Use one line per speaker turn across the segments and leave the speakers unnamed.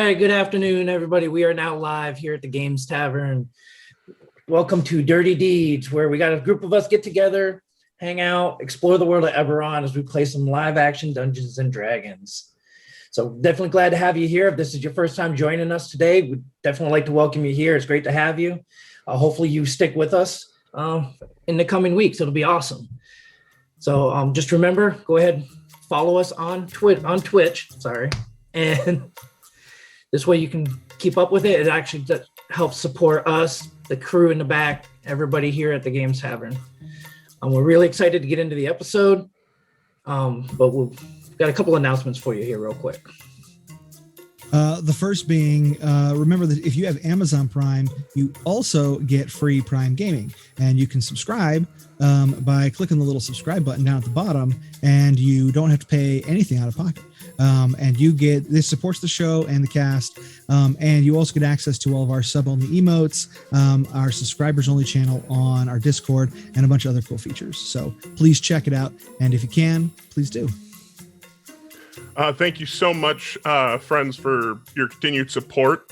right, good afternoon, everybody. We are now live here at the Games Tavern. Welcome to Dirty Deeds, where we got a group of us get together, hang out, explore the world of Eberron as we play some live action Dungeons and Dragons. So definitely glad to have you here. If this is your first time joining us today, we'd definitely like to welcome you here. It's great to have you. Hopefully you stick with us in the coming weeks. It'll be awesome. So just remember, go ahead, follow us on Twitch, and this way you can keep up with it. It actually helps support us, the crew in the back, everybody here at the Games Tavern. We're really excited to get into the episode, but we've got a couple announcements for you here real quick.
The first being, remember that if you have Amazon Prime, you also get free Prime Gaming, and you can subscribe by clicking the little subscribe button down at the bottom, and you don't have to pay anything out of pocket. And you get, this supports the show and the cast, and you also get access to all of our sub-only emotes, our subscribers-only channel on our Discord, and a bunch of other cool features. So please check it out, and if you can, please do.
Thank you so much, friends, for your continued support.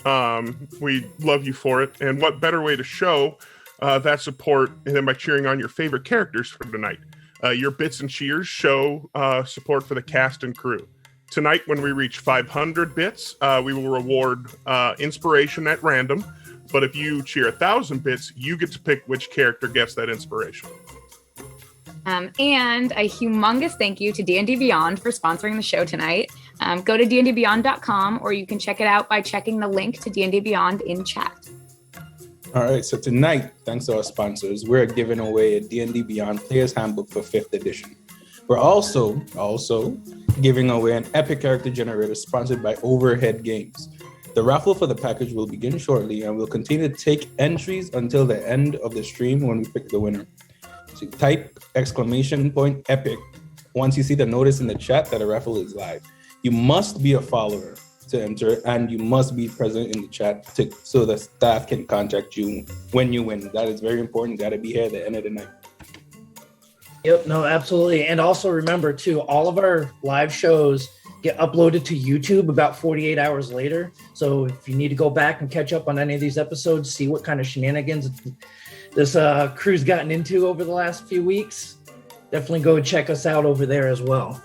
We love you for it. And what better way to show that support than by cheering on your favorite characters for tonight? Your bits and cheers show support for the cast and crew. Tonight, when we reach 500 bits, we will reward inspiration at random. But if you cheer 1,000 bits, you get to pick which character gets that inspiration.
And a humongous thank you to D&D Beyond for sponsoring the show tonight. Go to dndbeyond.com, or you can check it out by checking the link to D&D Beyond in chat.
All right, so tonight, thanks to our sponsors, we're giving away a D&D Beyond Player's Handbook for 5th edition. We're also giving away an epic character generator sponsored by Overhead Games. The raffle for the package will begin shortly, and we'll continue to take entries until the end of the stream when we pick the winner. So type !epic once you see the notice in the chat that a raffle is live. You must be a follower to enter, and you must be present in the chat so the staff can contact you when you win. That is very important. Got to be here at the end of the night.
Yep, no, absolutely. And also remember, too, all of our live shows get uploaded to YouTube about 48 hours later. So if you need to go back and catch up on any of these episodes, see what kind of shenanigans this crew's gotten into over the last few weeks, definitely go check us out over there as well.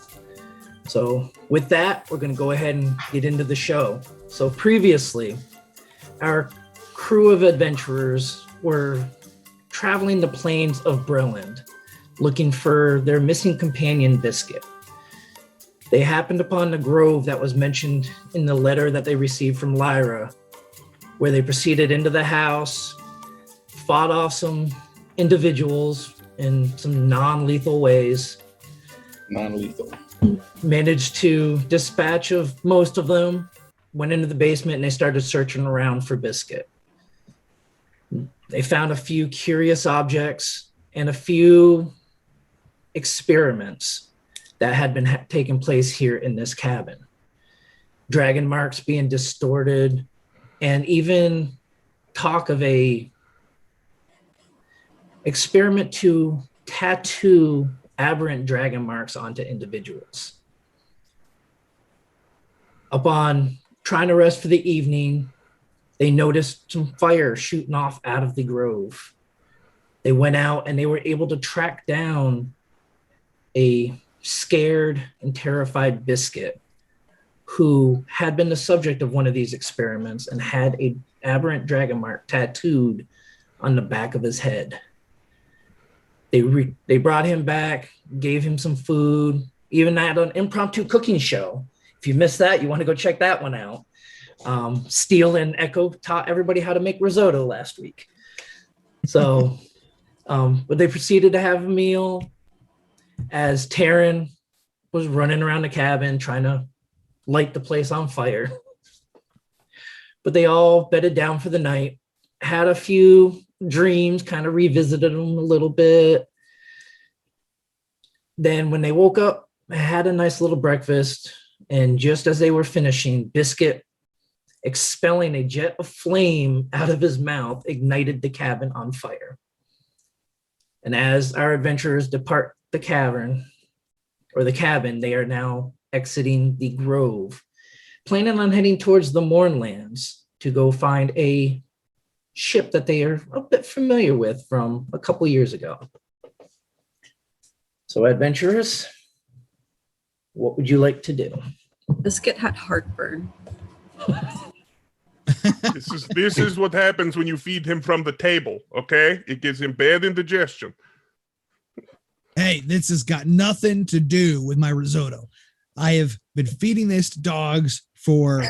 So with that, we're going to go ahead and get into the show. So previously, our crew of adventurers were traveling the plains of Brilland, looking for their missing companion, Biscuit. They happened upon the grove that was mentioned in the letter that they received from Lyra, where they proceeded into the house, fought off some individuals in some non-lethal ways.
Non-lethal.
Managed to dispatch of most of them, went into the basement, and they started searching around for Biscuit. They found a few curious objects and a few experiments that had been taking place here in this cabin. Dragon marks being distorted, and even talk of a experiment to tattoo aberrant dragon marks onto individuals. Upon trying to rest for the evening, they noticed some fire shooting off out of the grove. They went out and they were able to track down a scared and terrified Biscuit who had been the subject of one of these experiments and had a aberrant dragon mark tattooed on the back of his head. They brought him back, gave him some food, even had an impromptu cooking show. If you missed that, you want to go check that one out. Steele and Echo taught everybody how to make risotto last week. So, but they proceeded to have a meal as Taryn was running around the cabin trying to light the place on fire. But they all bedded down for the night, had a few dreams, kind of revisited them a little bit. Then when they woke up, had a nice little breakfast, and just as they were finishing, Biscuit, expelling a jet of flame out of his mouth, ignited the cabin on fire. And as our adventurers depart the cabin, they are now exiting the grove. planning on heading towards the Mournlands to go find a ship that they are a bit familiar with from a couple years ago. So, adventurers, what would you like to do?
Biscuit had heartburn.
This is what happens when you feed him from the table, okay? It gives him bad indigestion.
Hey, this has got nothing to do with my risotto. I have been feeding this to dogs for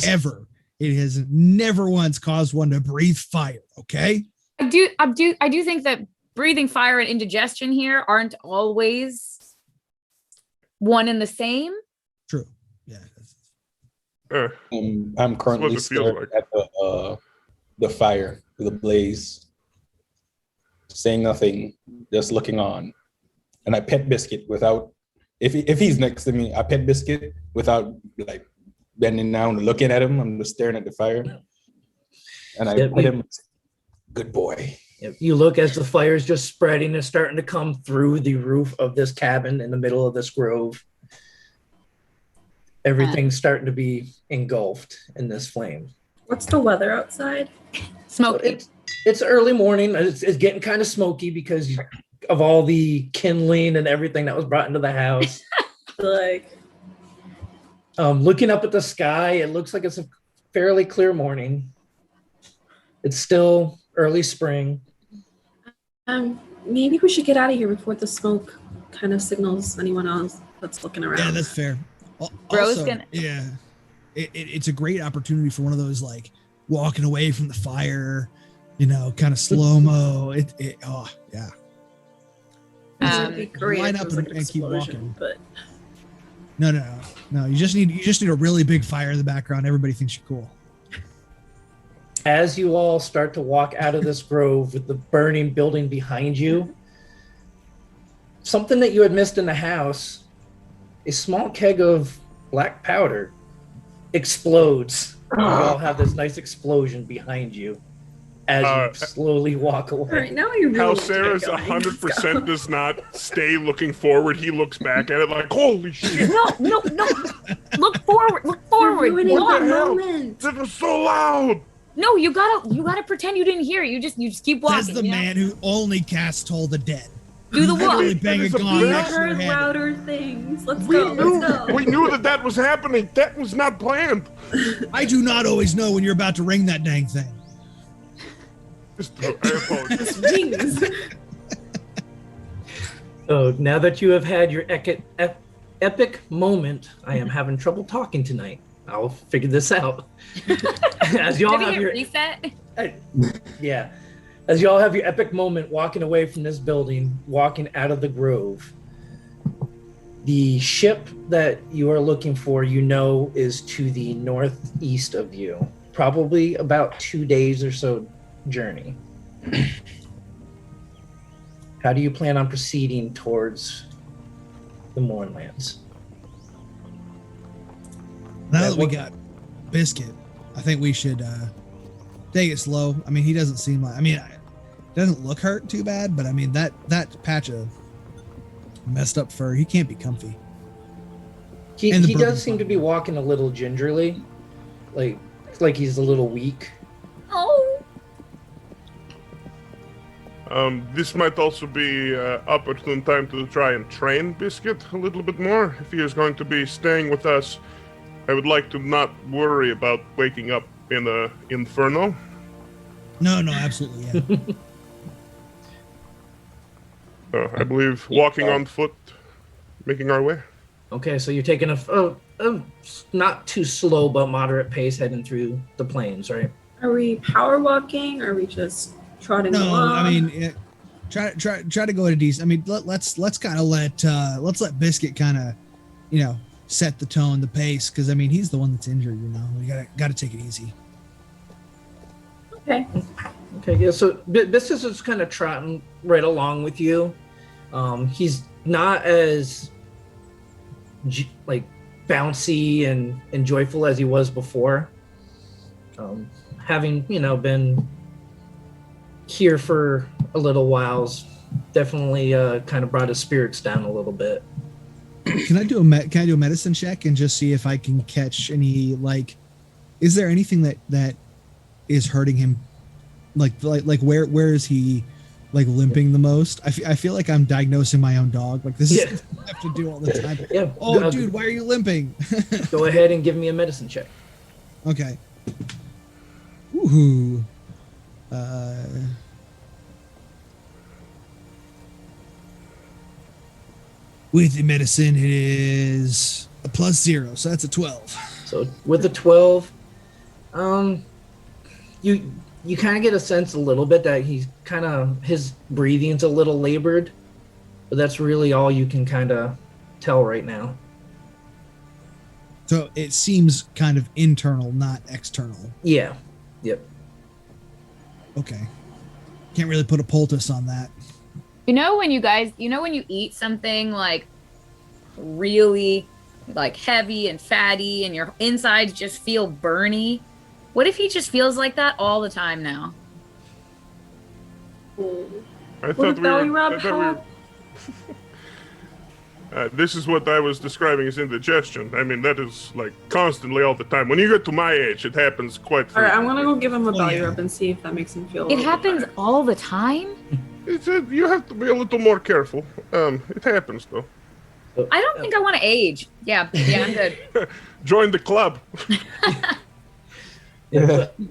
ever. It has never once caused one to breathe fire, okay?
I do think that breathing fire and indigestion here aren't always one and the same.
True. Yeah.
I'm currently
That's what it feels
staring at the fire, the blaze, saying nothing, just looking on. And I pet Biscuit without, if he's next to me, I pet Biscuit without like bending down, looking at him. I'm just staring at the fire, and I pet him. Good boy.
You look as the fire is just spreading and starting to come through the roof of this cabin in the middle of this grove. Everything's starting to be engulfed in this flame.
What's the weather outside?
Smoky.
So it's early morning. It's getting kind of smoky because of all the kindling and everything that was brought into the house.
Like,
Looking up at the sky, it looks like it's a fairly clear morning. It's still early spring.
maybe we should get out of here before the smoke kind of signals anyone else that's looking around.
Yeah, that's fair.
Bro's
Also,
gonna-
yeah, it's a great opportunity for one of those like walking away from the fire, you know, kind of slow mo. Oh yeah.
It'd be great
line
if
up
it was like an
and keep
explosion,
walking.
but
No. You just need a really big fire in the background. Everybody thinks you're cool.
As you all start to walk out of this grove with the burning building behind you, something that you had missed in the house, a small keg of black powder explodes. You all have this nice explosion behind you as you slowly walk
all
away.
right, now you really
How
need to get
Sarah's
going.
100% does not stay looking forward. He looks back at it like, holy shit,
No. Look forward.
You're ruining
What
the
the hell?
moment.
that was so loud.
No, you gotta pretend you didn't hear. You just keep walking.
Says the
you know?
man who only casts Toll the Dead.
Do the walk.
Literally bang a
That is a
gong
big-
next to your
Heard
head.
louder things. Let's
We
go.
knew,
Let's go.
we knew that was happening. That was not planned.
I do not always know when you're about to ring that dang thing.
I apologize.
Wings.
So now that you have had your epic moment, I am having trouble talking tonight. I'll figure this out. As y'all
Did we
have
hit
your
reset?
yeah, as y'all have your epic moment walking away from this building, walking out of the grove, the ship that you are looking for, you know, is to the northeast of you, probably about 2 days or so journey. How do you plan on proceeding towards the Mournlands?
Now that we got Biscuit, I think we should take it slow. I mean, he doesn't seem like. I mean, it doesn't look hurt too bad, but I mean that patch of messed up fur, he can't be comfy.
He
And the broken
does seem to be walking a little gingerly, like he's a little weak.
Oh.
This might also be opportune time to try and train Biscuit a little bit more. If he is going to be staying with us, I would like to not worry about waking up in the inferno.
No, absolutely, yeah.
I believe walking on foot, making our way.
Okay, so you're taking a not too slow but moderate pace heading through the plains, right?
Are we power walking? Or are we just trotting
No,
along?
I mean, try to go at a decent. I mean, let's kind of let Biscuit kind of, you know, set the tone, the pace, because I mean he's the one that's injured. You know, we gotta take it easy.
Okay.
Okay, yeah. So this is just kind of trotting right along with you. He's not as like bouncy and joyful as he was before. Having been here for a little while's definitely kind of brought his spirits down a little bit.
Can I do a medicine check and just see if I can catch any, like, is there anything that is hurting him? Like where is he like limping the most? I feel like I'm diagnosing my own dog. Like this is something I have to do all the time.
Yeah.
Oh, dude, why are you limping?
Go ahead and give me a medicine check.
Okay. Ooh. With the medicine, it is a +0, so that's a 12.
So with the 12, you kind of get a sense a little bit that he's kind of, his breathing's a little labored, but that's really all you can kind of tell right now.
So it seems kind of internal, not external.
Yeah. Yep.
Okay. Can't really put a poultice on that.
You know when you eat something like really like heavy and fatty and your insides just feel burny? What if he just feels like that all the time now?
I
Would a belly rub
I thought we
help?
this is what I was describing as indigestion. I mean, that is like constantly all the time. When you get to my age, it happens quite
All right, I'm
frequently.
gonna go give him a belly
yeah.
rub and see if that makes him feel. A
It
little bit
happens
better.
all the time?
You have to be a little more careful. It happens though.
I don't think I want to age. Yeah, I'm good.
Join the club.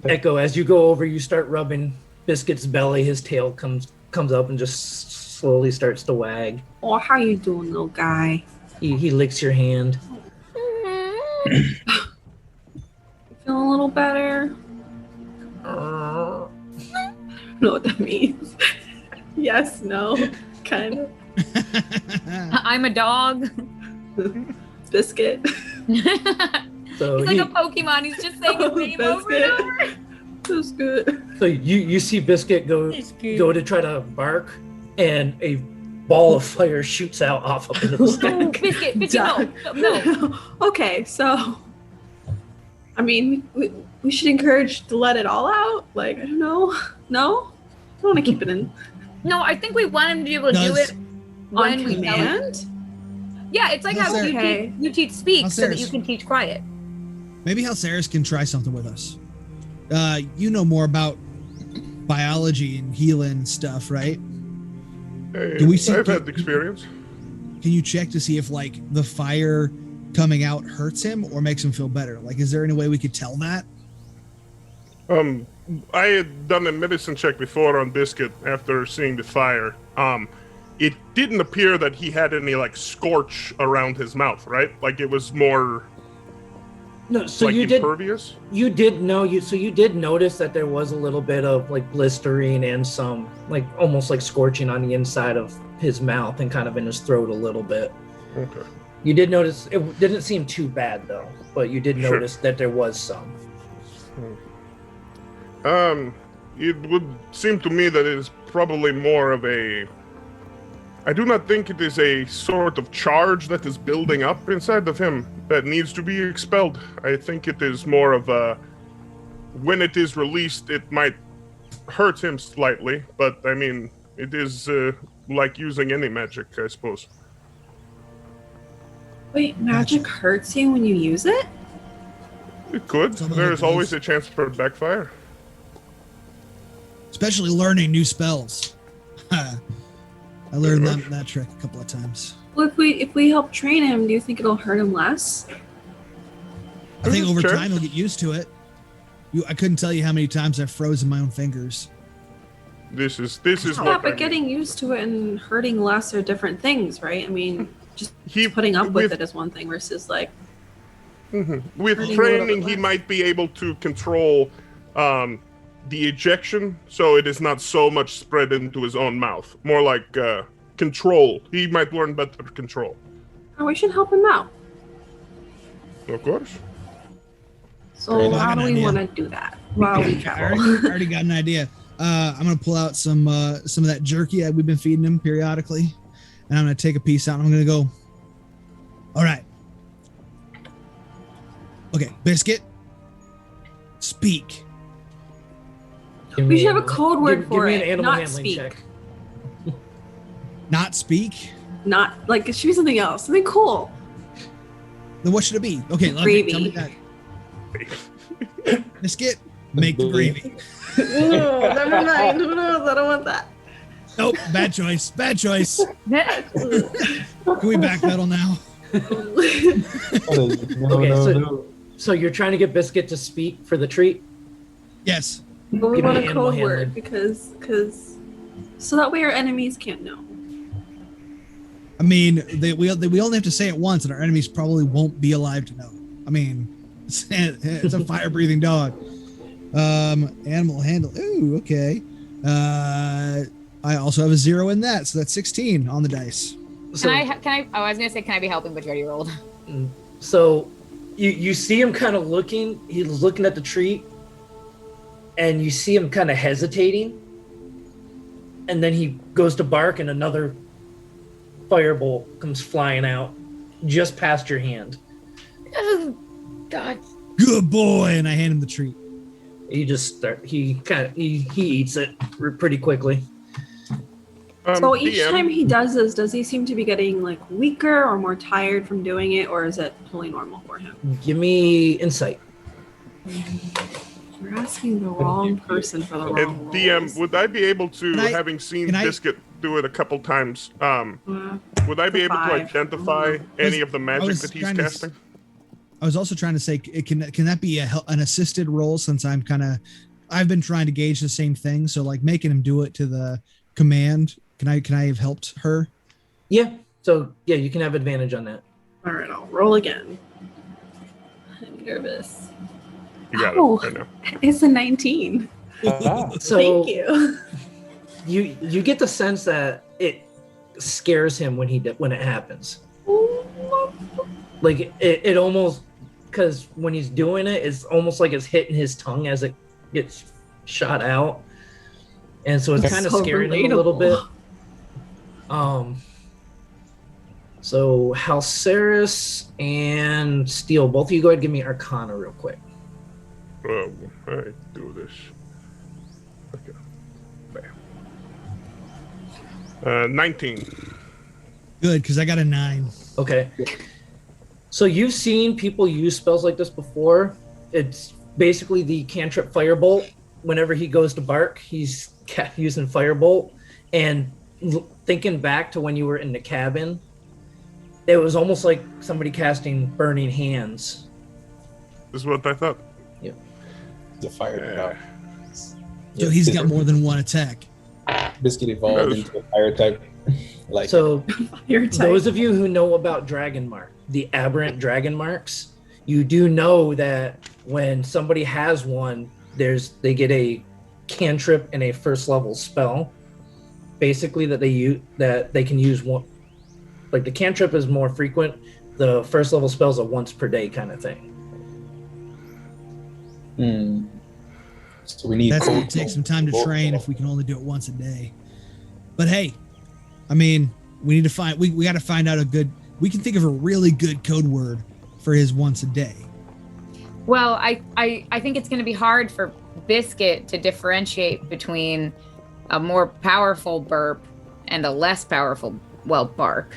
Echo, as you go over, you start rubbing Biscuit's belly. His tail comes up and just slowly starts to wag.
Oh, how you doing, little guy?
He licks your hand.
Feeling a little better? I don't know what that means. Yes, no, kind of.
I'm a dog.
Biscuit.
So
He's like a Pokemon. He's just saying his name over and over.
That's good.
So you see Biscuit go to try to bark, and a ball of fire shoots out off up into the sky.
No, Biscuit, no.
Okay, so I mean, we should encourage to let it all out. Like, I don't know. No, I don't want to keep it in
No, I think we want him to be able to do it when
on
we tell him.
command.
Yeah, it's like how
Okay.
you teach speak so that
Upstairs.
you can teach quiet.
Maybe Halceris can try something with us. You know more about biology and healing stuff, right?
Hey,
Do we see-
I've had experience.
Can you check to see if like the fire coming out hurts him or makes him feel better? Like, is there any way we could tell that?
I had done a medicine check before on Biscuit after seeing the fire. It didn't appear that he had any like scorch around his mouth, right? Like it was more
No, so
like
you did
impervious.
you did notice that there was a little bit of like blistering and some like almost like scorching on the inside of his mouth and kind of in his throat a little bit.
Okay.
You did notice it didn't seem too bad though, but you did
Sure.
notice that there was some.
It would seem to me that it is probably more of a. I do not think it is a sort of charge that is building up inside of him that needs to be expelled. I think it is more of a. When it is released, it might hurt him slightly, but I mean, it is like using any magic, I suppose.
Wait, magic hurts you when you use it?
It could.
Some of
There
it
is always
does.
a chance for backfire.
Especially learning new spells. I learned that trick a couple of times.
Well, if we help train him, do you think it'll hurt him less?
I think over
Sure.
time he'll get used to it. I couldn't tell you how many times I've frozen my own fingers.
This is
Yeah,
what I
but
mean.
getting used to it and hurting less are different things, right? I mean, just
He-
putting up with
with-
it is one thing versus like,
With
Hurting a little bit
training, he
less.
might be able to control the ejection, so it is not so much spread into his own mouth. More like control. He might learn better control.
oh, we should help him out.
Of course.
So
Great.
how
I got
do
an
we
idea.
want to do that while we
I
travel?
already got an idea. I'm gonna pull out some of that jerky that we've been feeding him periodically, and I'm gonna take a piece out. And I'm gonna go. All right. Okay, Biscuit. Speak.
We should have a code word for
give me an
it,
animal
not
handling
speak.
check.
Not speak.
not like it should be something else, something cool.
Then what should it be? Okay,
Gravy.
tell me that. Biscuit, make the gravy.
No, never mind. No, I don't want that.
Nope, bad choice. Bad choice. Can we backpedal now?
So you're trying to get Biscuit to speak for the treat?
Yes.
But we
Give
want
me
a
animal
code word
handling.
because so that way our enemies can't know.
I mean, we only have to say it once, and our enemies probably won't be alive to know. I mean, it's a fire-breathing dog. Animal handle. Ooh, okay. I also have a 0 in that, so that's 16 on the dice.
So,
I was gonna say, can I be helping, but you already rolled.
so you see him kind of looking. He's looking at the treat, and you see him kind of hesitating. And then he goes to bark, and another firebolt comes flying out just past your hand.
Oh, God.
Good boy, and I hand him the treat.
He eats it pretty quickly.
So each
DM,
time he does this, does he seem to be getting like weaker or more tired from doing it, or is it totally normal for him?
Give me insight.
You're asking the wrong person for the wrong
and DM,
roles.
would I be able to,
Can I-
having seen
can I-
Biscuit do it a couple times, would I be able to
5.
identify any of the magic
was
that he's
trying to
casting?
I was also trying to say, can that be an assisted roll, since I've been trying to gauge the same thing. So like making him do it to the command. Can I have helped her?
Yeah. So yeah, you can have advantage on that.
All right, I'll roll again. I'm nervous.
You got
Oh.
it right now.
It's a 19.
So
Thank you.
you get the sense that it scares him when it happens. Like it almost, because when he's doing it, it's almost like it's hitting his tongue as it gets shot out, and so it's
That's
kind of
so
scaring him a little bit.
relatable.
So Halceris and Steel, both of you go ahead and give me Arcana real quick.
Oh, I do this. Okay. Bam. 19.
Good, because I got a 9.
Okay. So you've seen people use spells like this before. It's basically the cantrip Firebolt. Whenever he goes to bark, he's using Firebolt. And thinking back to when you were in the cabin, it was almost like somebody casting Burning Hands.
This is what I thought.
The fire dog.
So he's got more than one attack.
Biscuit evolved into a fire type. Like
So
Your type.
those of you who know about Dragon Mark, the aberrant dragon marks, you do know that when somebody has one, they get a cantrip and a first level spell. Basically, that they can use one. Like the cantrip is more frequent. The first level spell's a once per day kind of thing.
So we need.
That's going to take some time to train if we can only do it once a day. But hey, I mean, we need to find. We got to find out a good. We can think of a really good code word for his once a day.
Well, I think it's going to be hard for Biscuit to differentiate between a more powerful burp and a less powerful, bark.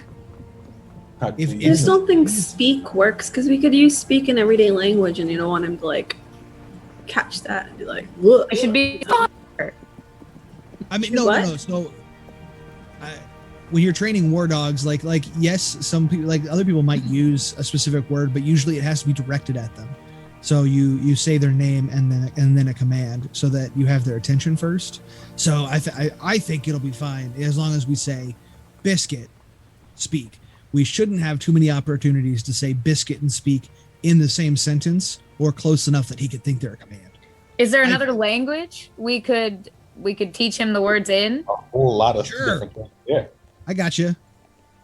I just don't think speak works because we could use speak in everyday language, and you don't want him to like catch that and be like, "Look."
It should be.
I mean, no. So, when you're training war dogs, like yes, some people, like other people, might use a specific word, but usually it has to be directed at them. So you say their name and then a command so that you have their attention first. So I think it'll be fine as long as we say, Biscuit, speak. We shouldn't have too many opportunities to say Biscuit and speak in the same sentence or close enough that he could think they're a command.
Is there another language we could teach him the words in?
A whole lot of
Sure.
different things. Yeah.
I got you.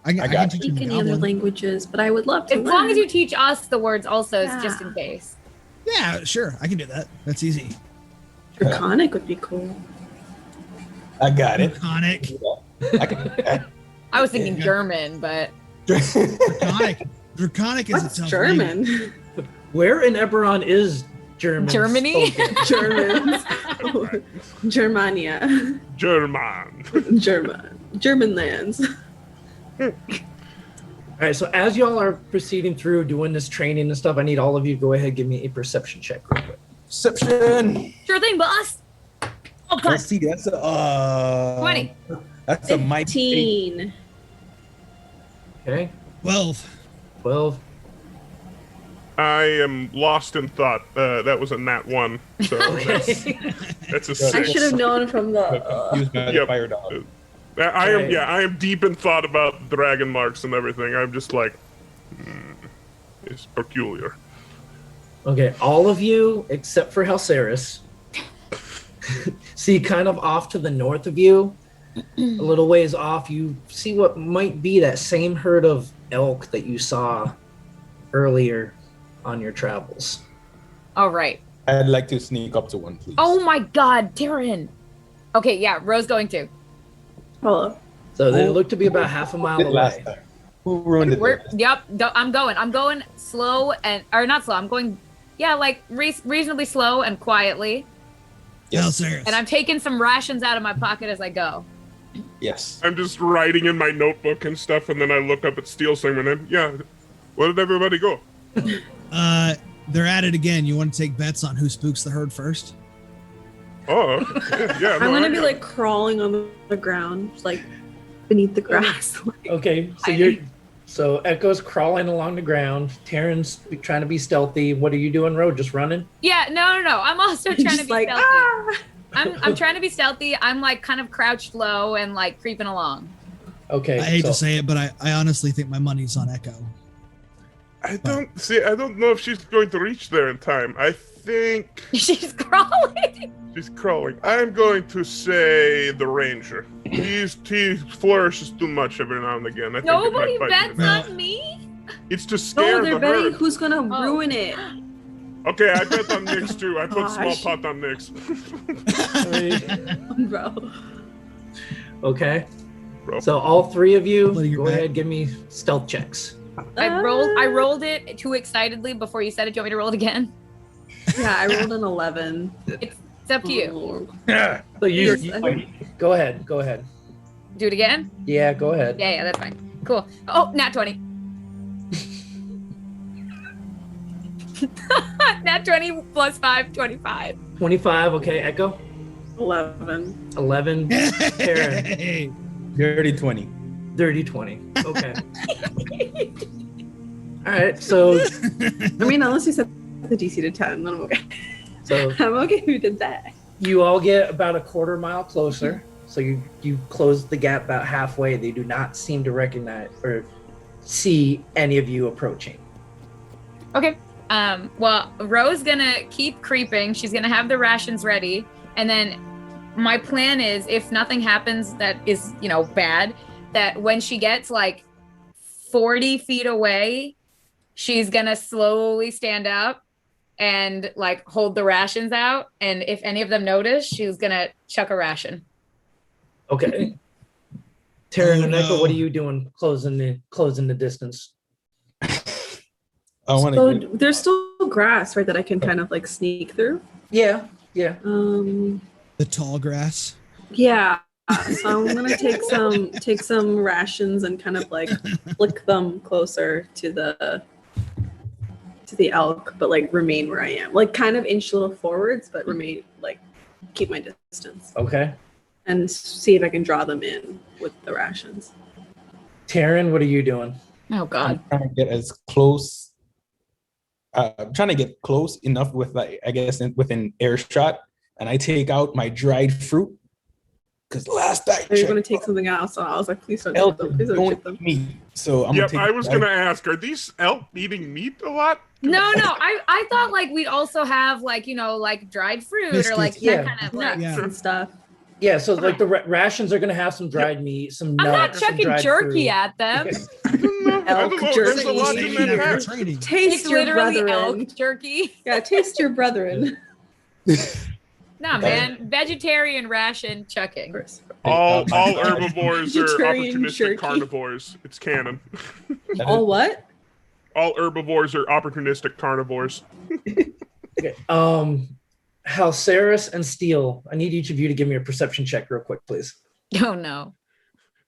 I
got
can
you.
teach him
Speak any other
Goblin.
languages, but I would love to.
As long
learn.
as you teach us the words also,
Yeah.
just in case.
Yeah, sure. I can do that. That's easy.
Draconic would be cool.
I got it.
Draconic.
I can do that.
I was thinking German, but
Draconic. Draconic is
What's
a tough language.
German?
Where in Eberron is German?
Germany?
spoken?
Germans. Germania.
German.
German lands.
All right, so as y'all are proceeding through doing this training and stuff, I need all of you to go ahead and give me a perception check real quick.
Perception.
Sure thing, boss. Oh, God.
Let's see. That's a
20.
That's a mighty.
15.
Okay,
12.
12.
I am lost in thought. That was a nat 1. So that's a 6.
I should have known from the.
Confused by the
Yep.
fire dog.
I am deep in thought about dragon marks and everything. I'm just like, it's peculiar.
Okay, all of you except for Halceris see kind of off to the north of you, a little ways off, you see what might be that same herd of elk that you saw earlier on your travels.
All right.
I'd like to sneak up to one, please.
Oh my God, Darren. Okay, yeah, Rose going too.
Hello.
So they look to be about half a mile
Last
away.
time. Who ruined it?
Yep, I'm going slow or not slow. I'm going, like reasonably slow and quietly.
Yes. Serious.
And I'm taking some rations out of my pocket as I go.
Yes.
I'm just writing in my notebook and stuff, and then I look up at Steel Singer, and then, where did everybody go?
They're at it again. You want to take bets on who spooks the herd first?
Oh, yeah.
I'm gonna be like crawling on the ground, just, like beneath the grass.
Okay, so Echo's crawling along the ground. Terran's trying to be stealthy. What are you doing, Ro? Just running?
Yeah, no. I'm also trying to be
like,
stealthy.
ah!
I'm trying to be stealthy. I'm like kind of crouched low and like creeping along.
Okay.
I hate
so-
to say it, but I honestly think my money's on Echo.
I don't know if she's going to reach there in time. I think
She's crawling.
she's crawling. I'm going to say the ranger. He flourishes too much every now and again. I think it
Nobody
might bite
bets
me.
on me.
It's to scare
No, they're
the
betting
herd.
who's gonna
Oh.
ruin it.
Okay, I bet on Nyx too. I put small
Gosh.
pot on Nyx.
Bro.
Okay.
Bro.
So all three of you,
Letting your
go
bet.
ahead, give me stealth checks.
I rolled it too excitedly before you said it. Do you want me to roll it again?
Yeah, I rolled an 11.
It's up to you.
Oh.
So you
Yes.
go ahead.
Do it again?
Yeah, go ahead.
Yeah, that's fine. Cool. Oh, nat 20. Nat 20 plus 5, 25.
25. Okay, Echo.
11.
11. Terran.
Hey.
Dirty 20.
Dirty 20. Okay. All right. So
I mean, unless you set the DC to 10, then I'm okay.
so
I'm okay who did that.
you all get about a quarter mile closer. So you close the gap about halfway. They do not seem to recognize or see any of you approaching.
Okay. Well, Ro's gonna keep creeping. She's gonna have the rations ready. And then my plan is if nothing happens that is, bad, that when she gets like 40 feet away, she's gonna slowly stand up and like hold the rations out. And if any of them notice, she's gonna chuck a ration.
Okay. Terran and Echo,
no.
what are you doing closing the distance?
I want
So
to.
there's still grass, right, that I can kind of like sneak through.
Yeah.
The tall grass.
Yeah. So I'm gonna take some rations and kind of like flick them closer to the elk, but like remain where I am. Like kind of inch a little forwards, but remain like keep my distance.
Okay.
And see if I can draw them in with the rations.
Terran, what are you doing?
Oh God.
I'm trying to get as close. I'm trying to get close enough with, like, I guess, within earshot, and I take out my dried fruit. Because last I
They're
checked,
going to take something out, so I was like, please don't shoot
elk
them. Please don't
don't
shoot them.
eat meat. So I'm
Yep,
gonna take
I was going to ask, are these elk eating meat a lot?
No. I thought like we'd also have like, like dried fruit or like
Biscuits.
Yeah.
that kind of like.
Nuts
Yeah.
and stuff.
Yeah, so like the rations are gonna have some dried meat, some
I'm not
nuts, some
chucking
dried
jerky
fruit.
at them.
I don't know.
Elk
There's a lot
jerky.
in that pack.
Training.
Taste
It's
your
literally
brethren.
elk jerky.
Yeah, taste your brethren.
Nah, man. Vegetarian ration chucking.
All herbivores are
Vegetarian
opportunistic
jerky.
carnivores. It's canon.
All what?
All herbivores are opportunistic carnivores.
Okay. Halceris and Steel, I need each of you to give me a perception check real quick, please.
Oh no.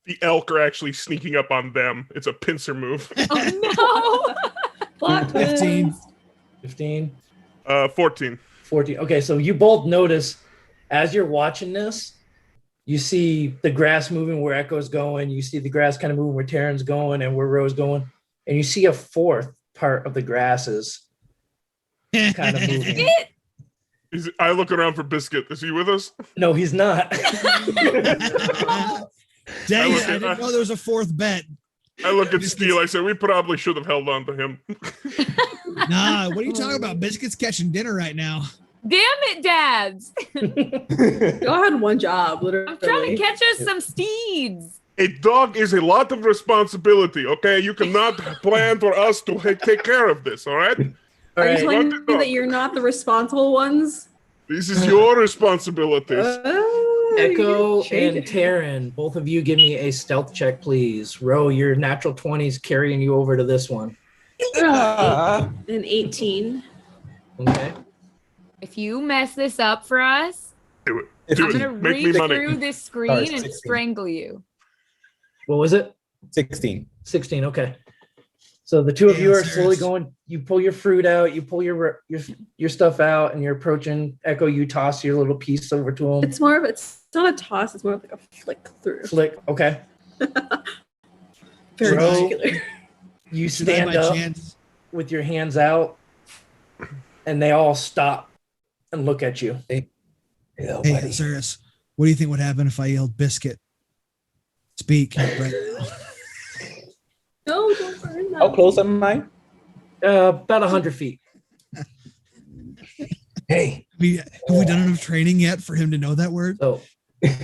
The elk are actually sneaking up on them. It's a pincer move.
Oh
Plot
15.
twist.
15,
14.
14. Okay, so you both notice as you're watching this, you see the grass moving where Echo's going. You see the grass kind of moving where Taryn's going and where Ro's going. And you see a fourth part of the grasses kind of moving.
I look around for Biscuit. Is he with us?
No, he's not.
Dang it, I didn't know there was a fourth bet.
I look at Steele. I say, we probably should have held on to him.
Nah, what are you talking about? Biscuit's catching dinner right now.
Damn it, dads.
Y'all had one job, literally.
I'm trying to catch us some steeds.
A dog is a lot of responsibility, okay? You cannot plan for us to take care of this, all right?
All
Are you
right.
telling
What
me
the-
that you're not the responsible ones?
This is your responsibilities.
Echo
you shade
and
it.
Taryn, both of you give me a stealth check, please. Ro, your natural 20s carrying you over to this one.
Ah.
An 18.
Okay.
If you mess this up for us,
Do it.
I'm gonna
Make me
reach
money.
through this screen
Sorry,
and
16.
strangle you.
What was it?
16.
16. Okay. So the two of you
Yeah,
are slowly
Sarah's-
going. You pull your fruit out. You pull your stuff out, and you're approaching Echo. You toss your little piece over to him.
It's not a toss, it's more of like a flick through.
Flick. Okay.
Very
Bro.
particular.
You
Should I
stand
by
up
chance?
with your hands out, and they all stop and look at you.
Hello,
Hey,
buddy.
Cyrus, what do you think would happen if I yelled biscuit? Speak right now.
No, don't burn that.
How close am I?
About 100 feet.
Hey.
Have we done enough training yet for him to know that word?
So,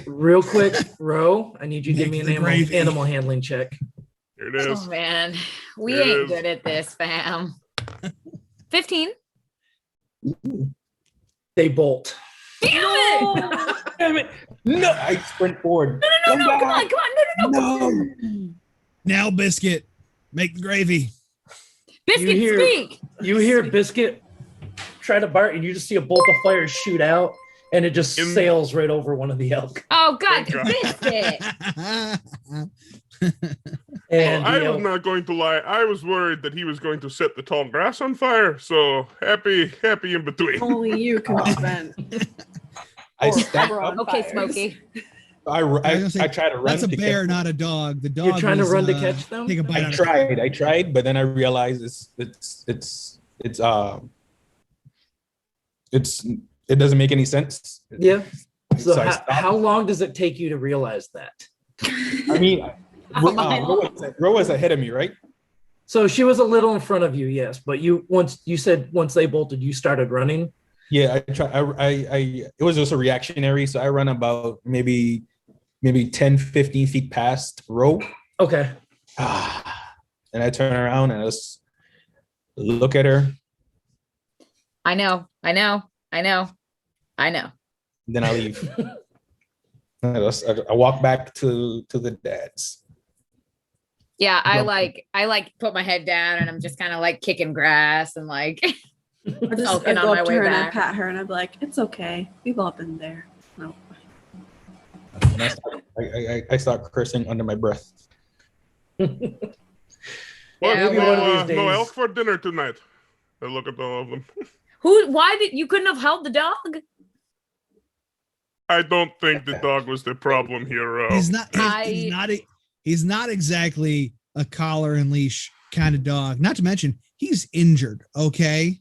real quick, Ro, I need you to give me
Make
an
the gravy.
animal handling check.
Here it is.
Oh man, we
It
ain't
is.
good at this, fam. 15.
They bolt.
Damn it!
Damn it. No. I sprint forward.
No, come on, no.
Now, biscuit, make the gravy.
Biscuit,
You hear-
speak.
You hear Biscuit try to bark, and you just see a bolt of fire shoot out, and it just
In-
sails right over one of the elk.
Oh God,
Thank God.
biscuit.
And
I
the
was
elk,
not going to lie. I was worried that he was going to set the tall grass on fire. So happy in between.
Only you can prevent.
I
Or
stand
we're
up.
on
Okay,
fires.
Smokey.
I
was gonna say,
try to run.
That's a
to
bear,
catch-
not a dog. The dog.
You're trying to
was,
run to catch them?
Take a bite
I
out of
tried. I tried, but then I realized it doesn't make any sense.
yeah. So,
So I
how,
stopped.
how long does it take you to realize that?
I mean,
Oh,
Ro was ahead of me, right?
So she was a little in front of you, yes, but once they bolted, you started running.
Yeah, I try. It was just a reactionary, so I run about maybe 10, 15 feet past Ro.
Okay.
And I turn around and I just look at her.
I know.
Then I leave. I walk back to the dads.
Yeah, I
Well-
like put my head down and I'm just kind of like kicking grass and like
I just
Sulking
I
on
go
my
up to
way
her and I
back.
pat her and I'd be like, it's okay. We've all been there. No.
And I start cursing under my breath.
Well,
Yeah,
maybe
well,
one of these
No
days.
elk for dinner tonight. I look at all of them.
why did you couldn't have held the dog?
I don't think the dog was the problem here.
He's not. He's not exactly a collar and leash kind of dog. Not to mention, he's injured. Okay,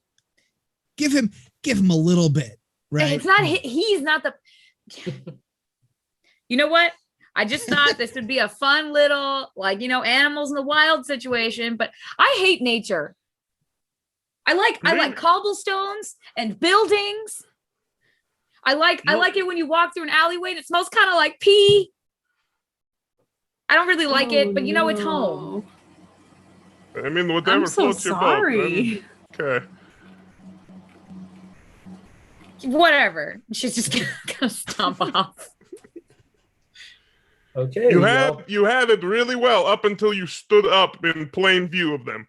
give him a little bit, right?
It's not he's not the You know what? I just thought this would be a fun little animals in the wild situation, but I hate nature. I like cobblestones and buildings. I like it when you walk through an alleyway and it smells kind of like pee. I don't really like it, but it's home.
I mean, whatever
I'm so
floats your boat. I mean,
sorry.
okay.
Whatever. She's just gonna stomp off.
Okay.
You
well,
had it really well up until you stood up in plain view of them.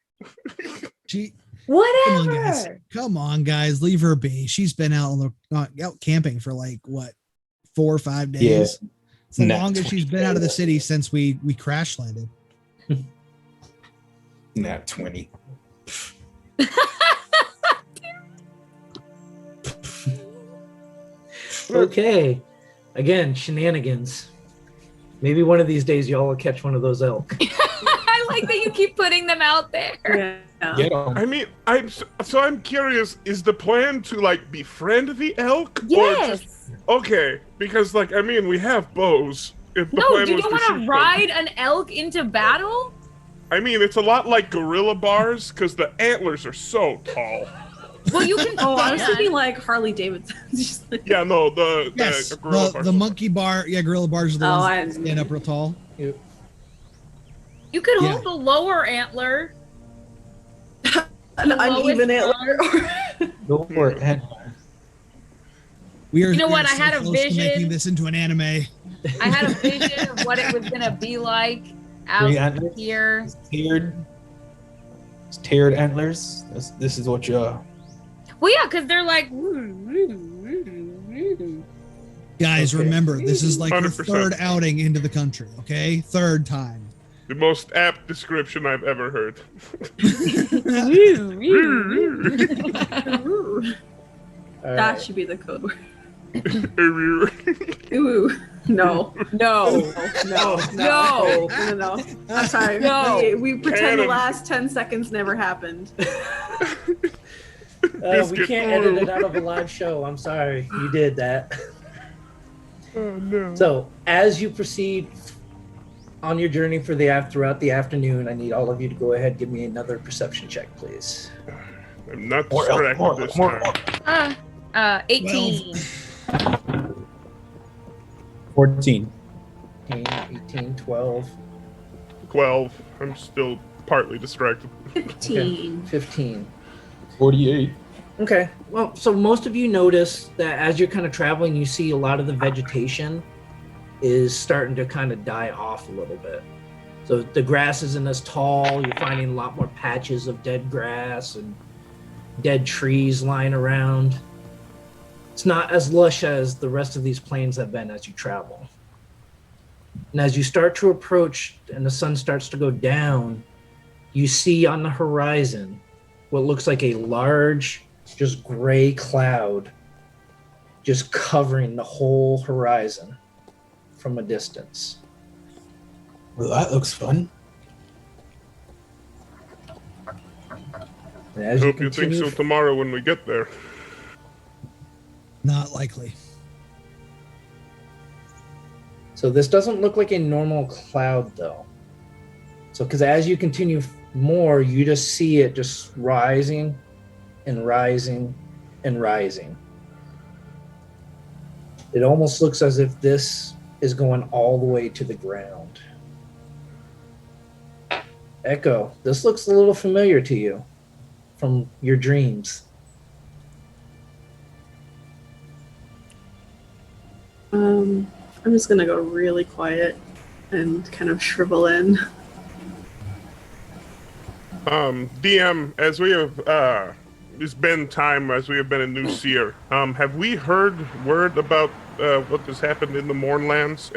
Come
Whatever.
on, guys. Come on, guys. Leave her be. She's been out camping for like what, 4 or 5 days.
Yeah.
It's the
Nat
longest she's been out of the city since we crash landed.
Nat 20.
Okay. Again, shenanigans. Maybe one of these days y'all will catch one of those elk.
I like that you keep putting them out there.
Yeah.
Get 'em.
I mean, I'm curious. Is the plan to like befriend the elk? Or
Yes.
just, okay, because like I mean, we have bows. If the
No,
plan
you
was
don't
to
want
shoot
to
them-
ride an elk into battle?
I mean, it's a lot like gorilla bars because the antlers are so tall.
Well, you can.
Oh, I was
stand.
thinking like Harley Davidson. Just like-
Yeah, no, the
Yes,
gorilla
the
bars.
monkey bar. Yeah, gorilla bars are the
Oh,
ones
I-
that stand up real tall.
You could
Yeah.
hold the lower antler.
An
lowest
uneven
one.
antler.
Go for it. Head.
We are.
You know
we
what?
are
I had a
close to
vision.
making this into an anime.
I had a vision of what it was gonna be like
Three
out
antlers?
here.
Tiered antlers. This is what you're.
Well, yeah, because they're like.
Guys,
Okay.
remember, this is like our
100%.
third outing into the country. Okay, third time.
The most apt description I've ever heard.
Ooh.
All
That
right.
should be the code word.
Ooh.
Ooh. No.
No.
No.
No.
No. I'm sorry.
No.
We pretend the
Cannon.
last 10 seconds never happened.
We
Biscuit
can't edit
blue.
it out of a live show. I'm sorry. You did that.
Oh no.
So, as you proceed on your journey throughout the afternoon, I need all of you to go ahead and give me another perception check, please.
I'm not
More elk,
distracted
more
this
elk,
time.
more
18.
14.
18, 12,
12. I'm still partly distracted.
15.
15.
48.
Okay. Well, so most of you notice that as you're kind of traveling, you see a lot of the vegetation is starting to kind of die off a little bit. So the grass isn't as tall. You're finding a lot more patches of dead grass and dead trees lying around. It's not as lush as the rest of these plains have been as you travel. And as you start to approach and the sun starts to go down, you see on the horizon what looks like a large, just gray cloud just covering the whole horizon from a distance.
Well, that looks fun.
And
I
as
hope you think
continue-
so tomorrow when we get there.
Not likely.
So this doesn't look like a normal cloud though. So because as you continue more, you just see it just rising and rising and rising. It almost looks as if this is going all the way to the ground. Echo, this looks a little familiar to you from your dreams.
I'm just gonna go really quiet and kind of shrivel in.
DM, as we have, it's been time as we have been in New Seer. Have we heard word about what has happened in the Mournlands?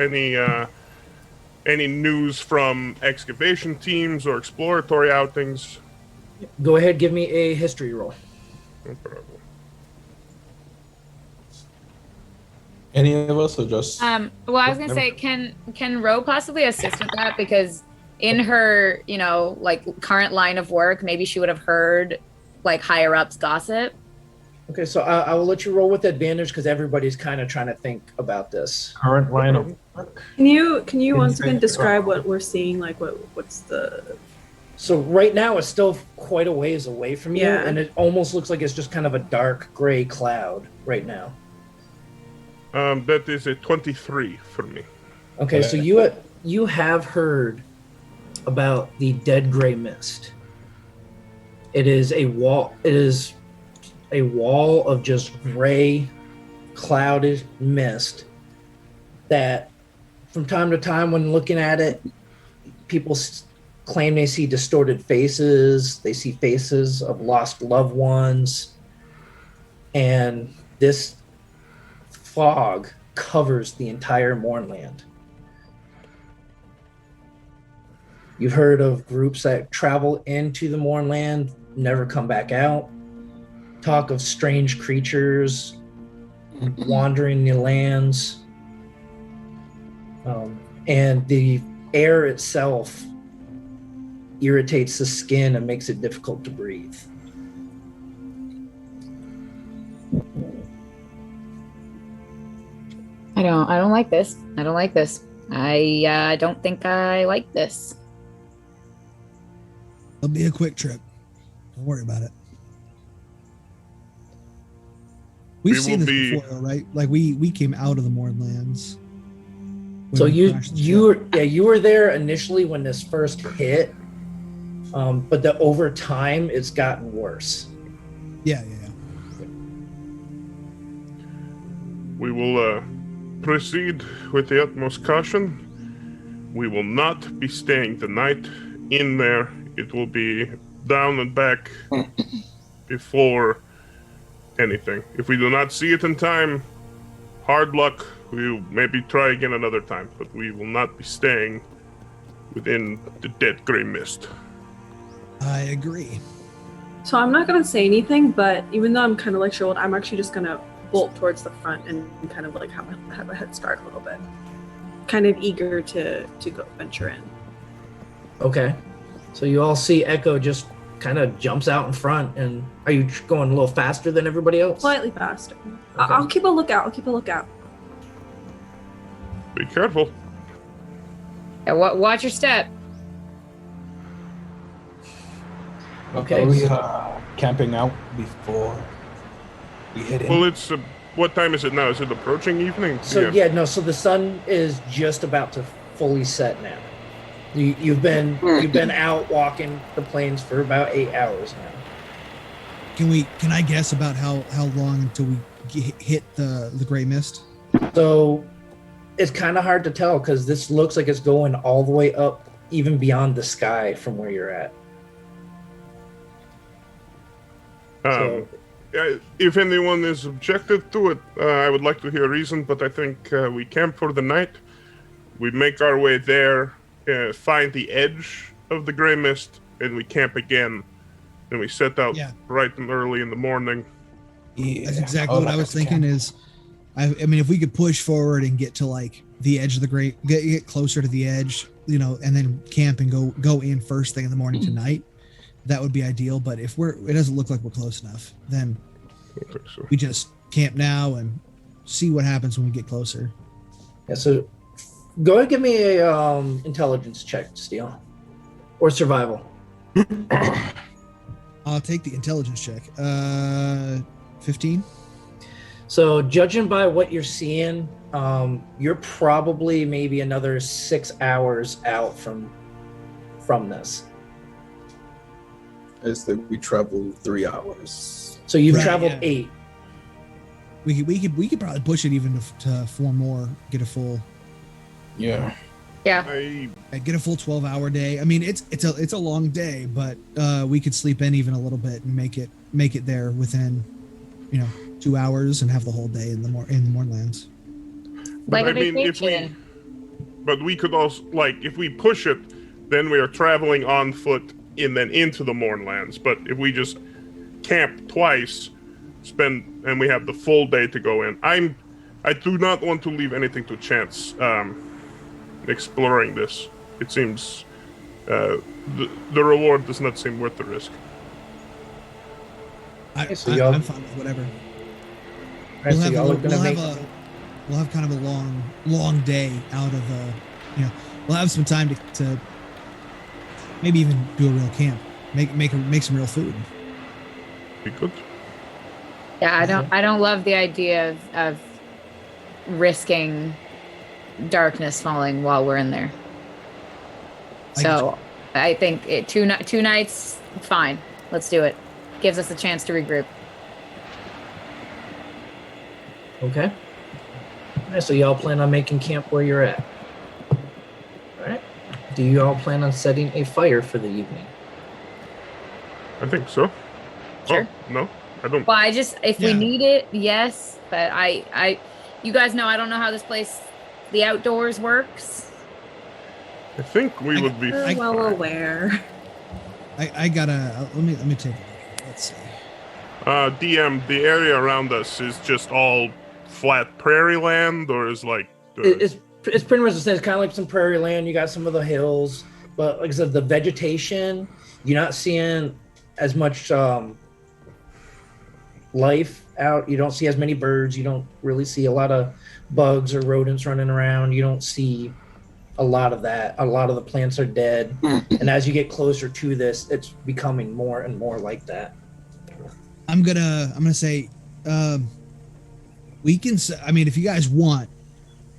Any news from excavation teams or exploratory outings?
Go ahead, give me a history roll.
No problem.
Any of us or just.
Well, I was gonna say, can Ro possibly assist with that, because in her, like current line of work, maybe she would have heard like higher ups gossip.
Okay, so I will let you roll with advantage because everybody's kind of trying to think about this.
Current line of work?
Can you once
say-
again describe what we're seeing? Like what's the
So right now it's still quite a ways away from you,
Yeah.
and it almost looks like it's just kind of a dark gray cloud right now.
That is a 23 for me.
Okay, so you have heard about the dead gray mist. It is a wall. It is a wall of just gray, clouded mist that, from time to time, when looking at it, people claim they see distorted faces. They see faces of lost loved ones, and this fog covers the entire Mournland. You've heard of groups that travel into the Mournland, never come back out. Talk of strange creatures wandering the lands. And the air itself irritates the skin and makes it difficult to breathe.
I don't like this. I don't like this. I don't think I like this.
It'll be a quick trip. Don't worry about it. We've
We
seen
will
this
be-
before, though, right? Like we came out of the Mournlands.
So
When we crashed the ship.
you were there initially when this first hit, but over time it's gotten worse.
Yeah.
We will proceed with the utmost caution. We will not be staying the night in there. It will be down and back before anything. If we do not see it in time, hard luck. We'll maybe try again another time, but we will not be staying within the dead gray mist.
I agree.
So I'm not gonna say anything, but even though I'm kind of like shriveled, I'm actually just gonna bolt towards the front and kind of like have a head start a little bit. Kind of eager to go venture in.
Okay. So you all see Echo just kind of jumps out in front, and are you going a little faster than everybody else?
Slightly faster.
Okay.
I'll keep a lookout.
Be careful.
Yeah, watch your step.
Okay.
Are we camping out before we head in?
Well, it's what time is it now? Is it approaching evening?
So so the sun is just about to fully set now. You've been out walking the plains for about 8 hours now.
Can I guess about how long until we hit the gray mist?
So it's kind of hard to tell because this looks like it's going all the way up, even beyond the sky from where you're at.
If anyone is objective to it, I would like to hear a reason, but I think we camp for the night. We make our way there, find the edge of the gray mist, and we camp again. And we set out bright and early in the morning.
Yeah.
That's exactly what I was thinking. I mean, if we could push forward and get to like the edge of the gray, get closer to the edge, and then camp and go in first thing in the morning tonight, that would be ideal. But if it doesn't look like we're close enough, then
I think so.
we just camp now and see what happens when we get closer.
Yeah. So go ahead and give me a intelligence check, Steele, or survival.
I'll take the intelligence check. 15.
So judging by what you're seeing, you're probably maybe another 6 hours out from this.
Is that we traveled 3 hours.
So you've
Right,
traveled
yeah.
8.
We could probably push it even to 4 more, get a full
Yeah.
Yeah.
get a full 12-hour day. I mean, it's a long day, but we could sleep in even a little bit and make it there within 2 hours and have the whole day in the Mournlands.
Like a
I mean,
vacation.
but we could also, if we push it, then we are traveling on foot and then into the Mournlands. But if we just camp twice, and we have the full day to go in, I do not want to leave anything to chance. Exploring this, it seems the reward does not seem worth the risk.
I'm fine with whatever.
Right, so y'all are gonna make.
We'll have kind of a long day out of we'll have some time to maybe even do a real camp, make some real food.
Be good.
Yeah, I don't love the idea of risking darkness falling while we're in there. So I think two nights, fine. Let's do it. Gives us a chance to regroup.
Okay. Alright, so y'all plan on making camp where you're at. Alright. Do you all plan on setting a fire for the evening?
I think so.
Sure.
Oh, no, I don't.
Well, if we
Yeah.
need it, yes. But you guys know I don't know how this place, the outdoors works.
I think we would be.
We're well aware.
I gotta let me take. Let's see.
DM, the area around us is just all flat prairie land, or is like
It's pretty much the same. It's kind of like some prairie land. You got some of the hills, but like I said, the vegetation, you're not seeing as much life out. You don't see as many birds. You don't really see a lot of bugs or rodents running around. You don't see a lot of that. A lot of the plants are dead. And as you get closer to this, it's becoming more and more like that.
I'm gonna say, we can. I mean, if you guys want,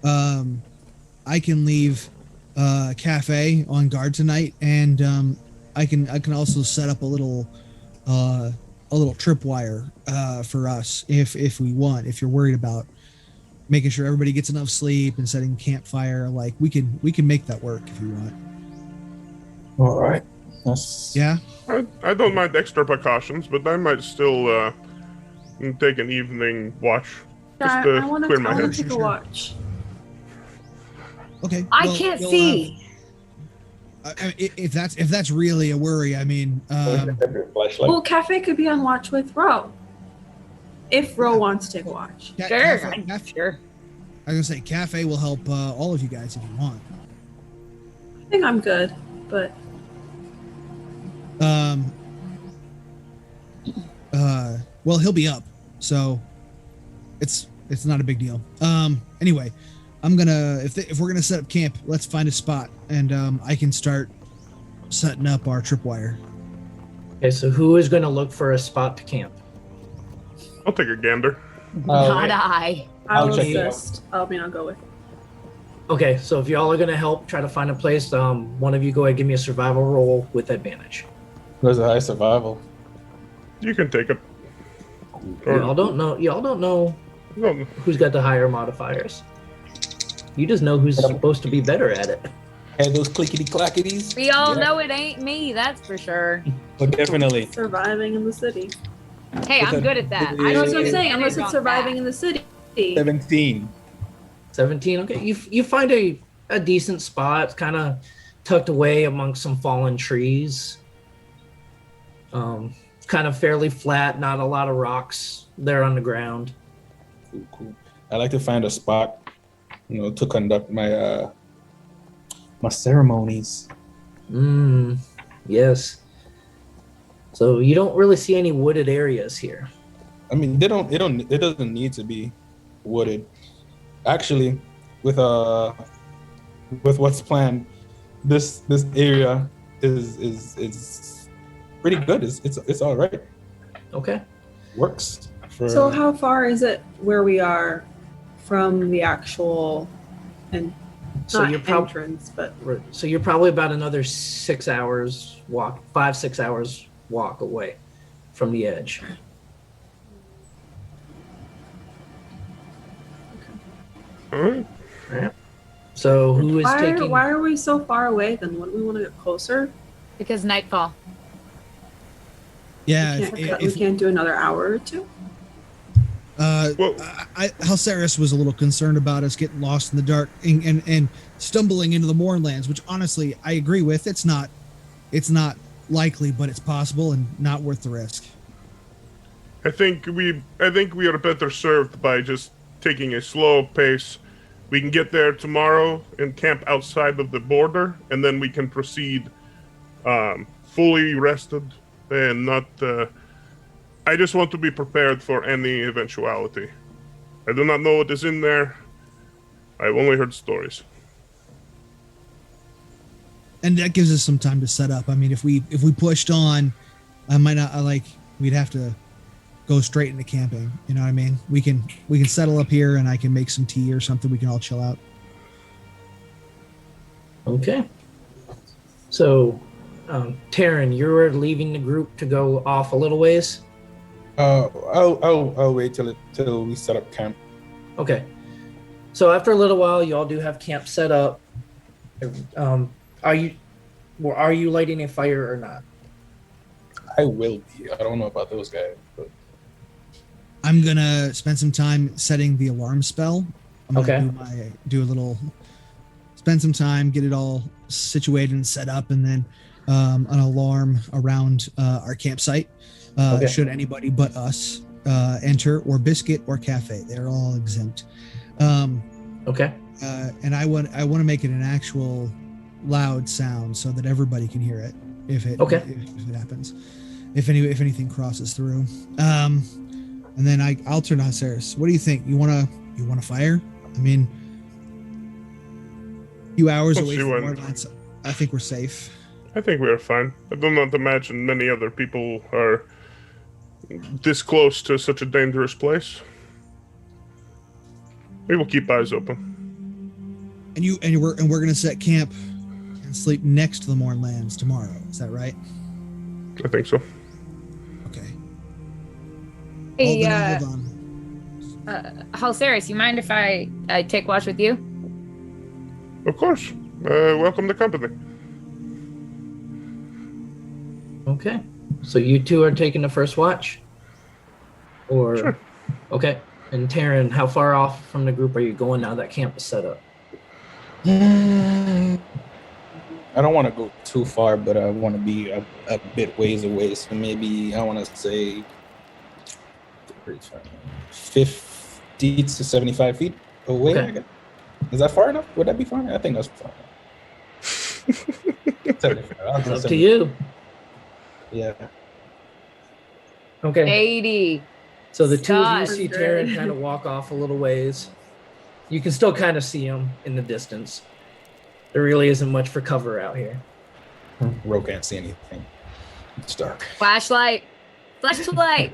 I can leave a cafe on guard tonight, and I can also set up a little tripwire for us if we want. If you're worried about making sure everybody gets enough sleep and setting campfire, like we can make that work if you want.
All right.
Yeah.
I don't mind extra precautions, but I might still take an evening watch just
Yeah,
to
I want
clear
to
my head.
take a watch.
Okay.
I
well,
can't
you'll
see.
if that's really a worry, I mean,
Flashlight.
Well, Cafe could be on watch with Ro. If Ro wants to take a watch.
Sure,
Cafe,
sure.
I was gonna say cafe will help all of you guys if you want.
I think I'm good, but
well, he'll be up, so it's not a big deal. Anyway, I'm gonna if we're gonna set up camp, let's find a spot, and I can start setting up our tripwire.
Okay, so who is going to look for a spot to camp?
I'll take a gander.
Not I.
I'll
I'll
check it
assist. I'll go with.
Okay, so if y'all are going to help try to find a place, one of you go ahead and give me a survival roll with advantage.
There's a high survival.
You can take it.
Y'all don't know
No,
who's got the higher modifiers. You just know who's supposed to be better at it.
Had those clickety clackities.
We all know it ain't me, that's for sure.
But definitely.
Surviving in the city.
Hey, I'm good at that.
Yeah,
I
That's
don't
what I'm
need
saying. Unless
advantage
it's
on
surviving
that.
in the city.
17.
17. Okay, you find a decent spot. It's kind of tucked away amongst some fallen trees. Kind of fairly flat, not a lot of rocks there on the ground.
Cool. I like to find a spot, to conduct my my ceremonies.
Yes. So you don't really see any wooded areas here.
I mean, it doesn't need to be wooded. Actually, with what's planned, this area is pretty good. It's all right.
Okay.
Works.
So how far is it where we are from the actual
So you're
entrance, but
So you're probably about another 6 hours walk, 5-6 hours walk away from the edge.
all right.
Right. So who is taking?
why are we so far away then? Wouldn't we want to get closer?
Because nightfall.
Yeah,
We can't do another hour or two.
Well,
Halceris was a little concerned about us getting lost in the dark and stumbling into the Mournlands, which honestly I agree with. It's not likely, but it's possible and not worth the risk.
I think we are better served by just taking a slow pace. We can get there tomorrow and camp outside of the border, and then we can proceed fully rested and not. I just want to be prepared for any eventuality. I do not know what is in there. I've only heard stories.
And that gives us some time to set up. I mean, if we pushed on, we'd have to go straight into camping. You know what I mean? We can settle up here, and I can make some tea or something. We can all chill out.
Okay. So, Taryn, you're leaving the group to go off a little ways.
I'll wait till we set up camp.
Okay. So after a little while, you all do have camp set up. Are you lighting a fire or not?
I will be. I don't know about those guys, but
I'm gonna spend some time setting the alarm spell. I'm gonna
Okay.
do a little spend some time, get it all situated and set up, and then an alarm around our campsite. Should anybody but us enter, or Biscuit or Cafe, they're all exempt.
Okay.
And I want to make it an actual loud sound so that everybody can hear it if it happens, if anything crosses through. And then I'll turn to Haceris. What do you think? You want to fire? I mean, a few hours away from Mournlands, I think we're safe.
I think we are fine. I do not imagine many other people are this close to such a dangerous place. We will keep eyes open.
And we're gonna set camp and sleep next to the Mournlands tomorrow. Is that right?
I think so.
Okay.
Hey,
hold on.
Halceris, you mind if I take watch with you?
Of course. Welcome to company.
Okay. So you two are taking the first watch? Or
Sure.
Okay. And Taryn, how far off from the group are you going now that camp is set up?
I don't want to go too far, but I want to be a bit ways away. So maybe I want to say 50 to 75 feet away.
Okay.
I guess. Is that far enough? Would that be far enough? I think that's far enough. 75.
It's up to you.
Yeah.
Okay.
80.
So the two of you
Scott.
see Taryn kind of walk off a little ways. You can still kind of see him in the distance. There really isn't much for cover out here.
Ro can't see anything. It's dark.
Flashlight. Flashlight.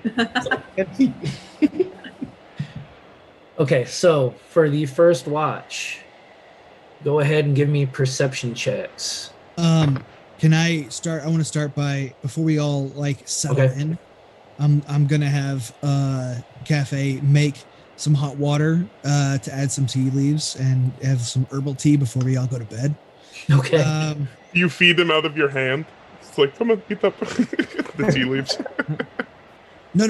Okay, so for the first watch, go ahead and give me perception checks.
Can I start? I want to start by, before we all settle in. I'm gonna have Cafe make some hot water to add some tea leaves and have some herbal tea before we all go to bed.
Okay.
You feed him out of your hand. It's like, come on, eat up the tea leaves.
No.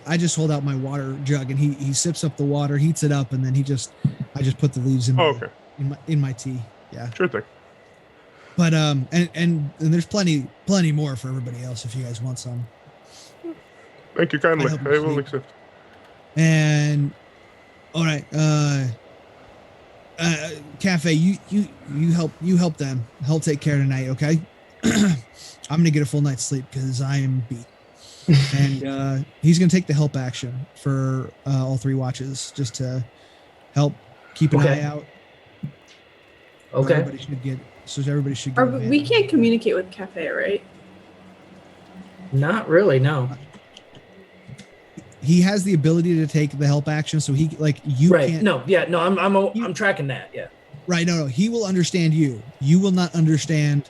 I just hold out my water jug and he sips up the water, heats it up, and then I just put the leaves in my tea. Yeah.
Sure thing.
But and there's plenty more for everybody else if you guys want some.
Thank you kindly.
help you
I will
sleep.
accept.
And all right, Cafe, you help them. Help take care tonight, okay? I'm gonna get a full night's sleep because I am beat. And he's gonna take the help action for all three watches, just to help keep an eye out.
Okay.
Everybody should get.
We can't communicate with Cafe, right?
Not really, no.
He has the ability to take the help action, so he you
Right.
can't.
No, yeah, no, I'm tracking that, yeah.
Right, no, he will understand you. You will not understand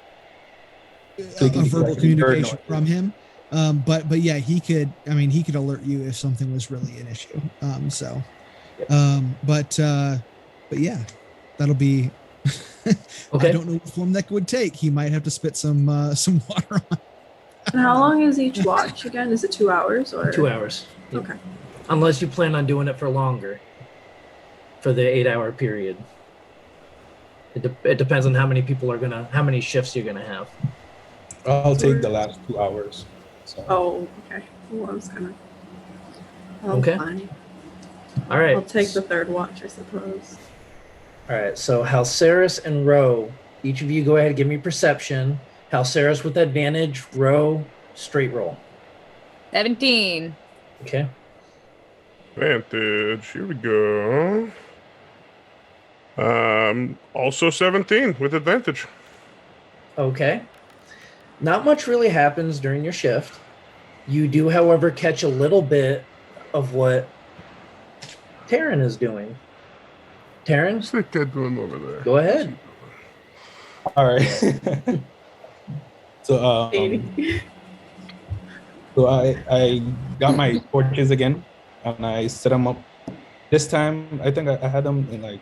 a verbal communication from him. But yeah, he could alert you if something was really an issue. But yeah, that'll be.
Okay.
I don't know what form that would take. He might have to spit some water on.
And how long is each watch again? Is it 2 hours or
2 hours. Yeah.
Okay.
Unless you plan on doing it for longer, for the 8-hour period. It depends on how many shifts you're gonna have.
I'll take the last 2 hours. So.
Oh, okay. Well, I was kind of
Okay.
fine.
All right.
I'll take the third watch, I suppose.
All right, so Halceris and Ro, each of you go ahead and give me perception. Halceris with advantage, Ro, straight roll.
17.
Okay.
Advantage. Here we go. Also 17 with advantage.
Okay. Not much really happens during your shift. You do, however, catch a little bit of what Taryn is doing. Taryn,
What's that guy doing over there?
go ahead.
All right. So I got my torches again, and I set them up. This time, I think I had them in a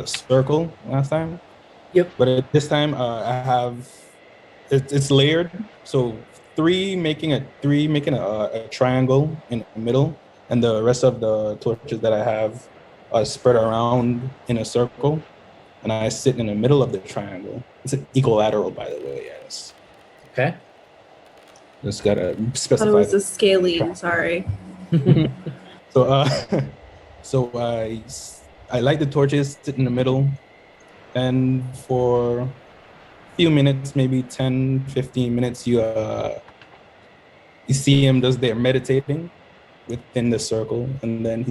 circle last time.
Yep.
But this time, I have it's layered. So three making a triangle in the middle, and the rest of the torches that I have spread around in a circle, and I sit in the middle of the triangle. It's an equilateral, by the way, yes.
Okay.
Just gotta
I thought
specify.
it was
that.
a scalene, sorry.
So, so I light the torches, sit in the middle, and for a few minutes, maybe 10, 15 minutes, you see him just there meditating within the circle, and then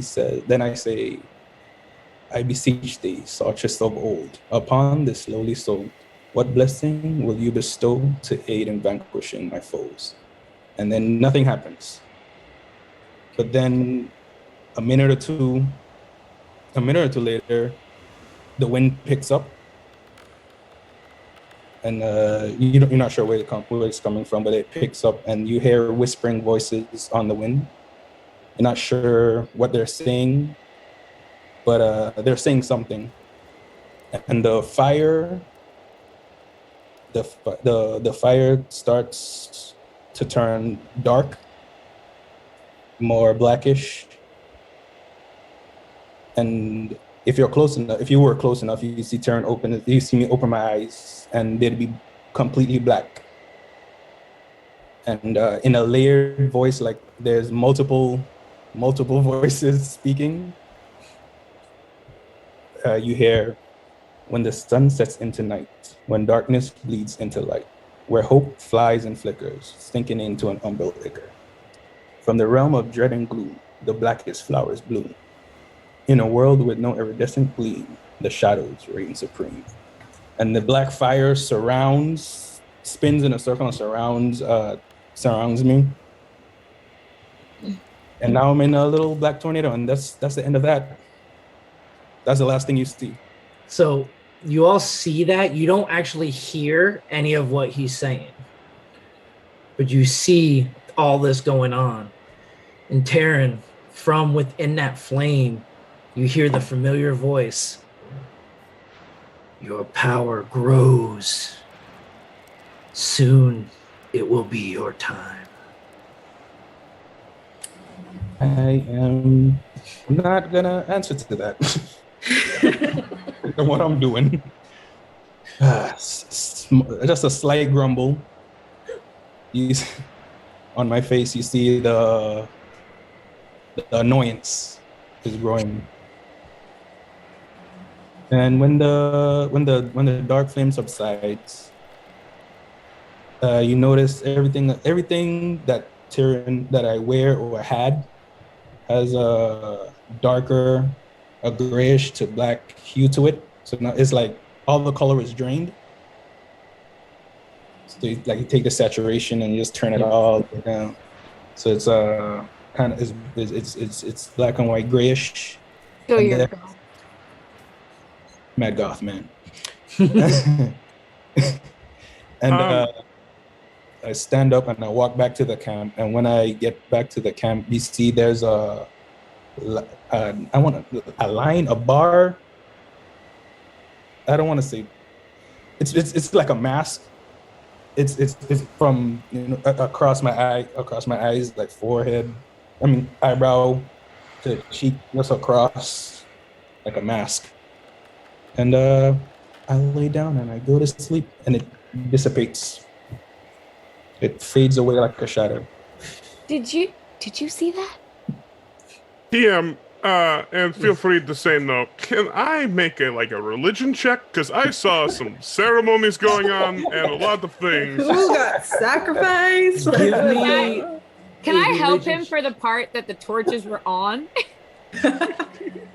then I say, I beseech thee, Sarchist of old, upon this lowly soul, what blessing will you bestow to aid in vanquishing my foes? And then nothing happens. But then a minute or two later, the wind picks up, and you're not sure where it's coming from, but it picks up, and you hear whispering voices on the wind. You're not sure what they're saying, but they're saying something. And the fire starts to turn dark, more blackish. And if you were close enough, you see me open my eyes, and they'd be completely black. And in a layered voice, like there's multiple voices speaking. You hear, when the sun sets into night, when darkness bleeds into light, where hope flies and flickers, sinking into an umbilical. From the realm of dread and gloom, the blackest flowers bloom. In a world with no iridescent gleam, the shadows reign supreme. And the black fire spins in a circle and surrounds me. And now I'm in a little black tornado, and that's the end of that. That's the last thing you see.
So you all see that. You don't actually hear any of what he's saying, but you see all this going on. And Tavern, from within that flame, you hear the familiar voice. Your power grows. Soon it will be your time.
I am not gonna answer to that. What I'm doing. Just a slight grumble. On my face, you see the annoyance is growing. And when the dark flame subsides, you notice everything that Tavern that I wear or had has a darker, a grayish to black hue to it. So now it's like all the color is drained. So you take the saturation and you just turn it all the way down. So it's kind of it's black and white grayish.
So
And
you're
then- Mad Goth, man. And I stand up and I walk back to the camp. And when I get back to the camp, you see there's a bar. I don't want to say. It's like a mask. It's from across my eyes, like forehead. Eyebrow to cheek, just across, like a mask. And I lay down and I go to sleep, and it dissipates. It fades away like a shadow.
Did you see that?
DM, and feel free to say no. Can I make a religion check? Because I saw some ceremonies going on and a lot of things.
Who got sacrificed?
Give me.
Can I help
religion
him for the part that the torches were on?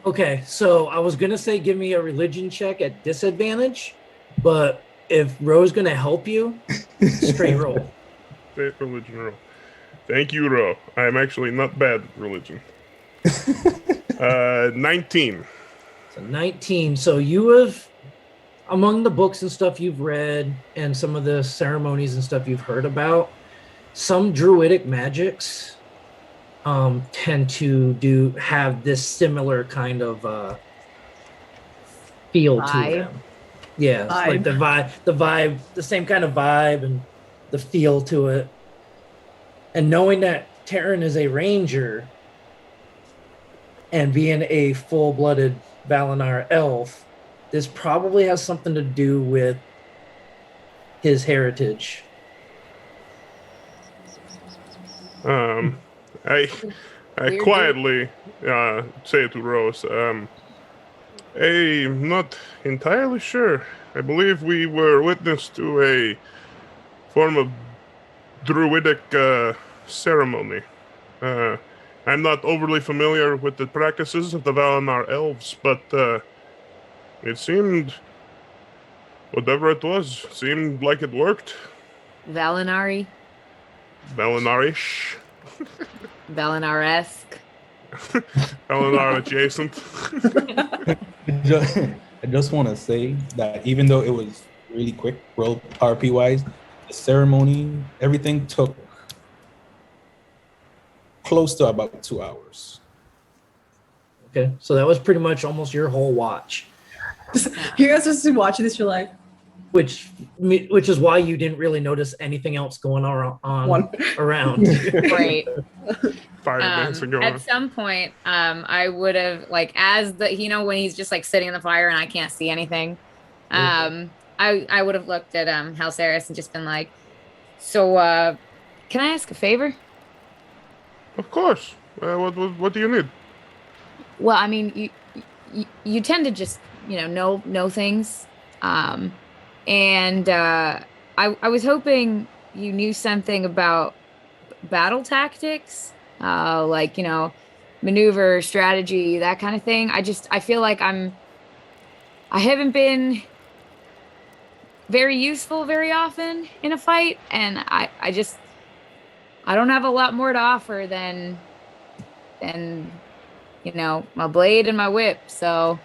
Okay, so I was gonna say give me a religion check at disadvantage, but if Ro's gonna help you, straight roll.
State religion roll. Thank you, Ro. I am actually not bad at religion. 19.
So 19. So you have, among the books and stuff you've read and some of the ceremonies and stuff you've heard about, some druidic magics tend to have this similar kind of feel to them. Yeah, it's like the vibe, the same kind of vibe and the feel to it. And knowing that Tavern is a ranger and being a full-blooded Valinar elf, this probably has something to do with his heritage.
I
Weird
quietly say to Rose, I'm not entirely sure. I believe we were witness to a form of druidic ceremony. I'm not overly familiar with the practices of the Valinar elves, but it seemed, whatever it was, seemed like it worked.
Valinari,
Valinarish.
Valinaresque.
Valinar adjacent.
I just want to say that even though it was really quick, roll RP wise, the ceremony, everything took close to about 2 hours.
Okay, so that was pretty much almost your whole watch,
You guys just watching this, you're like,
which is why you didn't really notice anything else going on around.
Right.
Fire dancing going on.
At some point, I would have like as the when he's just like sitting in the fire and I can't see anything. I would have looked at Halceris and just been like, so can I ask a favor?
Of course. What do you need?
Well, I mean, you tend to just know things, and I was hoping you knew something about battle tactics, like maneuver, strategy, that kind of thing. I feel like I haven't been very useful very often in a fight, and I don't have a lot more to offer than my blade and my whip. So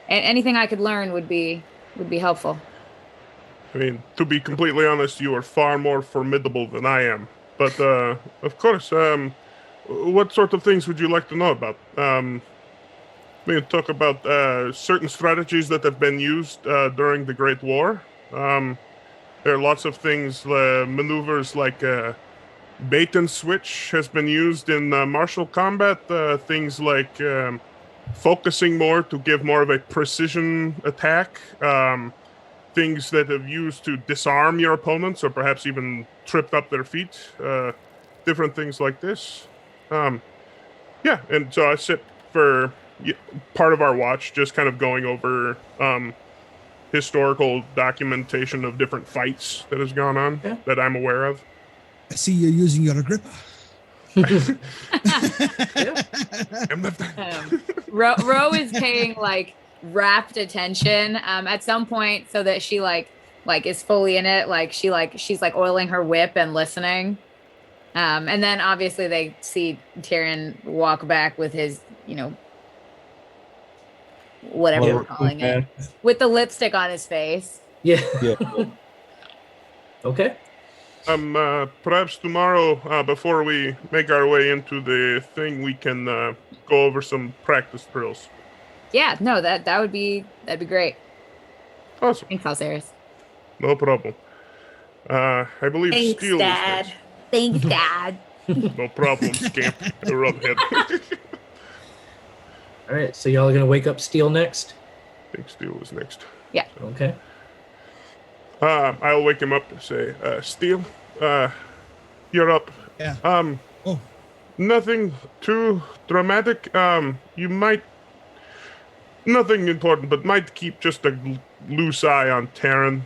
anything I could learn would be helpful.
I mean, to be completely honest, you are far more formidable than I am. But, of course, what sort of things would you like to know about? We can talk about certain strategies that have been used during the Great War. There are lots of things, maneuvers like bait and switch has been used in martial combat. Things like focusing more to give more of a precision attack. Things that have used to disarm your opponents or perhaps even tripped up their feet. Different things like this. Yeah, and so I sit for part of our watch just kind of going over historical documentation of different fights that has gone on that I'm aware of.
I see you're using your Agrippa.
Ro is paying like rapt attention at some point so that she like is fully in it. Like she's like oiling her whip and listening. And then obviously they see Tyrion walk back with his, whatever we're calling it, with the lipstick on his face.
Yeah.
Yeah.
Okay.
Perhaps tomorrow, before we make our way into the thing, we can go over some practice drills.
Yeah, no, that'd be great.
Awesome.
Thanks, Halceris.
No problem. I believe Steel
Dad.
is next.
Thanks, Dad.
No problem, scamp. Rubhead.
All right, so y'all are gonna wake up Steel next.
I think Steel is next.
Yeah.
Okay.
I'll wake him up and say, Steel, you're up.
Yeah. Oh.
Nothing too dramatic. You might, nothing important, but might keep just a loose eye on Tavern.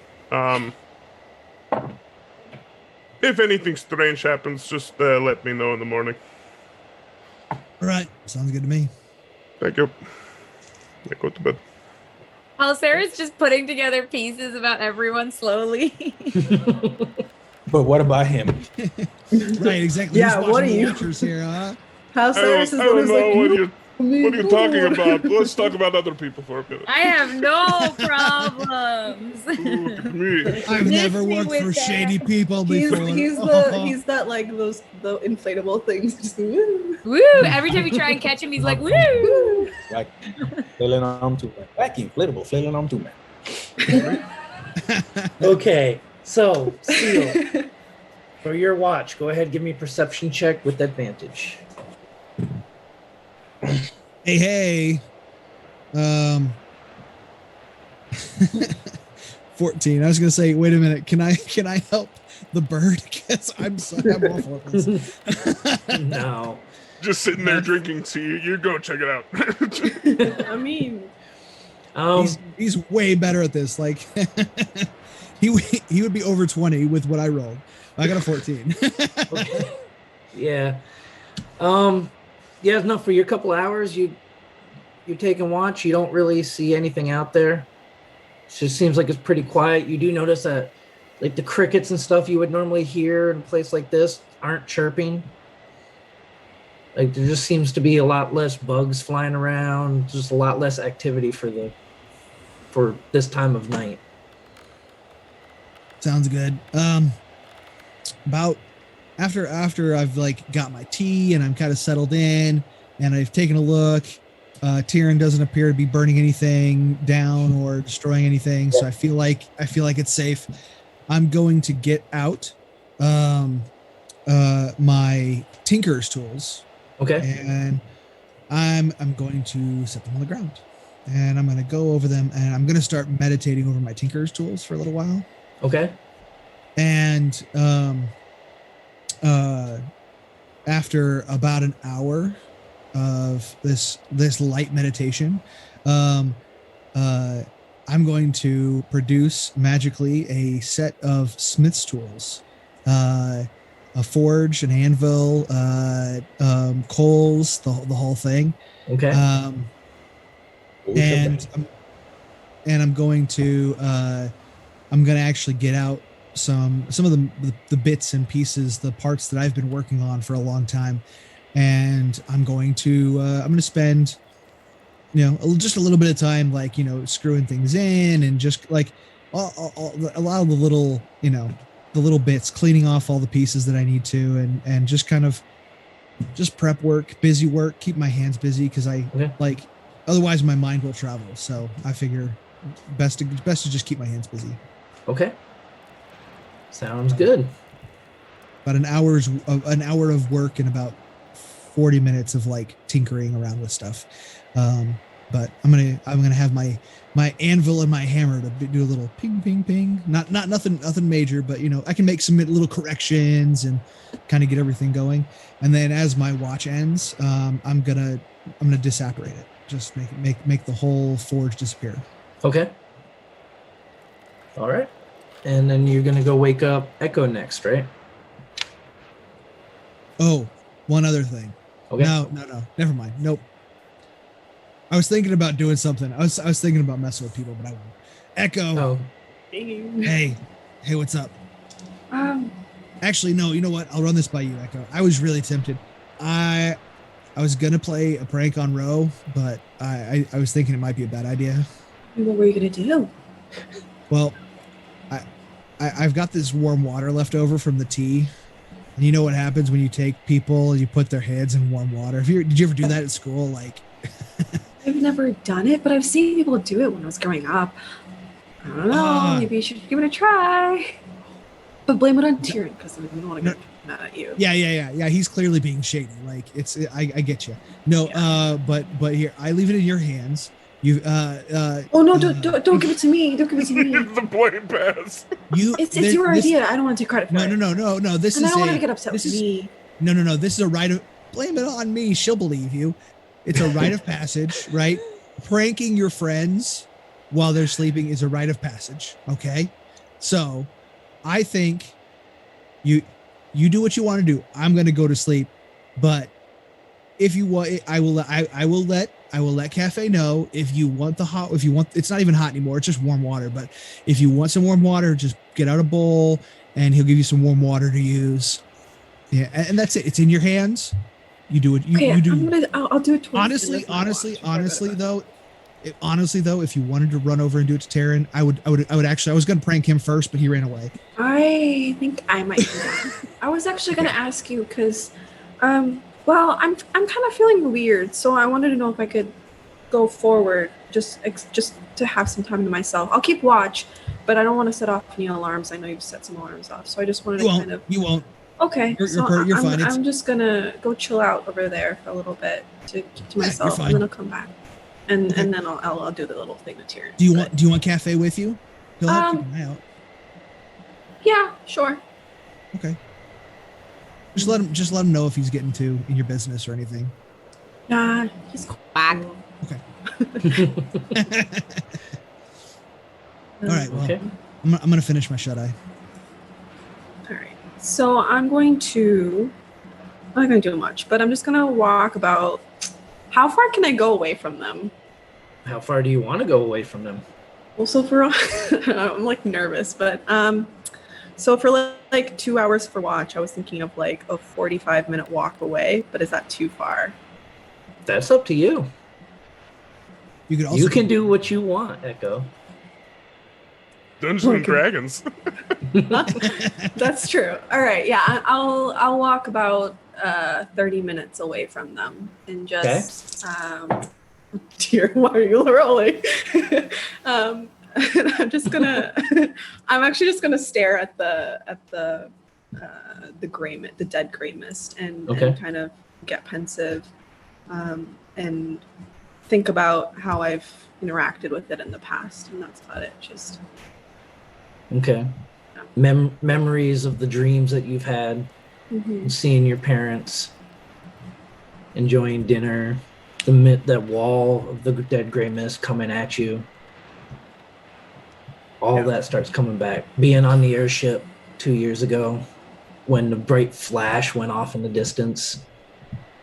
If anything strange happens, just let me know in the morning.
All right. Sounds good to me.
Thank you. I go to bed.
Well, Sarah's just putting together pieces about everyone slowly.
But what about him?
Right, exactly.
Yeah,
Who's
what
watching
are
the
you?
Watchers here, huh?
How
I
serious is
don't
one who's
know
like,
what are you talking about. Let's talk about other people for a minute.
I have no problems.
Ooh, look at me.
I've never
Mix me
worked
with
for
that.
shady people before.
He's that like the inflatable things. Just, woo.
Woo! Every time we try and catch him, he's like, woo!
Like, flailing on too, man. Wacky, inflatable, flailing on too, man.
Okay, so Steel, for your watch, go ahead, give me a perception check with advantage.
Hey. 14. I was gonna say, wait a minute. Can I help the bird? Because I'm awful at this.
No.
Just sitting there drinking tea. You go check it out.
I mean,
He's way better at this. Like he would be over 20 with what I rolled. I got a 14.
Okay. Yeah. Yeah, no, for your couple hours you take and watch, you don't really see anything out there. It just seems like it's pretty quiet. You do notice that like the crickets and stuff you would normally hear in a place like this aren't chirping. Like there just seems to be a lot less bugs flying around, just a lot less activity for this time of night.
Sounds good. About after I've like got my tea and I'm kind of settled in and I've taken a look, Tyrion doesn't appear to be burning anything down or destroying anything, so I feel like it's safe. I'm going to get out my tinker's tools.
Okay.
And I'm going to set them on the ground. And I'm going to go over them and I'm going to start meditating over my tinker's tools for a little while.
Okay.
And after about an hour of this light meditation, I'm going to produce magically a set of smith's tools, a forge, an anvil, coals, the whole thing.
Okay.
And I'm going to actually get out some of the bits and pieces, the parts that I've been working on for a long time, and I'm going to spend just a little bit of time like screwing things in and just like a lot of the little the little bits, cleaning off all the pieces that I need to, and just kind of just prep work, busy work, keep my hands busy because like otherwise my mind will travel. So I figure best to just keep my hands busy.
Okay. Sounds good.
About an hour of work and about 40 minutes of like tinkering around with stuff. But I'm gonna have my anvil and my hammer to do a little ping ping ping. Not nothing major, but I can make some little corrections and kind of get everything going. And then as my watch ends, I'm gonna disapparate it. Just make the whole forge disappear.
Okay. All right. And then you're gonna go wake up Echo next, right?
Oh, one other thing.
Okay.
No, never mind. Nope. I was thinking about doing something. I was thinking about messing with people, but I won't. Echo.
Oh.
Hey, what's up? Actually, no. You know what? I'll run this by you, Echo. I was really tempted. I was gonna play a prank on Ro, but I was thinking it might be a bad idea.
What were you gonna do?
Well, I've got this warm water left over from the tea. And you know what happens when you take people and you put their heads in warm water? Did you ever do that at school? Like,
I've never done it, but I've seen people do it when I was growing up. I don't know. Maybe you should give it a try. But blame it on Tyrion because I don't want to get mad at you.
Yeah. He's clearly being shady. Like I get you. No, yeah. But here, I leave it in your hands. You
oh no! Don't give it to me! Don't give it to me!
The blame pass.
It's your idea. I don't want to take credit for it.
No. This is.
I don't want to get upset with me.
No. This is a rite of. Blame it on me. She'll believe you. It's a rite of passage, right? Pranking your friends while they're sleeping is a rite of passage. Okay, so I think you do what you want to do. I'm going to go to sleep, but if you want, I will let Cafe know if you want it's not even hot anymore. It's just warm water. But if you want some warm water, just get out a bowl and he'll give you some warm water to use. Yeah. And that's it. It's in your hands. You do it. You do.
I'll do it.
Honestly though, if you wanted to run over and do it to Taryn, I would actually, I was going to prank him first, but he ran away.
I think I might do that. I was actually going to ask you because, well, I'm kind of feeling weird, so I wanted to know if I could go forward just to have some time to myself. I'll keep watch, but I don't want to set off any alarms. I know you've set some alarms off, so I just wanted to kind of.
You won't.
Okay,
You're
so
fine.
I'm just gonna go chill out over there for a little bit to keep to myself,
fine.
and then I'll come back, and
Okay.
and then I'll do the little thing with Tyrion.
Do you want Cafe with you? He'll help keep an eye out.
Yeah, sure.
Okay. Just let him know if he's getting too in your business or anything.
Nah, he's cool.
Whack.
Okay. All right. Well,
Okay.
I'm gonna finish my shut eye.
All right. So I'm not going to do much, but I'm just gonna walk about. How far can I go away from them?
How far do you want to go away from them?
Well, so for I'm like nervous, but so for like 2 hours for watch, I was thinking of like a 45-minute walk away, but is that too far?
That's up to you.
You could also
You can do what you want, Echo.
Dungeons and
Okay.
Dragons.
That's true. All right, yeah, I'll walk about 30 minutes away from them and just dear, why are you rolling? I'm just gonna I'm actually just gonna stare at the dead gray mist and kind of get pensive and think about how I've interacted with it in the past, and that's about it. Just
Okay. Memories of the dreams that you've had, seeing your parents, enjoying dinner, that wall of the dead gray mist coming at you. All that starts coming back. Being on the airship 2 years ago when the bright flash went off in the distance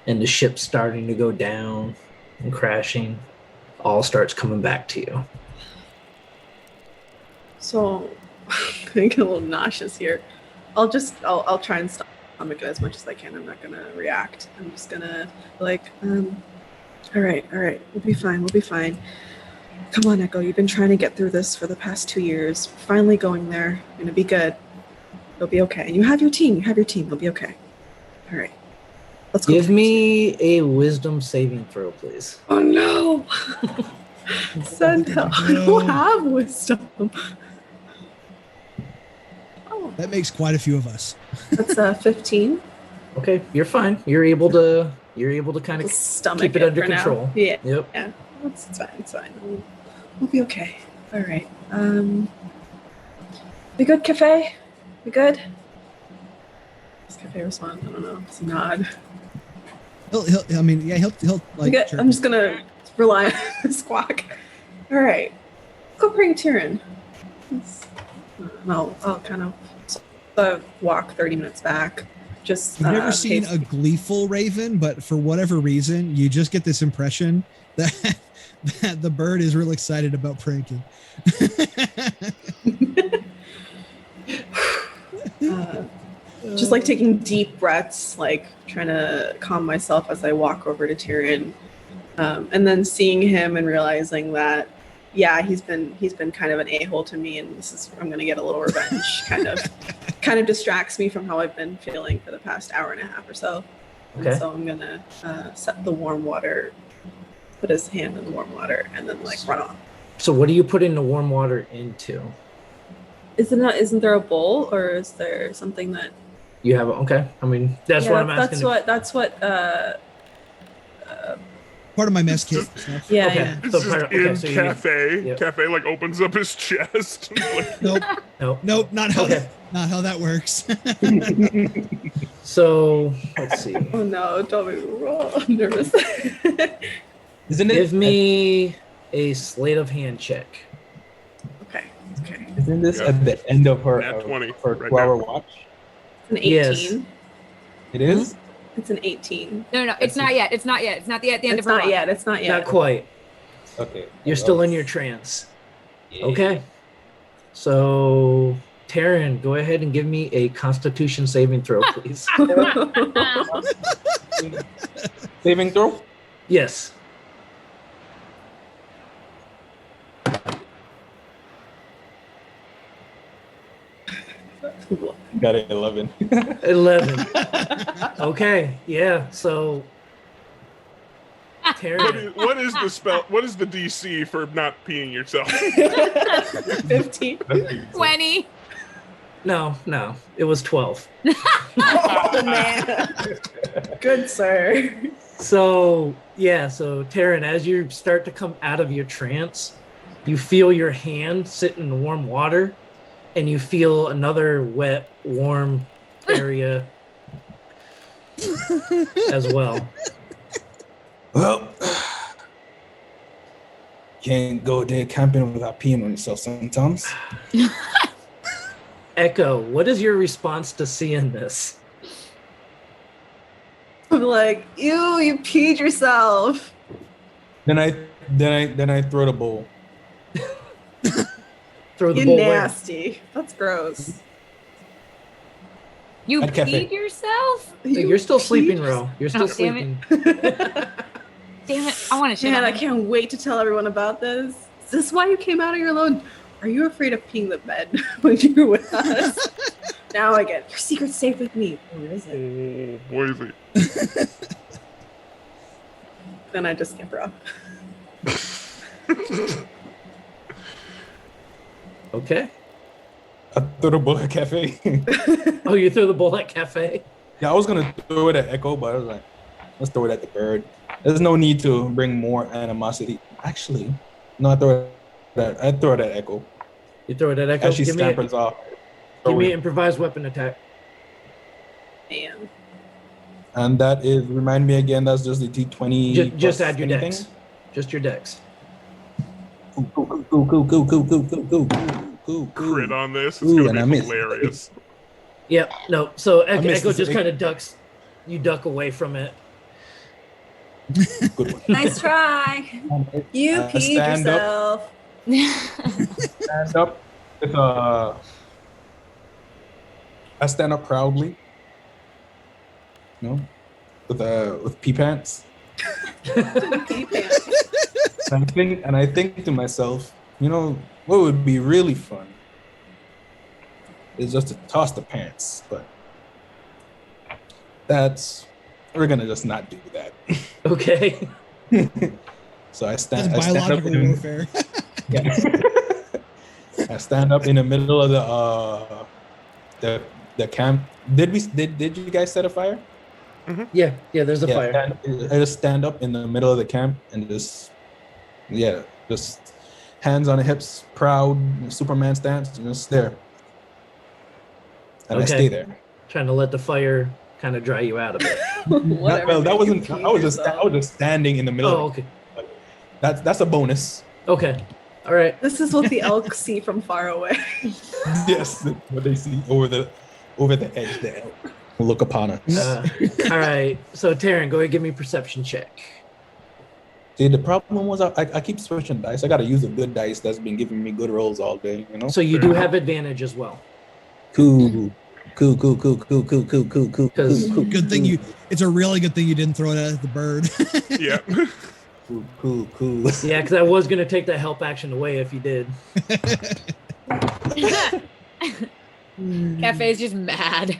and the ship starting to go down and crashing, all starts coming back to you.
so I'm gonna get a little nauseous here. I'll try and stomach it as much as I can. I'm not gonna react. I'm just gonna like, all right, we'll be fine. Come on, Echo. You've been trying to get through this for the past 2 years. Finally going there. You're gonna be good. You'll be okay. And you have your team. You'll be okay. All right. Let's go.
Give me a wisdom saving throw, please.
Oh no! Sandel, I don't have wisdom. Oh,
That makes quite a few of us.
that's 15.
Okay, you're fine. You're able to kind of
Just stomach
keep it under
for now.
control.
Yeah.
Yep.
Yeah. It's fine. We'll be okay. All right. We good, Cafe? We good? Does Cafe respond? I don't know. It's a nod.
He'll like.
Good.
chirp.
I'm just gonna rely on Squawk. All right. Go bring Tyrion. I'll kind of walk 30 minutes back. Just
I've never seen
pace-
a gleeful raven, but for whatever reason, you just get this impression that the bird is real excited about pranking.
just like taking deep breaths, like trying to calm myself as I walk over to Tyrion, and then seeing him and realizing that, yeah, he's been kind of an a-hole to me, and I'm gonna get a little revenge. kind of distracts me from how I've been feeling for the past hour and a half or so.
Okay.
And so I'm gonna set the warm water, put his hand in the warm water, and then like run off.
So what do you put in the warm water into?
Isn't there a bowl, or is there something that?
You have okay. I mean, that's what I'm asking.
That's what.
Part of my mess kit. Stuff.
Yeah,
Okay.
yeah.
It's
So
just
part of-
in
okay, so you-
Cafe.
Yep.
Cafe like opens up his chest. Like,
Nope, not how
Okay.
not how that works.
So let's see.
Oh no! Don't make me roll. I'm nervous.
Isn't it?
Give me a sleight of hand check.
Okay.
Isn't this
Yeah.
at the end of her
Nat 20
her
right
2-hour
now.
watch?
It's an 18.
Yes.
It is.
It's an 18.
No, it's not yet. It's not yet. It's not the at the end
It's
of her
not
walk.
yet. It's not yet.
Not quite.
Okay.
You're still in your trance.
Yeah.
Okay. So Taryn, go ahead and give me a Constitution saving throw, please.
Saving throw.
Yes.
Got it. 11.
11. Okay. Yeah. So Taryn,
what is the spell? What is the DC for not peeing yourself?
15.
20.
No, it was 12.
Oh man. Good sir.
So Taryn, as you start to come out of your trance, you feel your hand sit in the warm water, and you feel another wet, warm area as well.
Well, can't go there camping without peeing on yourself sometimes.
Echo, what is your response to seeing this?
I'm like, ew, you peed yourself.
Then I throw the bowl.
Throw the
You
bowl where?
nasty. That's gross.
You
At cafe.
peed yourself?
You're still sleeping,
peed
Ro. You're still
Oh, damn
sleeping.
Damn it! I want to shit
Man,
on
I
him.
can't wait to tell everyone about this. Is this why you came out of your alone? Are you afraid of peeing the bed when you were with us? Now I get your secret's safe with me. Where is it?
Oh, where is it?
Then I just scamper off.
Okay.
I threw the bowl at cafe.
Oh, you threw the bowl at cafe?
Yeah, I was gonna throw it at Echo, but I was like, let's throw it at the bird. There's no need to bring more animosity. Actually, no, I throw it at Echo.
You throw it at Echo?
As she
Give me
scampers off.
an improvised weapon attack.
Man.
And that is, remind me again, that's just the D20.
Just
plus
add your
anything?
dex. Just your dex.
Cool.
Crit on this. It's
Ooh, and
gonna
I
be
missed.
hilarious.
Yep. No. So
missed
Echo
this.
just kind of ducks. You duck away from it.
Good one.
Nice try. You peed
stand
yourself.
Stand up with I stand up proudly. No, with pee pants.
Pee pants.
And I think to myself, you know, what would be really fun is just to toss the pants, but we're gonna just not do that.
Okay.
So I
That's
stand up
biological
in
warfare.
I stand up in the middle of the camp. Did you guys set a fire?
Yeah. There's a fire.
I just stand up in the middle of the camp and just hands on the hips, proud Superman stance, and just there. And I
Okay.
stay there.
Trying to let the fire kind of dry you out a bit.
Whatever.
Well, that
you
wasn't.
peed
I was just
yourself.
standing in the middle.
Oh,
of it.
okay.
That's a bonus.
Okay. All right.
This is what the elk see from far away.
Yes, what they see over the edge. The elk will look upon us.
All right. So Taryn, go ahead and give me a perception check.
See, the problem was I keep switching dice. I got to use a good dice that's been giving me good rolls all day. You know.
So you do have advantage as well.
Cool.
Because
Good thing it's a really good thing you didn't throw it at the bird.
Yeah.
Cool.
Yeah, because I was gonna take that help action away if you did.
Cafe's just mad.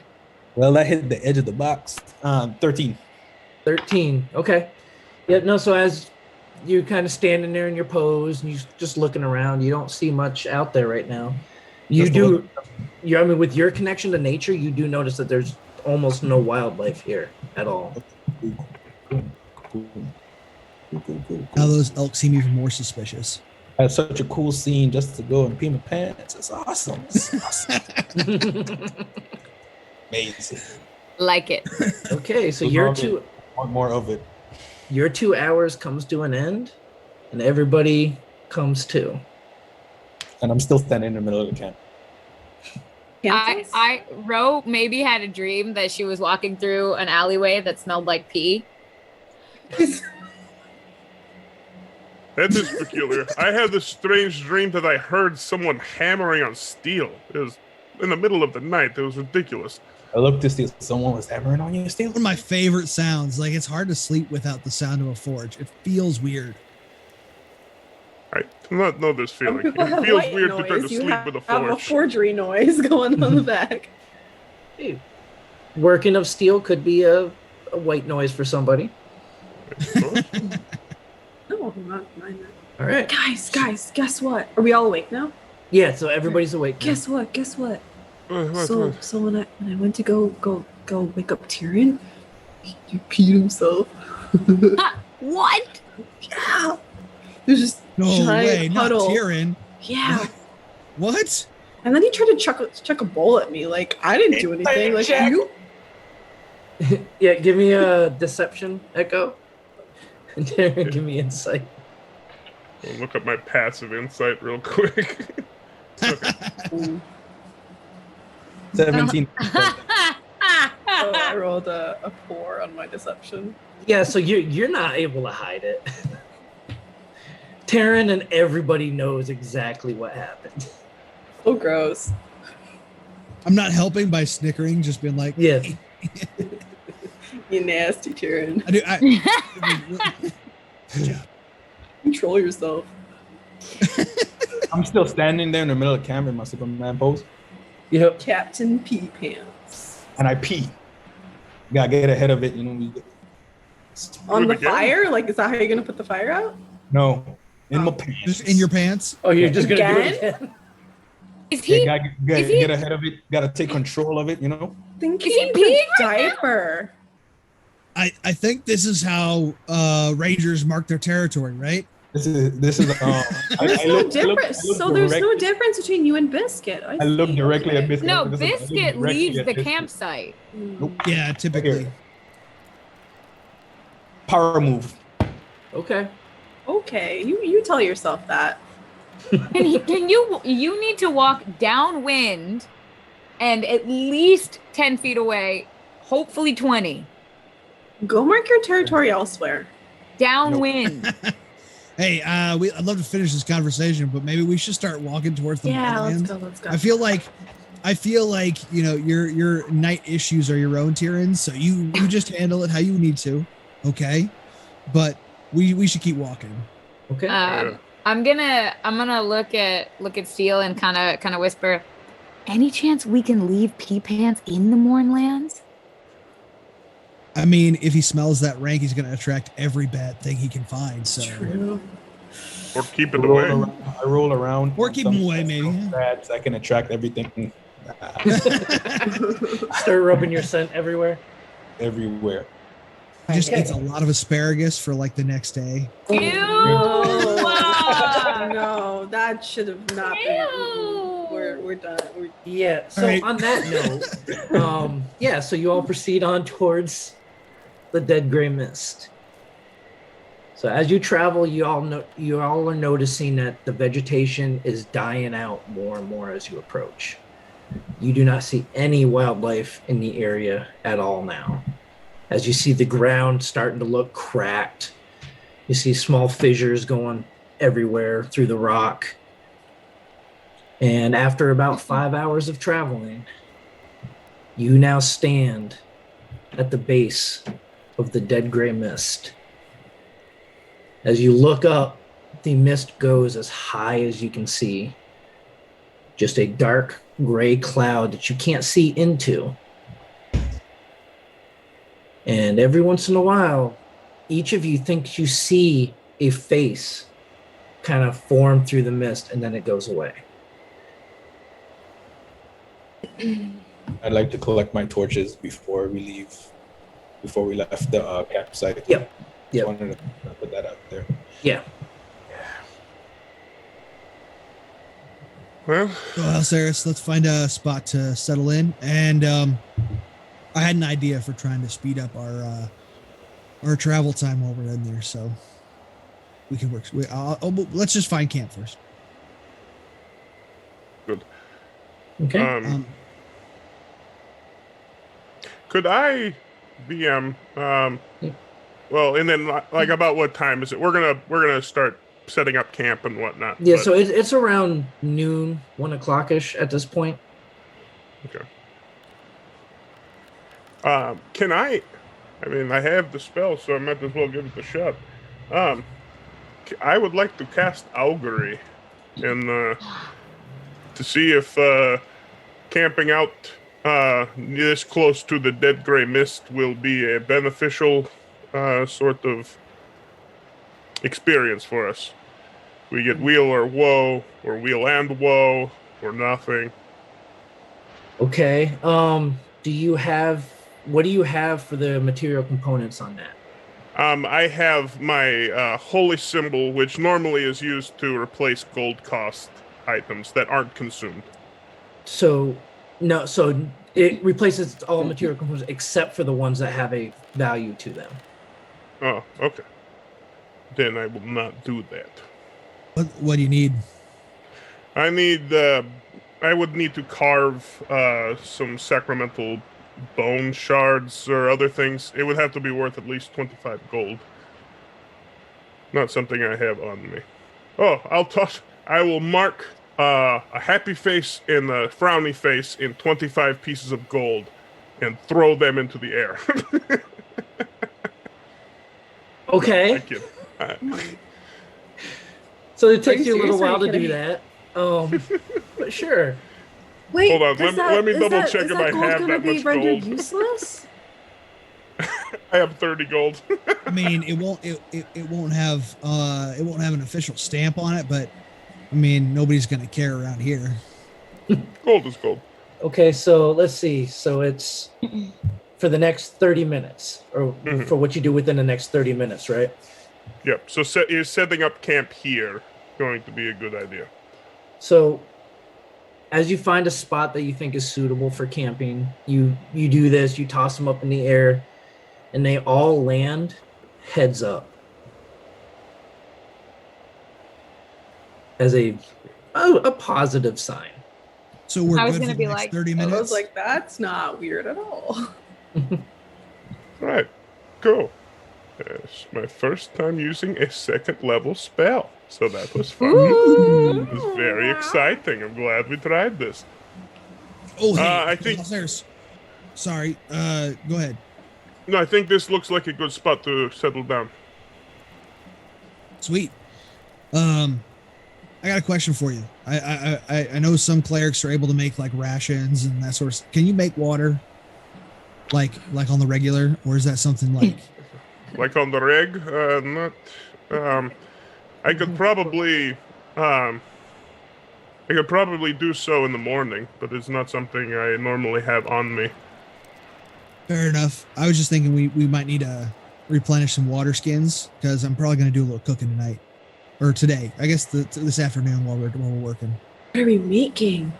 Well, that hit the edge of the box. 13.
13. Okay. Yeah. No. So as you kind of standing there in your pose and you just looking around, you don't see much out there right now. You
Just
do. I mean, with your connection to nature, you do notice that there's almost no wildlife here at all.
Cool.
Now those elk seem even more suspicious.
That's such a cool scene just to go and pee my pants. It's awesome. Amazing.
Like it.
Okay. So
Want more of it.
your 2 hours comes to an end, and everybody comes to.
And I'm still standing in the middle of the camp.
Kansas?
Ro maybe had a dream that she was walking through an alleyway that smelled like pee.
That is peculiar. I had this strange dream that I heard someone hammering on steel. It was in the middle of the night. It was ridiculous.
I looked to see if someone was hammering on you, Steve.
One of my favorite sounds. Like, it's hard to sleep without the sound of a forge. It feels weird.
I do not know this
Some
feeling.
people
It
have
feels
white
weird to try to
noise. You
sleep with a
have a
forge.
forgery noise going on the back.
Hey, working of steel could be a white noise for somebody.
No, I'm not mind that.
All right.
Guys, guess what? Are we all awake now?
Yeah. So everybody's awake. now.
Guess what? So when I went to go wake up Tyrion, he peed himself.
What?
Yeah. There's just
No
giant
way, not
puddle.
Tyrion.
Yeah.
What?
And then he tried to chuck a bowl at me. Like I didn't do anything. Like you.
Yeah, give me a deception, Echo. And Darren, give me insight.
I'll look up my passive insight real quick.
Ooh.
17.
Oh, I rolled a 4 on my deception.
Yeah, so you're not able to hide it. Taryn and everybody knows exactly what happened.
So gross.
I'm not helping by snickering, just being like,
Yeah.
You nasty Tyrion. Control yourself.
I'm still standing there in the middle of the camp in my Superman pose,
Yep.
Captain Pee Pants.
and I pee. Gotta get ahead of it, you know.
On the
again?
fire? Like, is that how you're gonna put the fire out?
No, in my pants.
just in your pants.
Oh, you're just gonna do
Again?
it again?
Is he?
Yeah, gotta get ahead of it. Gotta take control of it, you know.
Think
Is he
in
peeing
the
right now?
diaper.
I think this is how Rangers mark their territory, right?
This is.
There's no difference. So there's no difference between you and Biscuit.
I look
see.
directly at
Okay.
Biscuit.
No,
I look
Biscuit
directly
leaves
at
the
Biscuit.
campsite.
Nope.
Yeah, typically.
Power move.
Okay.
Okay, you tell yourself that.
Can you need to walk downwind and at least 10 feet away, hopefully 20.
Go mark your territory elsewhere.
Downwind.
Hey, I'd love to finish this conversation, but maybe we should start walking towards the
Yeah,
Mournlands.
let's go.
I feel like your night issues are your own, Tyrion. So you just handle it how you need to, okay? But we should keep walking.
Okay.
I'm gonna look at Steel and kind of whisper, any chance we can leave Pee Pants in the Mournlands?
I mean, if he smells that rank, he's going to attract every bad thing he can find. So,
True.
Or keep it away.
I roll around.
Or keep him away, maybe.
Bad, so I can attract everything
Start rubbing your scent everywhere.
everywhere.
just
Okay.
eats a lot of asparagus for like the next day.
Ew!
No, that should have not been.
Ew.
We're done.
Yeah. So
All right.
on that note, yeah. So you all proceed on towards the dead gray mist. So as you travel, you all are noticing that the vegetation is dying out more and more as you approach. You do not see any wildlife in the area at all now. As you see the ground starting to look cracked, you see small fissures going everywhere through the rock. And after about 5 hours of traveling, you now stand at the base of the dead gray mist. As you look up, the mist goes as high as you can see. Just a dark gray cloud that you can't see into. And every once in a while, each of you thinks you see a face kind of form through the mist, and then it goes away.
I'd like to collect my torches before we leave. Before we left the campsite.
Yep.
Just wanted to put that out there.
Yeah.
Well,
Well, Saris, let's find a spot to settle in. And I had an idea for trying to speed up our travel time while we're in there, so we can work. Let's just find camp first.
Okay.
could I DM? Well, and then like about what time is it? We're gonna start setting up camp and whatnot.
Yeah,
but-
so it's around noon, 1 o'clock-ish at this point.
Okay. Can I mean, I have the spell, so I might as well give it a shot. I would like to cast Augury and to see if camping out this close to the dead gray mist will be a beneficial sort of experience for us. We get wheel or woe, or wheel and woe, or nothing.
Okay. Do you have what do you have for the material components on that?
I have my holy symbol, which normally is used to replace gold cost items that aren't consumed.
So no, so it replaces all material components except for the ones that have a value to them.
Oh, okay. Then I will not do that.
What do you need?
I need. I would need to carve some sacramental bone shards or other things. It would have to be worth at least 25 gold. Not something I have on me. Oh, I'll toss. I will mark a happy face and a frowny face in 25 pieces of gold, and throw them into the air.
Okay.
I kid.
So it takes
Are you
you a little
serious or are
while
you
to do
kidding?
that. But sure.
Wait,
Hold on,
does
let me
is
double
that-
check
is
if
that
I
gold
have
gonna
that
be
much
rendered
gold.
useless?
I have 30 gold.
I mean, it won't have an official stamp on it, but I mean, nobody's gonna care around here.
Gold is gold.
Okay, so let's see. So it's for the next 30 minutes, or
Mhm.
for what you do within the next 30 minutes, right?
Yep. So is setting up camp here going to be a good idea?
So as you find a spot that you think is suitable for camping, you do this, you toss them up in the air, and they all land heads up. As a positive sign.
So we're
I was
good
gonna
for
be
the next
like,
30
I
minutes.
was like, that's not weird at all.
Right. Cool. It's my first time using a second level spell, so that was fun. It was very exciting. I'm glad we tried this.
Oh, hey,
I think-
downstairs. Sorry. Go ahead.
No, I think this looks like a good spot to settle down.
Sweet. I got a question for you. I know some clerics are able to make like rations and that sort of stuff. Can you make water? Like on the regular, or is that something like
Like on the reg, not. I could probably do so in the morning, but it's not something I normally have on me.
fair enough? I was just thinking we might need to replenish some water skins because I'm probably going to do a little cooking tonight or today. I guess this afternoon while we're working.
What are we making?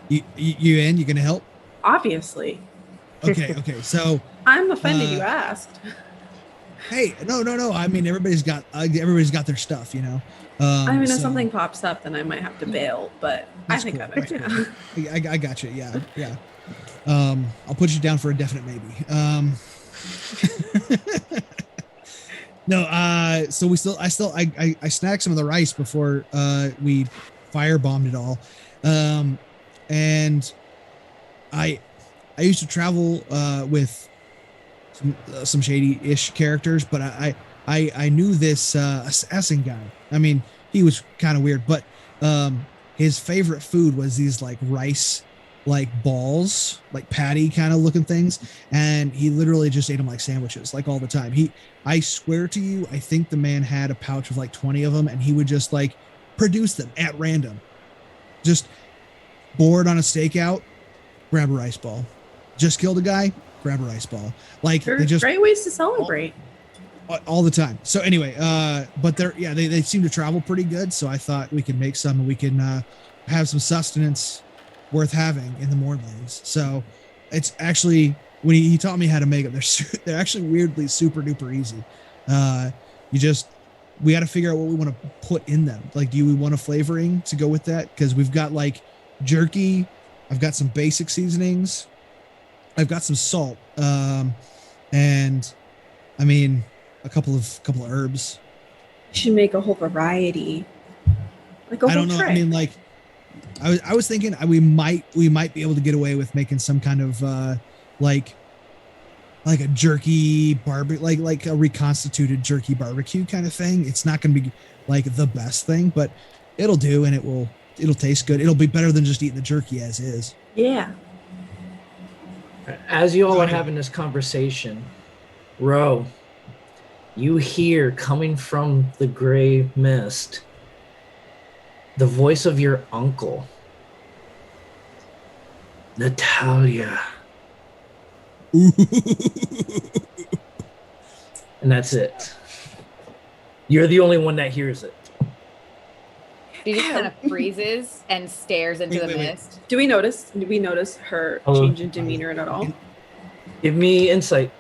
You in? You gonna help?
Obviously.
Okay. So
I'm offended you asked.
hey, no. I mean, everybody's got their stuff, you know.
I mean, if
so-
something pops up, then I might have to bail, but
That's
I think
cool.
I'm okay.
I got you. Yeah. I'll put you down for a definite maybe. No. So I snagged some of the rice before we firebombed it all, and I used to travel with some shady-ish characters, but I knew this assassin guy. I mean, he was kind of weird, but his favorite food was these like rice like balls, like patty kind of looking things, and he literally just ate them like sandwiches, like all the time. I swear to you, I think the man had a pouch of like 20 of them, and he would just like produce them at random. Just bored on a stakeout, grab a rice ball. Just killed a guy, grab a rice ball. Like
They're
they just
great ways to celebrate.
all the time. So anyway, but they seem to travel pretty good. So I thought we could make some and we can have some sustenance worth having in the Mournlands. So it's actually, when he taught me how to make them, they're actually weirdly super duper easy. We got to figure out what we want to put in them. Like, do we want a flavoring to go with that? Because we've got like jerky. I've got some basic seasonings. I've got some salt. And I mean, a couple of herbs.
You should make a whole variety. Like a
I
whole
don't know.
tray.
I mean, like, I was thinking we might be able to get away with making some kind of like a jerky barbecue, like a reconstituted jerky barbecue kind of thing. It's not going to be like the best thing, but it'll do, and it'll taste good. It'll be better than just eating the jerky as is.
Yeah.
As you all are having this conversation, Ro, you hear coming from the gray mist the voice of your uncle. Natalia. And that's it. You're the only one that hears it.
She just kind of freezes and stares into the mist.
Did we notice her change in demeanor at all?
Give me insight.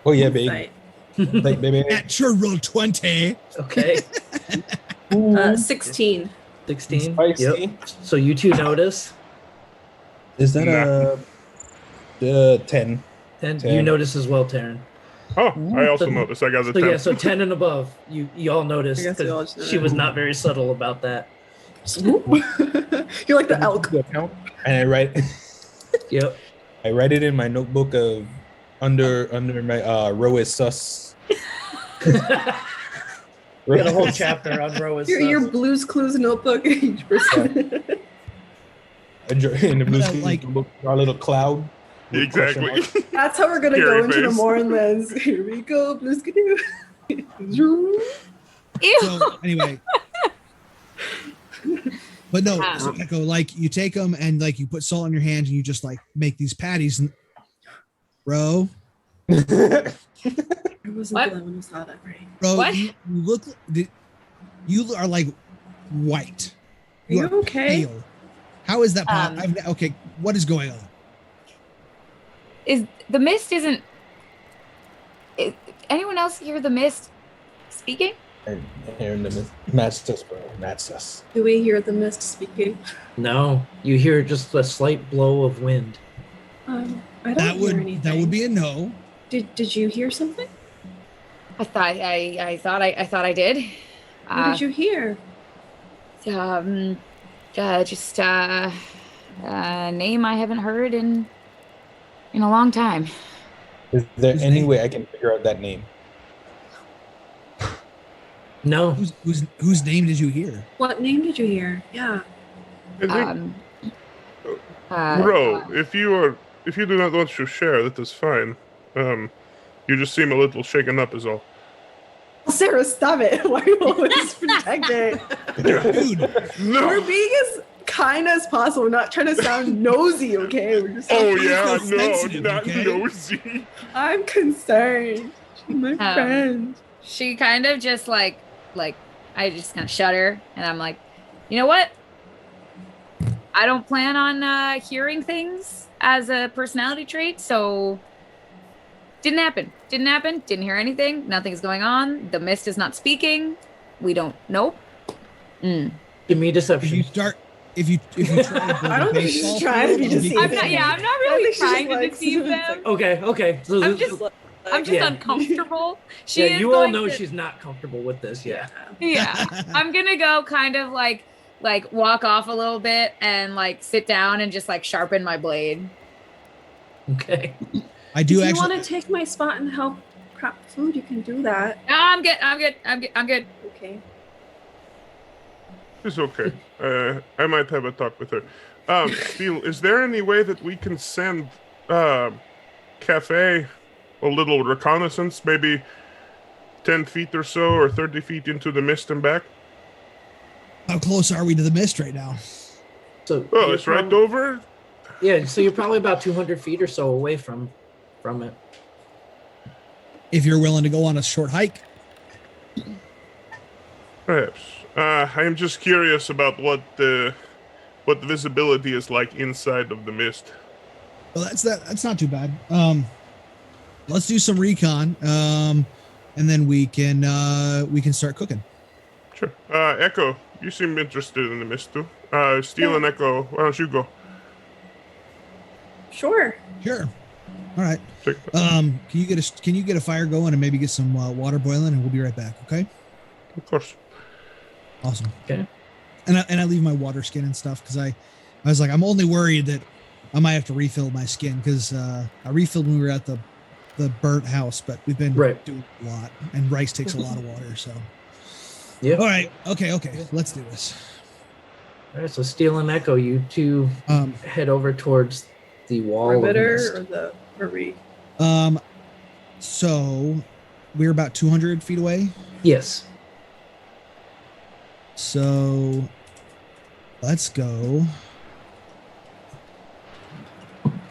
Oh yeah, baby.
Insight.
Like, baby.
Natural 20.
Okay.
16.
16.
Spicy.
Yep. So you two notice.
Is that a 10?
10.
10.
You notice as well, Taryn.
Oh, I also
So-
noticed. I got the
So
10.
yeah, so 10 and above. You all noticed
I guess we all
because
just
she was
noticed.
not very subtle about that.
You're like the elk.
And I write
Yep.
I write it in my notebook of under my row is sus.
We got a whole chapter on Roa's
Your
stuff.
Blue's Clues notebook. Each person.
In the blue
Yeah,
screen,
like-
notebook, our little cloud. with
Exactly.
question marks.
That's how we're gonna
Scary
go into the
face.
Mournlands. Here we go, Blue's Canoe.
Ew.
So anyway, but no, so Echo, like you take them and like you put salt in your hands and you just like make these patties and bro,
I wasn't
What?
the one who saw that, right?
bro,
What?
you look, you are like white.
Are you okay?
pale. How is that? Okay, what is going on?
Is the mist isn't? Is anyone else hear the mist speaking?
And here in the that's us, bro. That's us.
Do we hear the mist speaking?
No, you hear just a slight blow of wind.
I don't
That
hear
would
anything.
be a no.
Did you hear something?
I thought I did.
What did you hear?
Just a name I haven't heard in a long time.
Is there
Whose
any
name?
way I can figure out that name?
No.
Whose name did you hear?
What name did you hear? Yeah.
I think,
Um,
Ro, if you do not want to share, that is fine. You just seem a little shaken up, is all.
Sarah, stop it. Why are you always protecting?
Dude,
No.
We're being as kind as possible. We're not trying to sound nosy, okay? We're just
Oh
Please
yeah,
feel
no,
sensitive,
not
okay?
nosy.
I'm concerned. She's my friend.
she kind of just like I just kind of shudder and I'm like, you know what? I don't plan on hearing things as a personality trait, so didn't happen. Didn't hear anything. Nothing's going on. The mist is not speaking. We don't. Nope.
Give me
if
deception.
you try to build
I don't
a
think she's
baseball
trying to be
field, it'll
deceiving.
I'm not
I
really
think she's
trying to
like-
deceive them.
Okay. So
I'm just
yeah.
uncomfortable. She
yeah,
is
you all
going
know
to-
she's not comfortable with this yet.
Yeah. I'm gonna go kind of like walk off a little bit and like sit down and just like sharpen my blade.
Okay.
I do
If you
actually.
want to take my spot and help prep food, you can do that.
No, I'm good.
Okay.
It's okay. I might have a talk with her. Steel, is there any way that we can send Cafe a little reconnaissance, maybe 10 feet or so, or 30 feet into the mist and back?
How close are we to the mist right now?
So
Oh,
you're
it's right
probably-
over?
Yeah, so you're probably about 200 feet or so away from it.
If you're willing to go on a short hike.
Perhaps. I am just curious about what the visibility is like inside of the mist.
Well, that's not too bad. Let's do some recon, and then we can start cooking.
Sure. Echo, you seem interested in the mist too. Steel and Echo, why don't you go?
Sure.
Sure. All right.
Take-
Can you get a fire going and maybe get some water boiling, and we'll be right back. Okay.
Of course.
Awesome.
Okay.
And I leave my water skin and stuff because I was like, I'm only worried that I might have to refill my skin because I refilled when we were at the burnt house, but we've been
Right.
doing a lot, and rice takes a lot of water. So.
Yeah.
All right. Okay. Let's do this.
All right, so Steel and Echo, you two head over towards the wall of
Riveter
mist.
or the Marie?
So we're about 200 feet away.
Yes.
So let's go.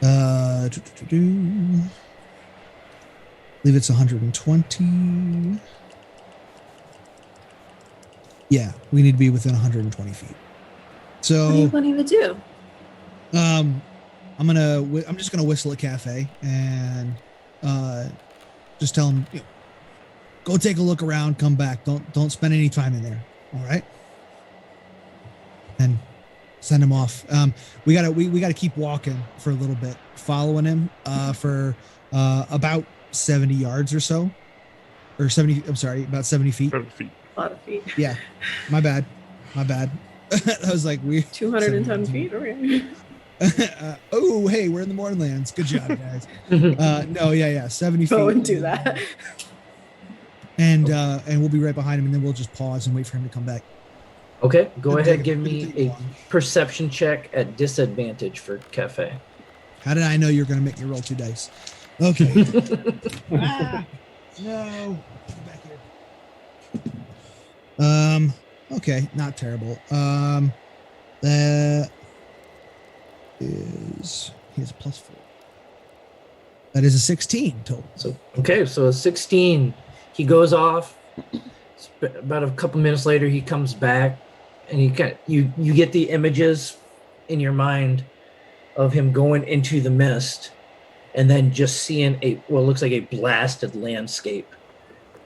Believe it's 120. Yeah, we need to be within 120 feet. So
What do you want to do?
I'm just gonna whistle at Cafe and just tell him, go take a look around, come back. Don't spend any time in there. All right. And send him off. We gotta keep walking for a little bit, following him for about 70 yards or so, or 70. I'm sorry, about 70 feet.
7 feet.
A lot of feet.
Yeah, my bad. I was like,
210 feet. Okay.
Oh, hey, we're in the Mournlands. Good job, guys. No, yeah, 70 feet.
Go and do that.
And we'll be right behind him, and then we'll just pause and wait for him to come back.
Okay, go ahead. Give me a perception check at disadvantage for Cafe.
How did I know you were going to make me roll 2 dice? Okay. No. Get back here. Okay, not terrible. That is, he has a +4. That is a 16 total.
So a 16. He goes off. About a couple minutes later, he comes back, and you get the images in your mind of him going into the mist, and then just seeing what looks like a blasted landscape.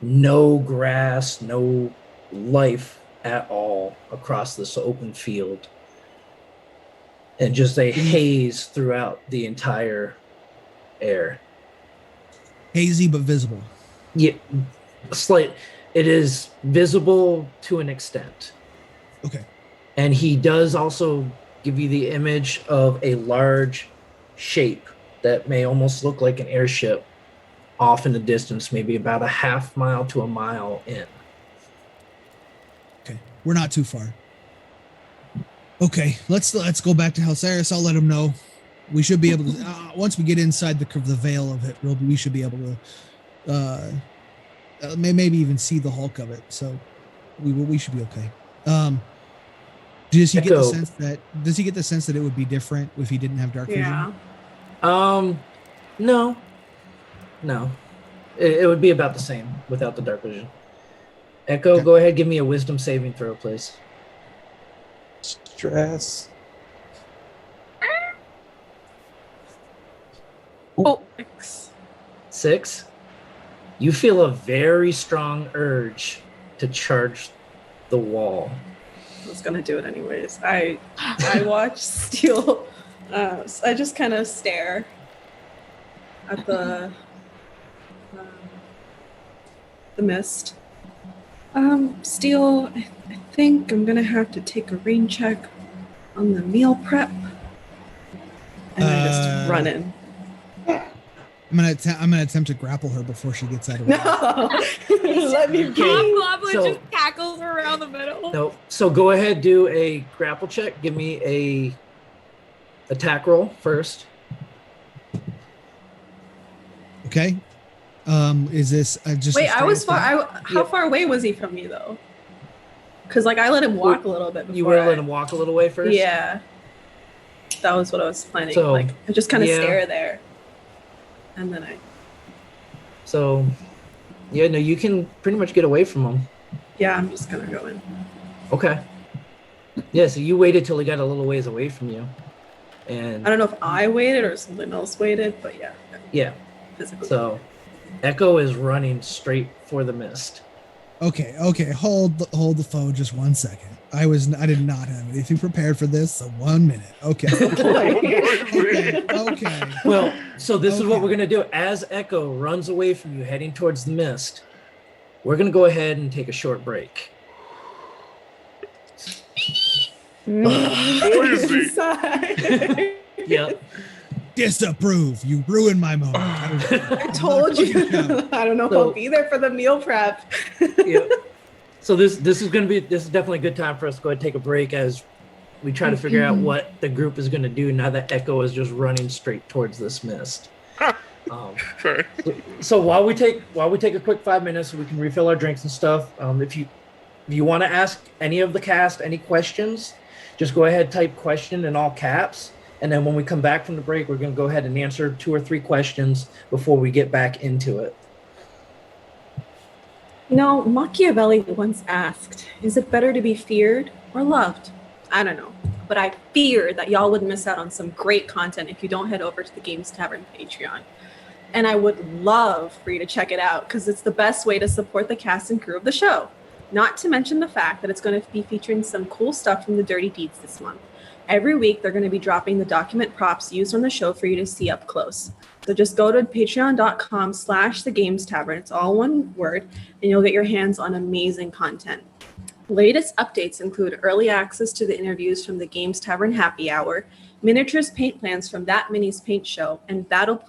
No grass, no life at all across this open field, and just a haze throughout the entire air.
Hazy but visible.
Yeah, slight. It is visible to an extent.
Okay.
And he does also give you the image of a large shape that may almost look like an airship off in the distance, maybe about a half mile to a mile in.
Okay, we're not too far. Okay, let's go back to Halcyrus. I'll let him know. We should be able to once we get inside the veil of it, we should be able to maybe even see the hulk of it. So we should be okay. Does he get the sense that it would be different if he didn't have dark vision?
No. It would be about the same without the dark vision. Echo,
Okay.
Go ahead, give me a wisdom saving throw, please.
Stress.
Oh,
6. You feel a very strong urge to charge the wall.
I was gonna do it anyways. I watch Steel. I just kind of stare at the mist. Steel, I think I'm gonna have to take a rain check on the meal prep, and I just run in.
I'm gonna attempt to grapple her before she gets out of
No,
it.
let me be.
Goblin
So-
just cackles around the middle.
No. So go ahead, do a grapple check. Give me a attack roll first.
Okay. Is this just?
Wait,
a
I was
straight
far.
attack?
How far away was he from me though? Because I let him walk a little bit before.
You were letting him walk a little way first?
Yeah, that was what I was planning.
So,
I just kind of
yeah.
stare there, and then
So, you can pretty much get away from him.
I'm just gonna go in.
Okay. Yeah, so you waited till he got a little ways away from you. And
I don't know if I waited or something else waited, but
yeah.
physically.
So Echo is running straight for the mist.
Okay. Hold the phone just 1 second. I did not have anything prepared for this. So 1 minute. Okay. Okay.
Well, so this is what
Okay.
we're gonna do. As Echo runs away from you, heading towards the mist, we're gonna go ahead and take a short break.
Noisy.
Yep.
Disapprove. You ruined my moment.
I told you. I don't know if
So-
I'll be there for the meal prep.
Yep. So this is definitely a good time for us to go ahead and take a break as we try to figure out what the group is gonna do now that Echo is just running straight towards this mist.
Sorry.
So while we take a quick 5 minutes so we can refill our drinks and stuff, if you want to ask any of the cast any questions, just go ahead, type question in all caps, And then when we come back from the break, we're going to go ahead and answer 2 or 3 questions before we get back into it.
You know, Machiavelli once asked, is it better to be feared or loved? I don't know, but I fear that y'all would miss out on some great content if you don't head over to the Games Tavern Patreon. And I would love for you to check it out because it's the best way to support the cast and crew of the show. Not to mention the fact that it's going to be featuring some cool stuff from the Dirty Deeds this month. Every week, they're going to be dropping the document props used on the show for you to see up close. So just go to patreon.com/thegamestavern. It's all one word, and you'll get your hands on amazing content. Latest updates include early access to the interviews from the Games Tavern Happy Hour, miniatures paint plans from That Mini's Paint Show, and battle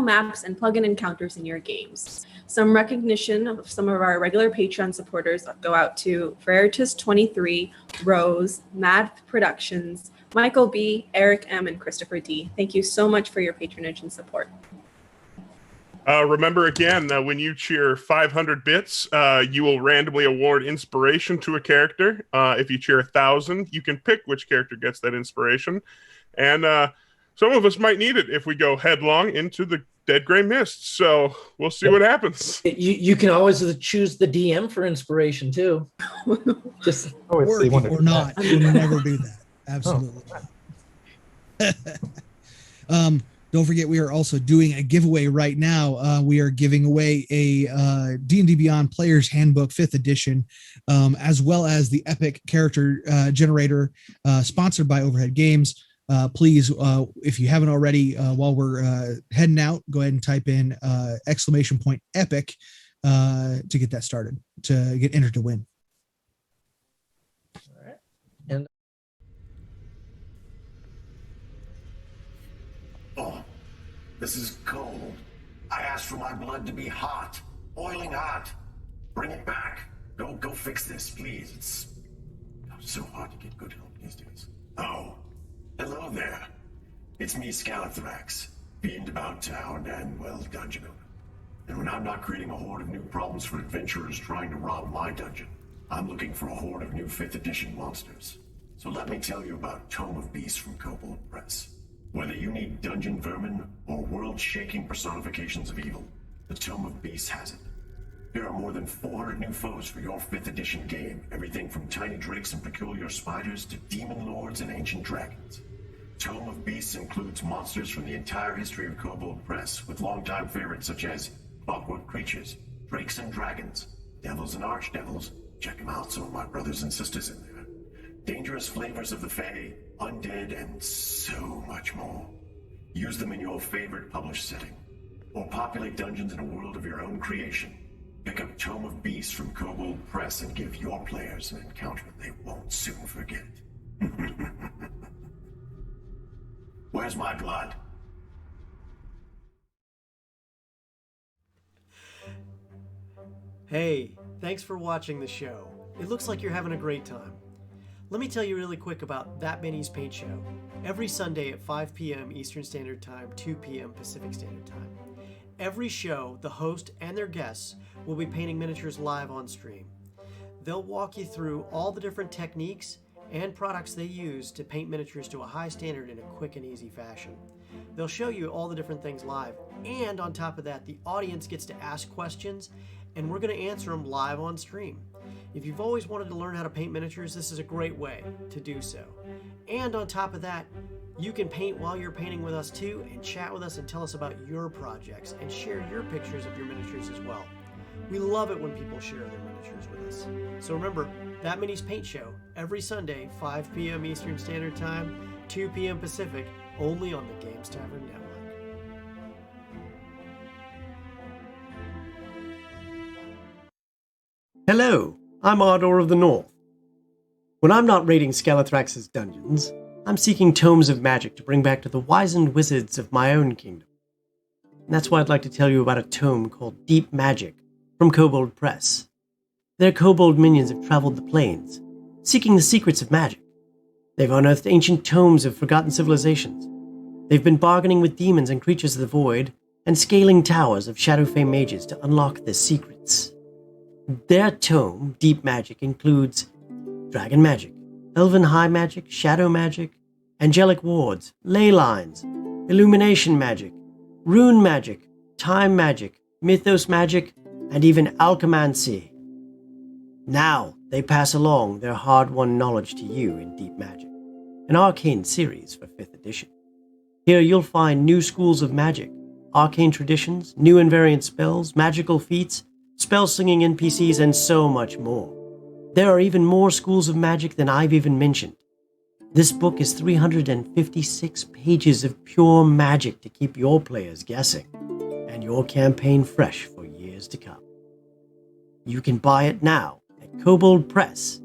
maps and plugin encounters in your games. Some recognition of some of our regular Patreon supporters go out to Veritas23, Rose, Mad Productions, Michael B, Eric M, and Christopher D. Thank you so much for your patronage and support.
Remember again, when you cheer 500 bits, you will randomly award inspiration to a character. If you cheer 1,000, you can pick which character gets that inspiration. And some of us might need it if we go headlong into the Dead Gray Mist. So we'll see what happens.
You can always choose the DM for inspiration too. Just
or not. We'll never do that. Absolutely. Don't forget, we are also doing a giveaway right now. We are giving away a D&D Beyond Player's Handbook 5th edition, as well as the Epic Character Generator, sponsored by Overhead Games. Please, if you haven't already, while we're heading out, go ahead and type in !epic to get that started, to get entered to win.
all right. And
Oh, this is cold. I asked for my blood to be hot, boiling hot. Bring it back. Go fix this, please. It's so hard to get good help these days. Oh, hello there. It's me, Scalathrax, fiend about town and, well, dungeon owner. And when I'm not creating a horde of new problems for adventurers trying to rob my dungeon, I'm looking for a horde of new 5th edition monsters. So let me tell you about Tome of Beasts from Kobold Press. Whether you need dungeon vermin or world-shaking personifications of evil, the Tome of Beasts has it. There are more than 400 new foes for your 5th edition game, everything from tiny drakes and peculiar spiders to demon lords and ancient dragons. Tome of Beasts includes monsters from the entire history of Kobold Press, with longtime favorites such as clockwork creatures, drakes and dragons, devils and archdevils, check them out, some of my brothers and sisters in there, dangerous flavors of the Fae, undead, and so much more. Use them in your favorite published setting, or populate dungeons in a world of your own creation. Pick up Tome of Beasts from Kobold Press and give your players an encounter they won't soon forget. Where's my blood?
Hey, thanks for watching the show. It looks like you're having a great time. Let me tell you really quick about That Mini's Paint Show. Every Sunday at 5 p.m. Eastern Standard Time, 2 p.m. Pacific Standard Time. Every show, the host and their guests will be painting miniatures live on stream. They'll walk you through all the different techniques and products they use to paint miniatures to a high standard in a quick and easy fashion. They'll show you all the different things live, and on top of that, the audience gets to ask questions, and we're going to answer them live on stream. If you've always wanted to learn how to paint miniatures, this is a great way to do so. And on top of that, you can paint while you're painting with us too, and chat with us and tell us about your projects and share your pictures of your miniatures as well. We love it when people share their miniatures with us. So remember, That Mini's Paint Show, every Sunday, 5 p.m. Eastern Standard Time, 2 p.m. Pacific, only on the Games Tavern Network. Hello, I'm Ardor of the North. When I'm not raiding Scalathrax's dungeons, I'm seeking tomes of magic to bring back to the wizened wizards of my own kingdom. And that's why I'd like to tell you about a tome called Deep Magic from Kobold Press. Their kobold minions have traveled the plains, seeking the secrets of magic. They've unearthed ancient tomes of forgotten civilizations. They've been bargaining with demons and creatures of the void, and scaling towers of Shadowfey mages to unlock their secrets. Their tome, Deep Magic, includes dragon magic, elven high magic, shadow magic, angelic wards, ley lines, illumination magic, rune magic, time magic, mythos magic, and even alchemancy. Now they pass along their hard-won knowledge to you in Deep Magic, an arcane series for 5th edition. Here you'll find new schools of magic, arcane traditions, new and variant spells, magical feats, spell-slinging NPCs, and so much more. There are even more schools of magic than I've even mentioned. This book is 356 pages of pure magic to keep your players guessing, and your campaign fresh for years to come. You can buy it now at koboldpress.com.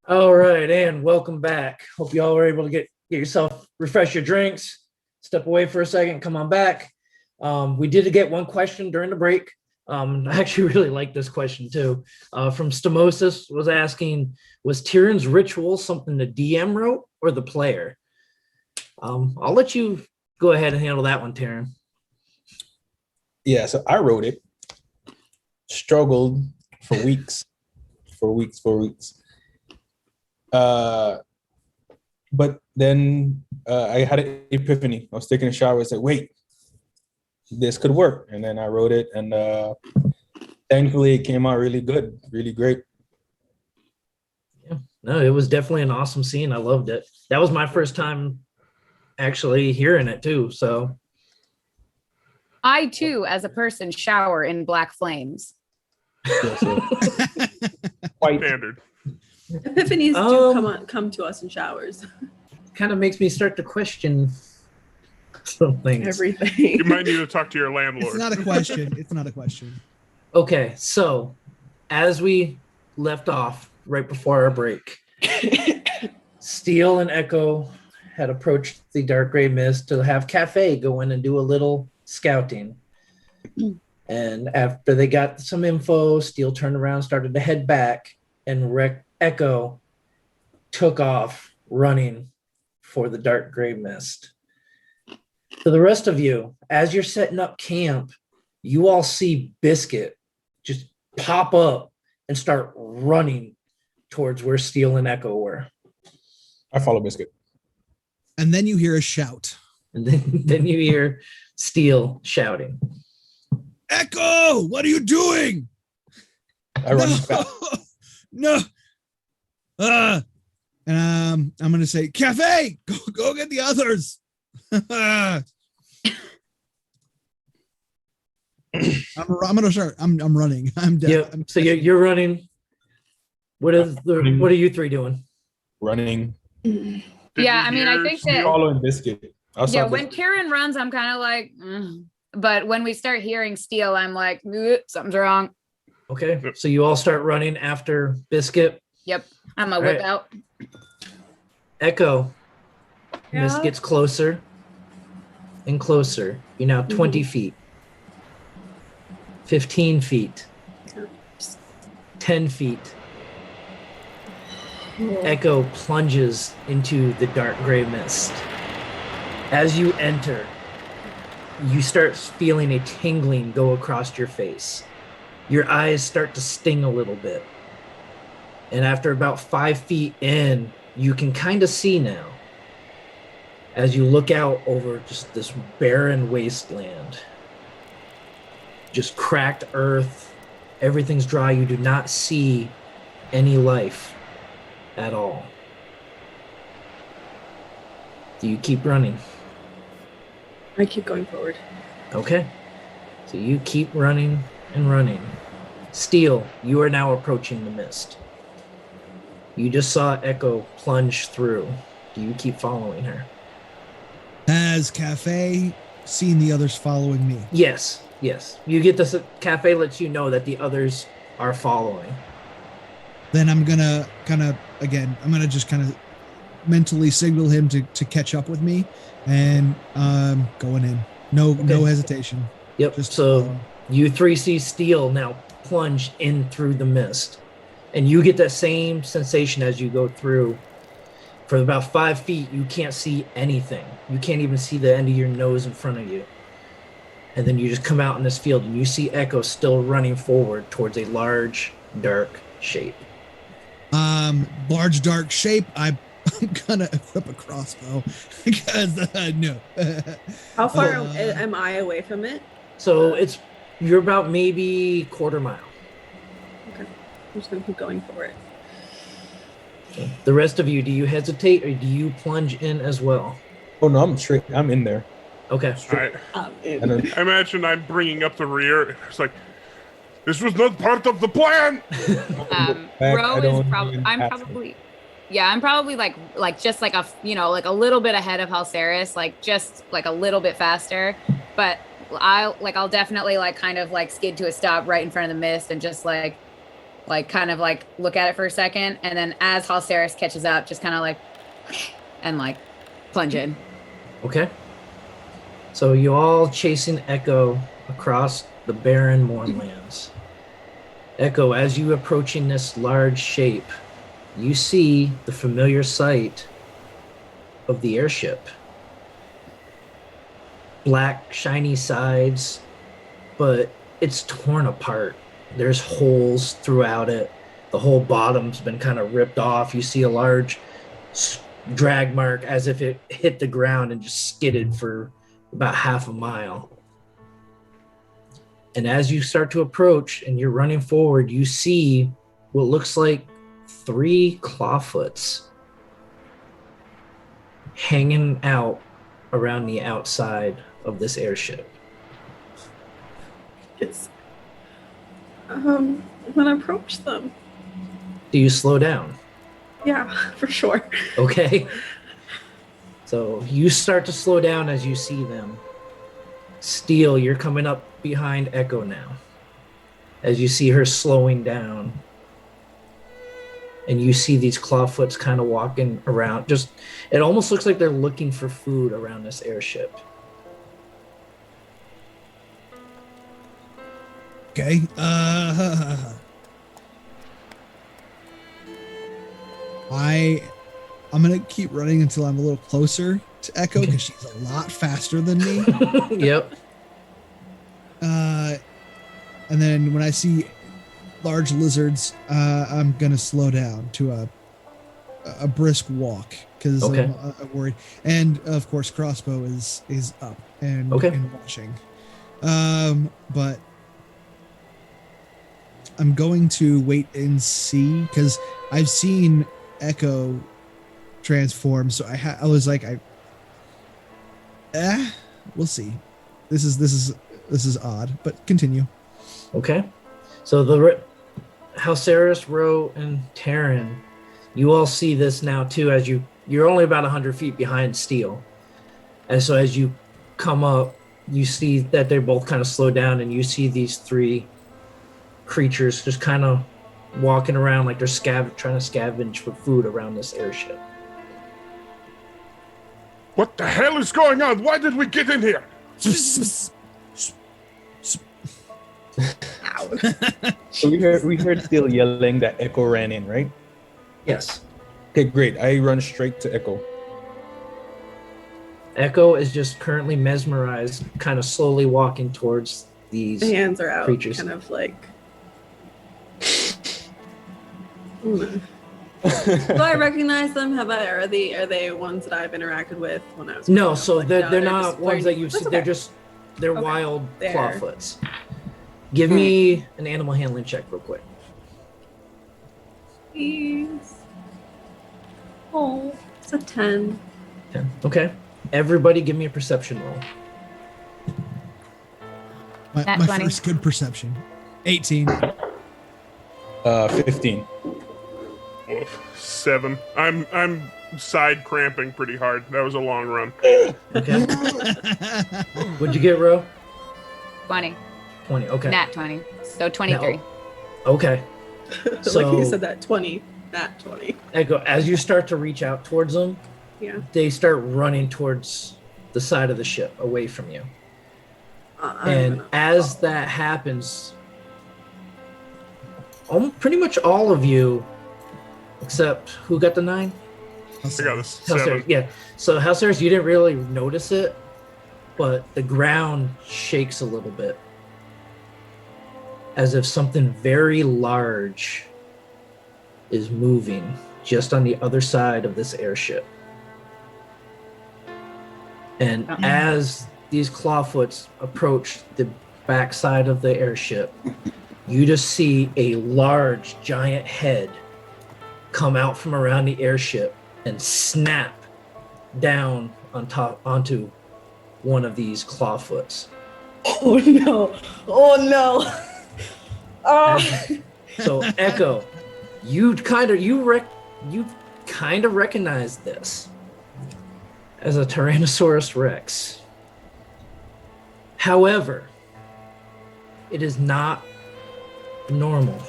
All right, and welcome back. Hope you all were able to get yourself, refresh your drinks, step away for a second, come on back. We did get one question during the break. I actually really like this question too. From Stamosis was asking, was Tyrion's ritual something the DM wrote or the player? I'll let you go ahead and handle that one, Tyrion.
Yeah, so I wrote it. Struggled for weeks. But then I had an epiphany. I was taking a shower. I said, wait, this could work. And then I wrote it, and thankfully it came out really good, really great.
Yeah, no, it was definitely an awesome scene. I loved it. That was my first time actually hearing it too. So
I too, as a person, shower in black flames.
Quite
Standard.
Epiphanies do come to us in showers.
Kind of makes me start to question some things.
Everything.
You might need to talk to your landlord.
It's not a question. It's not a question.
Okay, so as we left off right before our break, Steel and Echo had approached the Dark Gray Mist to have Cafe go in and do a little scouting. And after they got some info, Steel turned around, started to head back, and Echo took off running for the Dark Gray Mist. For the rest of you, as you're setting up camp, you all see Biscuit just pop up and start running towards where Steel and Echo were.
I follow Biscuit.
And then you hear a shout.
And then you hear Steel shouting.
Echo, what are you doing?
I run fast.
No. And I'm gonna say, Cafe, go get the others. I'm gonna start. I'm running. I'm dead.
Yep. So you're running. What are you three doing?
Running.
Yeah, I mean, I think that
Following Biscuit.
yeah, when Karen runs, I'm kind of like, but when we start hearing Steel, I'm like, something's wrong.
Okay. So you all start running after Biscuit.
Yep, I'm a whip out.
Echo.
Yeah.
Mist gets closer and closer. You're now 20 feet, 15 feet, 10 feet. Echo plunges into the dark gray mist. As you enter, you start feeling a tingling go across your face. Your eyes start to sting a little bit. And after about 5 feet in, you can kind of see now. As you look out over just this barren wasteland, just cracked earth, everything's dry. You do not see any life at all. Do you keep running?
I keep going forward.
Okay. So you keep running and running. Steel, you are now approaching the mist. You just saw Echo plunge through. Do you keep following her?
Has Cafe seen the others following me?
Yes. You get this. Cafe lets you know that the others are following.
Then I'm gonna just kind of mentally signal him to catch up with me, and going in. No hesitation.
Yep.
Just
so you three see Steel now plunge in through the mist, and you get that same sensation as you go through. For about 5 feet, you can't see anything. You can't even see the end of your nose in front of you. And then you just come out in this field, and you see Echo still running forward towards a large, dark shape.
Large, dark shape. I'm gonna equip a crossbow because no.
How far am I away from it?
So you're about maybe quarter mile.
Okay. I'm just gonna keep going for it.
The rest of you, do you hesitate or do you plunge in as well?
Oh no, I'm straight. I'm in there.
Okay.
I imagine I'm bringing up the rear. It's like, this was not part of the plan.
Ro is probably. I'm probably like just like a like a little bit ahead of Halceris, like just like a little bit faster, but I'll definitely like kind of like skid to a stop right in front of the mist and just like kind of like look at it for a second, and then as Halceris catches up, just kind of like and like plunge in.
Okay. So you all chasing Echo across the barren Mournlands. Echo, as you approaching this large shape, you see the familiar sight of the airship. Black, shiny sides, but it's torn apart. There's holes throughout it. The whole bottom's been kind of ripped off. You see a large drag mark as if it hit the ground and just skidded for about half a mile. And as you start to approach and you're running forward, you see what looks like 3 clawfoots hanging out around the outside of this airship.
It's I'm gonna approach them.
Do you slow down?
Yeah, for sure.
Okay. So you start to slow down as you see them. Steel, you're coming up behind Echo now. As you see her slowing down. And you see these clawfoots kind of walking around. Just, it almost looks like they're looking for food around this airship.
Okay. I'm gonna keep running until I'm a little closer to Echo because she's a lot faster than me.
Yep.
And then when I see large lizards, I'm gonna slow down to a brisk walk because I'm worried. And of course, crossbow is up and watching. But I'm going to wait and see because I've seen Echo transform. So I was like, we'll see. This is odd, but continue.
Okay. So the Halceris, Ro, and Tavern, you all see this now too as you're only about 100 feet behind Steel. And so as you come up, you see that they're both kind of slowed down and you see these 3 creatures just kind of walking around like they're trying to scavenge for food around this airship.
What the hell is going on? Why did we get in here?
So we heard Steel yelling that Echo ran in, right?
Yes.
Okay, great. I run straight to Echo.
Echo is just currently mesmerized, kind of slowly walking towards these
The hands are out,
creatures.
kind of like. Do I recognize them? Are they ones that I've interacted with when I was?
No,
up?
so
Like,
they're not
just
ones that you've
That's
seen.
okay.
They're
Okay.
wild
There.
clawfoots. Give me an animal handling check real quick.
Please. Oh, it's a 10.
10. Okay. Everybody give me a perception roll.
My
20.
first good perception. 18.
15.
7. I'm side cramping pretty hard. That was a long run.
Okay. What'd you get, Ro?
20.
20. Okay.
Nat 20. So 23.
Okay. So,
Like you said that 20, not 20.
Echo, as you start to reach out towards them,
Yeah.
they start running towards the side of the ship, away from you.
I'm
And
gonna
as
follow.
that happens, pretty much all of you, except who got the 9?
I got this
Halceris,
7.
yeah. So Halceris, you didn't really notice it, but the ground shakes a little bit, as if something very large is moving just on the other side of this airship. And as these clawfoots approach the backside of the airship, you just see a large, giant head come out from around the airship and snap down onto one of these clawfoots.
Oh no! Oh no! Oh.
So Echo, you kind of recognize this as a Tyrannosaurus Rex. However, it is not normal.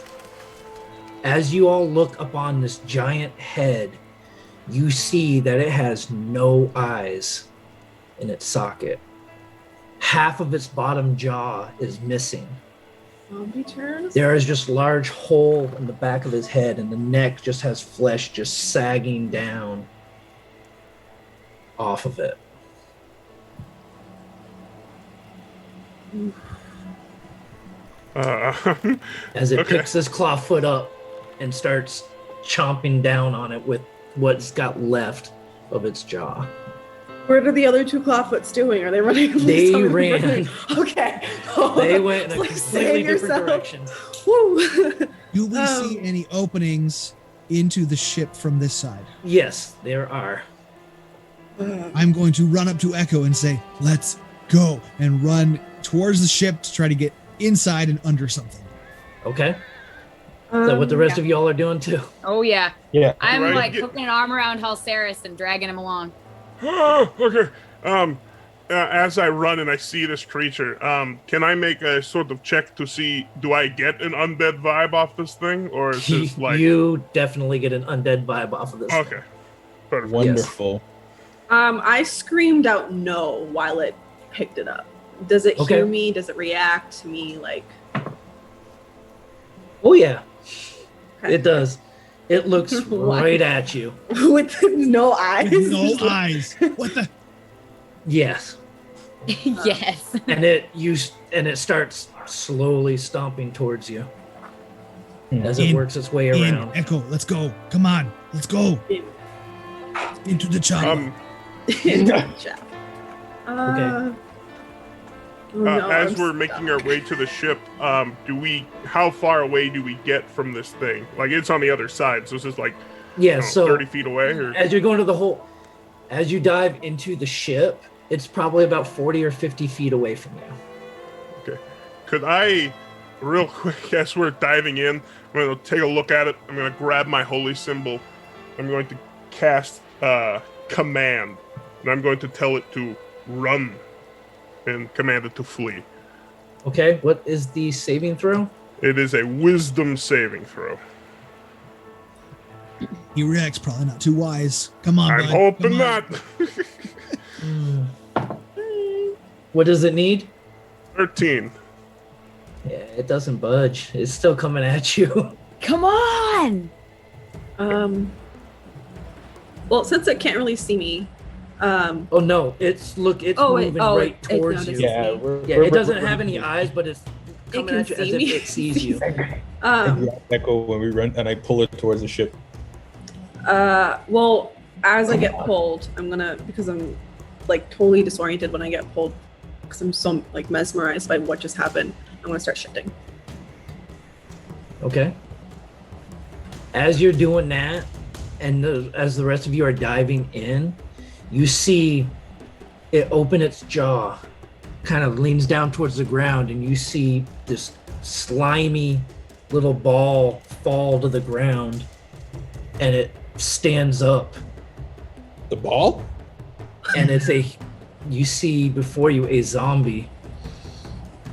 As you all look upon this giant head, you see that it has no eyes in its socket. Half of its bottom jaw is missing. There is just large hole in the back of his head, and the neck just has flesh just sagging down off of it. As it picks this clawfoot up and starts chomping down on it with what's got left of its jaw.
What are the other two clawfoots doing? Are they running?
They ran.
Okay.
They went in a completely different direction.
Woo.
Do we see any openings into the ship from this side?
Yes, there are.
I'm going to run up to Echo and say, let's go, and run towards the ship to try to get inside and under something.
Okay. Is that what the rest of y'all are doing too?
Oh yeah.
Yeah.
I'm
Right.
like hooking an arm around Halceris and dragging him along.
Okay. As I run and I see this creature, can I make a sort of check to see, do I get an undead vibe off this thing, or is this like?
You definitely get an undead vibe off of this.
Okay. Perfect.
Wonderful.
I screamed out no while it picked it up. Does it
Okay.
hear me? Does it react to me? Like,
Oh yeah,
okay.
it does. It looks
What?
right at you.
With no eyes?
With no eyes. What the?
Yes,
Yes.
and it starts slowly stomping towards you as it
In-
works its way
In,
around.
Echo, let's go. Come on, let's go. Into the chopper.
Jack.
Okay.
Oh, no,
As
I'm
we're making our way to the ship, how far away do we get from this thing? Like, it's on the other side, so it's just like,
Yeah, so
30 feet away? Or?
as you're going to the hole, as you dive into the ship, it's probably about 40 or 50 feet away from you.
Okay. Could I, real quick, as we're diving in, I'm going to take a look at it. I'm going to grab my holy symbol. I'm going to cast command, and I'm going to tell it to run and command it to flee.
Okay, what is the saving throw?
It is a wisdom saving throw.
Rex probably not too wise. Come on,
I'm
bud.
hoping
Come on.
not.
What does it need?
13.
Yeah, it doesn't budge. It's still coming at you.
Come on.
Well, since it can't really see me,
Oh no, it's moving right
it
towards
notices
you.
Yeah,
me.
Yeah, it doesn't have any eyes, but it's coming
can
at you as
see
if
me.
it sees you.
Echo when we run, and I pull it towards the ship.
Well, as I get pulled, because I'm like totally disoriented when I get pulled, because I'm so like mesmerized by what just happened. I'm gonna start shifting.
Okay. As you're doing that, and as the rest of you are diving in, you see it open its jaw, kind of leans down towards the ground, and you see this slimy little ball fall to the ground, and it stands up,
The ball?
and you see before you a zombie.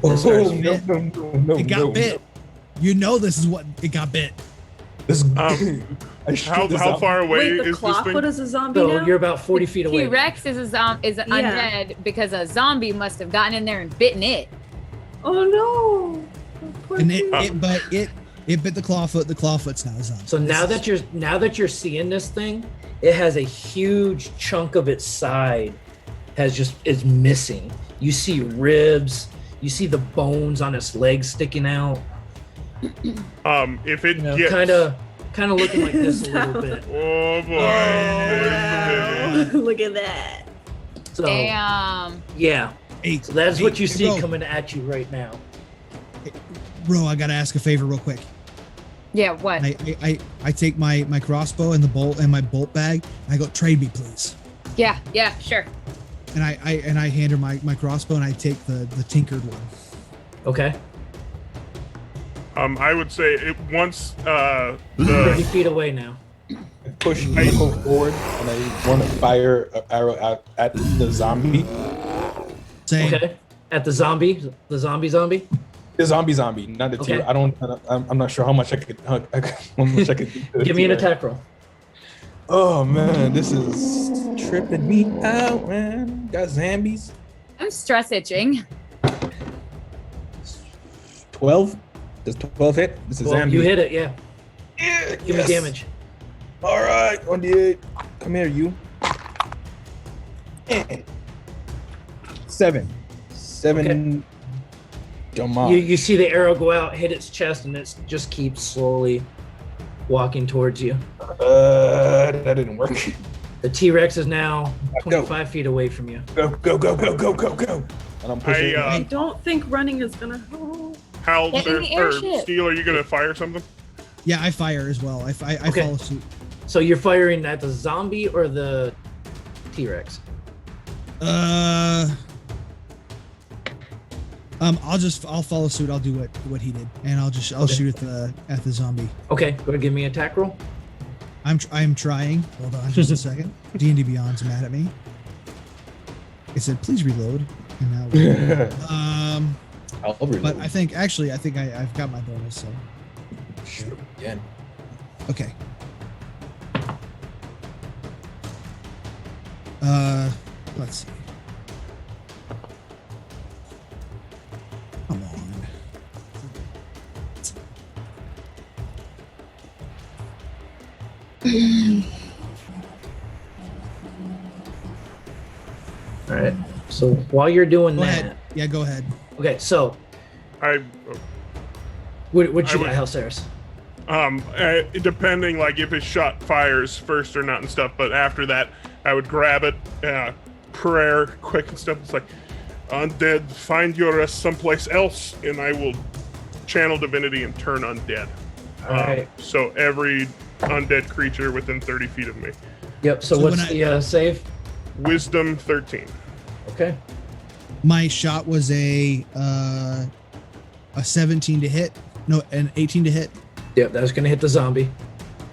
Oh,
starts-
no,
It got bit. You know this is what it got bit.
This,
How far away
Wait, the
is this thing?
clawfoot is a zombie
So
now?
you're about 40 feet away.
T-Rex is undead because a zombie must have gotten in there and bitten it.
Oh no! Poor
And
thing.
it bit the clawfoot. The clawfoot's now a zombie.
So now that you're seeing this thing, it has a huge chunk of its side is missing. You see ribs, you see the bones on its legs sticking out.
If it
You know,
gets
kind of looking like this a little bit.
Oh boy.
Oh, look at that.
So
Damn.
yeah,
Hey,
so that's what you
hey,
see
bro.
coming at you right now.
bro, I gotta ask a favor real quick.
Yeah, what?
I take my crossbow and the bolt and my bolt bag. And I go, trade me, please.
Yeah, sure.
And I hand her my crossbow and I take the tinkered one.
Okay.
I would say it once
30
the
feet away now.
I push Nico forward and I want to fire an arrow out at the zombie.
Saying,
Okay. At the zombie? The zombie?
The zombie, not the
Okay.
T. I'm not sure how much I could. How much I could do to the
Give me an
T-Rex.
attack roll.
Oh man, this is tripping me out, man. Got zombies.
I'm stress itching.
12. Does 12 hit? This is
Well,
zombie.
you hit it, yeah.
Yeah,
Give me damage.
All right, on the 8. Come here, you. 7. Come on.
You see the arrow go out, hit its chest, and it just keeps slowly walking towards you.
That didn't work.
The T-Rex is now
Go.
25 feet away from you.
Go. And I'm pushing.
I don't think running is gonna help.
Hal
Get in the airship.
Steel, are you gonna fire something?
yeah, I fire as well. I
Okay.
follow suit.
So you're firing at the zombie or the T-Rex?
I'll follow suit. I'll do what he did, and I'll
Okay.
shoot at the zombie.
Okay, go ahead, give me an attack roll.
I'm trying. Hold on, just a second. D&D Beyond's mad at me. It said please reload. And now,
I'll reload.
but I think I've got my bonus. So
Shoot him again.
okay. Let's see. Come on.
All right. So while you're doing
Go
that,
ahead. Yeah, go ahead.
okay. So
I
what you
I
got,
would-
Halceris?
depending like if his shot fires first or not and stuff, but after that I would grab it, prayer quick and stuff. It's like, undead, find your rest someplace else, and I will channel divinity and turn undead.
All right.
So every undead creature within 30 feet of me.
Yep. So
So
what's
when
the save?
Wisdom 13.
Okay.
My shot was a 17 to hit. No, an 18 to hit.
Yep. That's gonna hit the zombie.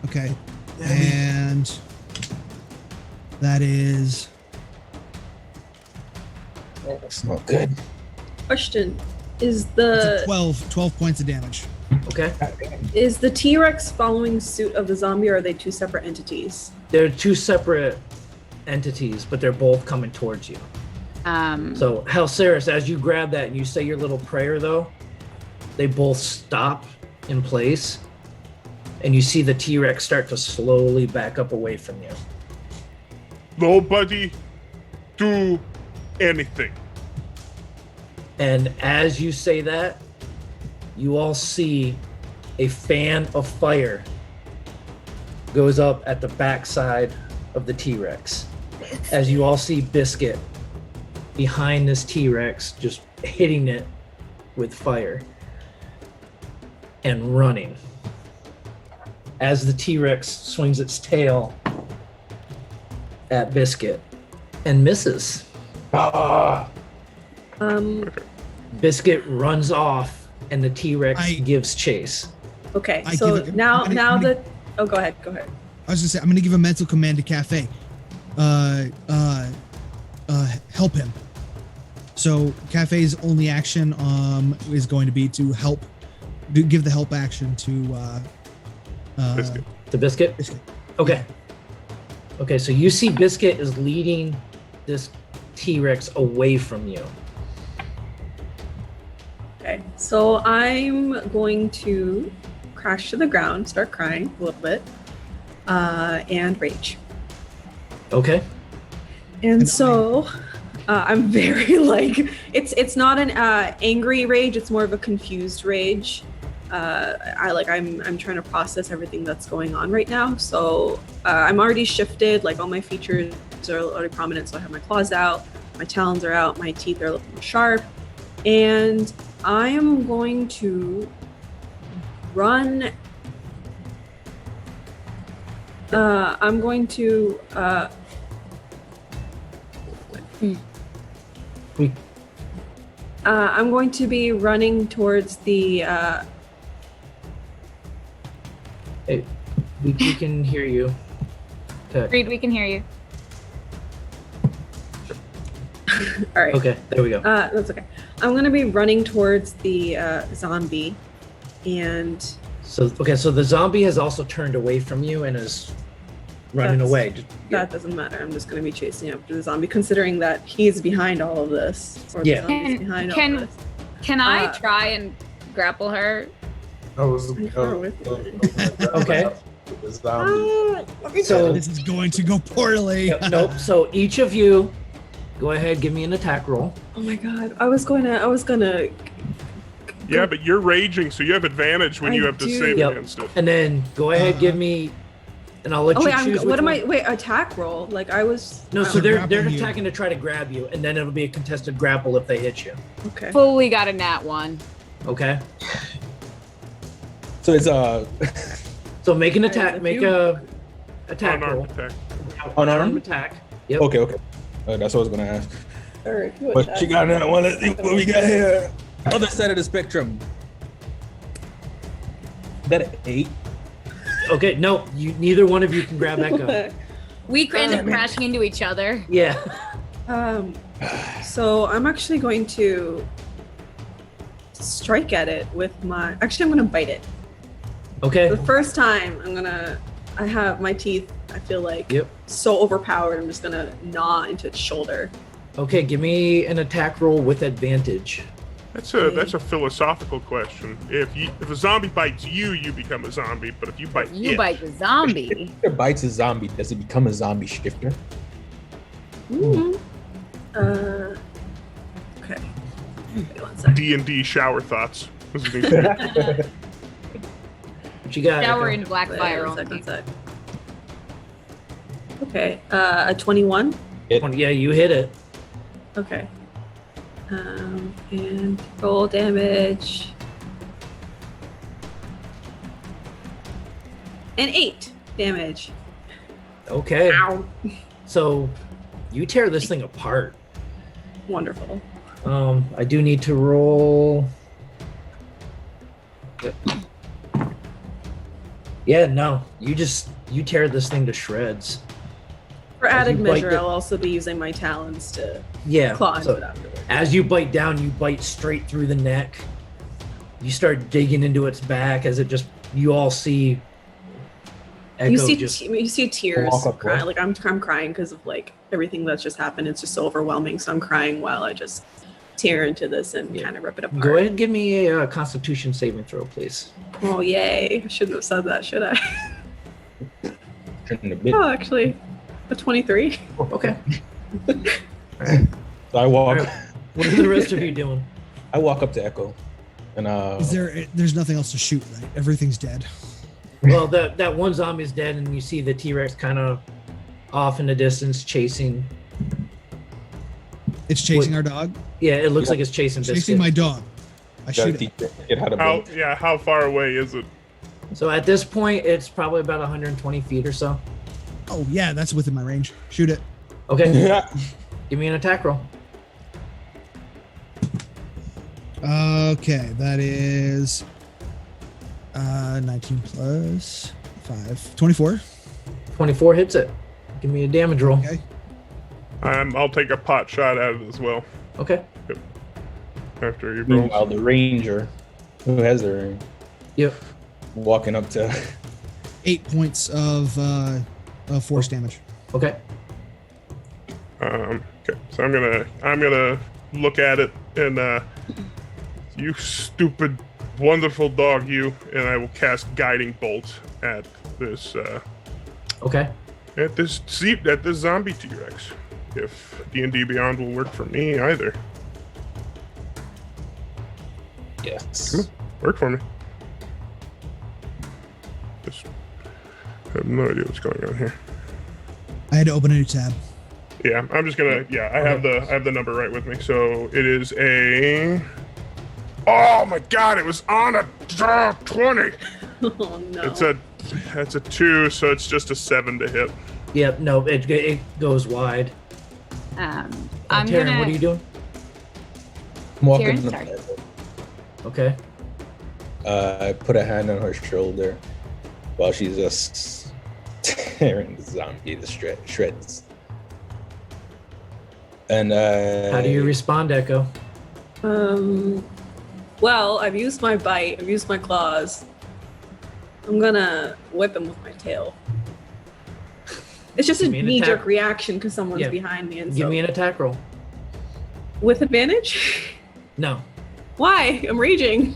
Okay. And that is
That's not good.
Question: Is
that's a
the
12 points of damage.
Okay.
T-Rex following suit of the zombie, or are they two separate entities?
They're two separate entities, but they're both coming towards you. So Halceris, as you grab that and you say your little prayer, though, they both stop in place, and you see the T-Rex start to slowly back up away from you.
Nobody do anything.
And as you say that, you all see a fan of fire goes up at the backside of the T-Rex. As you all see Biscuit behind this T-Rex, just hitting it with fire and running. As the T-Rex swings its tail at Biscuit and misses. Biscuit runs off and the T-Rex gives chase.
Okay,
I
so
give it-
now
I'm gonna-
that oh, go ahead.
I was gonna say I'm gonna give a mental command to Cafe. Help him. So Cafe's only action is going to be to give the help action to
Biscuit.
To Biscuit?
Biscuit.
Okay. Okay, so you see Biscuit is leading this T-Rex away from you.
Okay, so I'm going to crash to the ground, start crying a little bit, and rage.
Okay.
And so I'm very it's not an angry rage, it's more of a confused rage. I'm trying to process everything that's going on right now. So I'm already shifted, like all my features are already prominent. So I have my claws out, my talons are out, my teeth are a little more sharp, and I am going to run. I'm going to. I'm going to be running towards the.
Hey, we can hear you.
Reed, we can hear you.
All right.
Okay, there we go.
That's okay. I'm going to be running towards the zombie, and.
So the zombie has also turned away from you and is running away.
That doesn't matter. I'm just going to be chasing after the zombie, considering that he's behind all of this. Or
Yeah.
the zombie's behind all of this.
Can I try and grapple her?
Okay.
So this is going to go poorly.
Nope. So each of you, go ahead, give me an attack roll.
Oh my god! I was gonna.
Yeah, but you're raging, so you have advantage when
I
you have to
do.
save
Yep.
against it.
And then go ahead, give me, and I'll let you choose.
What am I? Wait, attack roll? Like I was.
No, so
They're
they're
grappling you.
attacking to try to grab you, and then it'll be a contested grapple if they hit you.
Okay.
Fully got a nat 1.
Okay.
So it's
So make an
Alright,
attack.
if
Make
you-
a attack roll.
Unarmed attack.
Unarmed?
attack. Yep.
okay. That's what I was gonna ask.
All right.
But you got that one. Let's see what we got here. Other side of the spectrum. That an 8?
Okay. No, you. Neither one of you can grab that gun.
We end up crashing into each other.
Yeah.
So I'm actually going to strike at it with my. Actually, I'm gonna bite it.
Okay.
The first time, I have my teeth. I feel like
Yep.
so overpowered. I'm just gonna gnaw into its shoulder.
Okay. Give me an attack roll with advantage.
That's a philosophical question. If a zombie bites you, you become a zombie. But if you bite
You
it,
bite the zombie.
If it bites a zombie, does it become a zombie shifter?
Mm-hmm. Okay. Wait 1 second.
D&D shower thoughts. This is new.
What you got?
Shower
Echo?
in black fire
Wait 1
only.
sec. Okay. A 21.
Yeah, you hit it.
Okay. And roll damage. And 8 damage.
Okay.
Ow.
So you tear this thing apart.
Wonderful.
I do need to roll. Yeah, no. You tear this thing to shreds.
For
As
added
you bite
measure,
the-
I'll also be using my talons to
Yeah.
claw into
So
it afterwards.
as you bite down, you bite straight through the neck. You start digging into its back as it just. You all see. Echo
You see,
just.
you see tears.
Walk up,
Cry.
right?
Like I'm crying because of like everything that's just happened. It's just so overwhelming. So I'm crying while I just tear into this and
Yeah.
kind of rip it apart.
Go ahead and give me a Constitution saving throw, please.
Oh yay! I shouldn't have said that, should I?
Shouldn't have been.
Oh, actually, a 23.
Okay.
So I walk.
All right. What are the rest of you doing?
I walk up to Echo, and
There's nothing else to shoot, right? Everything's dead.
Well, that one zombie's dead, and you see the T-Rex kind of off in the distance chasing.
It's chasing our dog.
Yeah, it looks like it's chasing Biscuit.
Chasing my dog. I
gotta
shoot it.
teach it how to build.
How far away is it?
So at this point, it's probably about 120 feet or so.
Oh yeah, that's within my range. Shoot it.
Okay,
Yeah.
give me an attack roll.
Okay, that is 19 plus 5. 24.
24 hits it. Give me a damage roll.
Okay.
I'll take a pot shot at it as well
Okay.
after you roll.
Meanwhile, the ranger, who has the ring,
Yep.
walking up to
8 points of force damage.
Okay.
Okay, so I'm gonna look at it and you stupid, wonderful dog, you, and I will cast guiding bolt at this
Okay.
at this zombie T-Rex. If D&D Beyond will work for me either,
yes.
work for me. Just I have no idea what's going on here.
I had to open a new tab.
Yeah, I'm just gonna. Yeah, I have the number right with me. So it is a. Oh my God! It was on a Stop, 20.
Oh no.
That's a 2, so it's just a 7 to hit.
Yep, no, it goes wide.
I'm
Taryn,
gonna.
what are you doing?
I'm walking
Kieran,
up.
sorry.
Okay.
I put a hand on her shoulder while she's just tearing the zombie to shreds. And
How do you respond, Echo?
Well, I've used my bite. I've used my claws. I'm gonna whip him with my tail. It's just a
Give me an
knee-jerk
attack.
reaction because someone's
Yeah.
behind me, and
Give
so
me an attack roll.
with advantage.
No.
Why? I'm raging.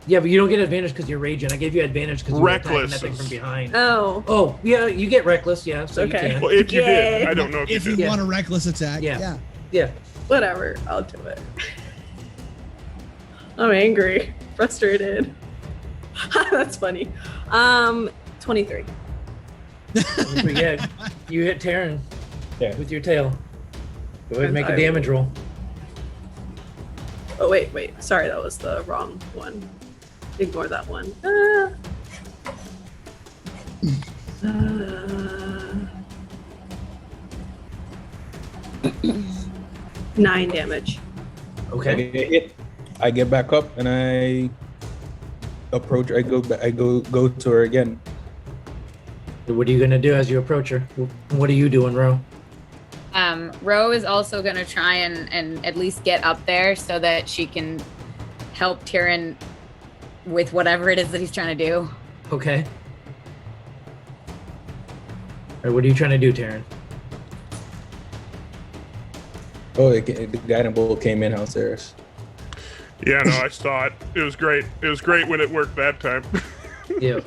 Yeah, but you don't get advantage because you're raging. I gave you advantage because you were attacking
Reckless
that thing from
is-
behind.
Oh.
Oh, yeah, you get reckless, yeah, so
Okay.
you can.
Well, if you did,
Yay.
I don't know if,
If
you
you
did.
Yeah.
want a reckless attack,
Yeah.
yeah.
Yeah.
Whatever. I'll do it. I'm angry. Frustrated. That's funny. 23.
But yeah, you hit Taryn
Yeah.
with your tail. Go ahead and make a
I
damage roll.
Oh, wait. Sorry, that was the wrong one. Ignore that one. 9 damage.
I
Okay.
get hit. I get back up and I approach. I go to her again.
What are you gonna do as you approach her? What are you doing, Ro?
Ro is also gonna try and at least get up there so that she can help Tyrion with whatever it is that he's trying to do.
Okay. Or what are you trying to do, Taryn?
Oh, the guiding bolt came in downstairs.
Yeah, no, I saw it. It was great. It was great when it worked that time.
Yeah.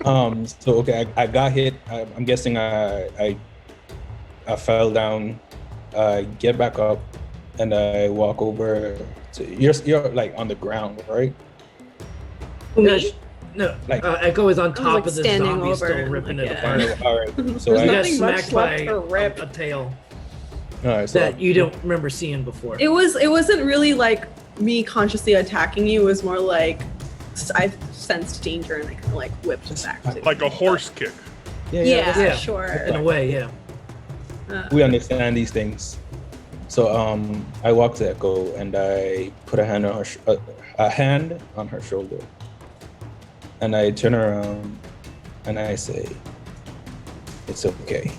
So okay, I got hit. I'm guessing I fell down. I get back up, and I walk over. To, you're like on the ground, right?
No,
Me?
no,
Like-
Echo is on top
like,
of the
standing
zombie
over
still
and,
ripping
like,
it
yeah.
apart.
All right. So
There's
You got
nothing much
smacked by
left to rip.
a tail
all right. So
that you don't remember seeing before.
It wasn't really like me consciously attacking you. It was more like I sensed danger and I kind of like whipped back. To
Like a horse kick.
Yeah,
Yeah.
sure.
In a way, yeah.
we understand these things. So I walk to Echo and I put a hand on her shoulder, and I turn around and I say, "It's okay."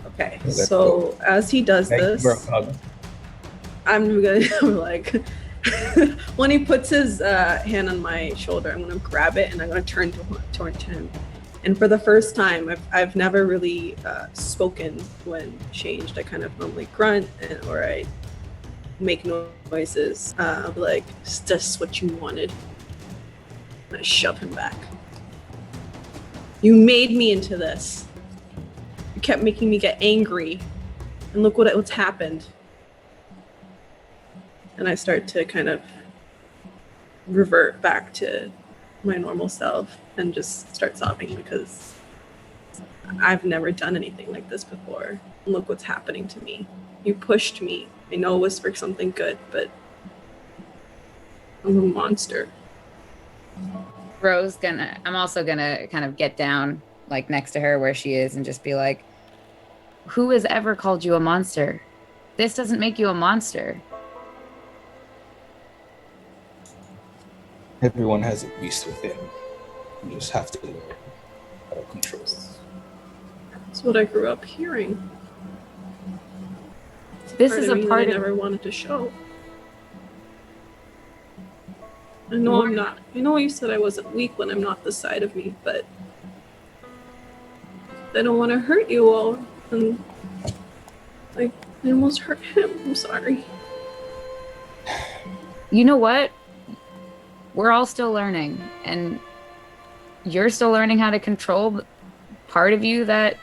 Okay,
Let's
so as he does
Thank you
this,
for a hug.
I'm like, when he puts his hand on my shoulder, I'm gonna grab it and I'm gonna turn to him. And for the first time, I've never really spoken when changed. I kind of normally grunt or I make noises. I'll be like, "Is this what you wanted?" And I shove him back. You made me into this. You kept making me get angry. And look what's happened. And I start to kind of revert back to my normal self and just start sobbing because I've never done anything like this before. And look what's happening to me. You pushed me. I know it was for something good, but I'm a monster.
I'm also gonna kind of get down like next to her where she is and just be like, who has ever called you a monster? This doesn't make you a monster.
Everyone has a beast within. You just have to learn how to control it.
That's what I grew up hearing.
This is a
me
part
that I
of
never wanted to show. I know I'm not. I know you said I wasn't weak when I'm not the side of me, but I don't want to hurt you all. And I almost hurt him. I'm sorry.
You know what? We're all still learning, and you're still learning how to control the part of you that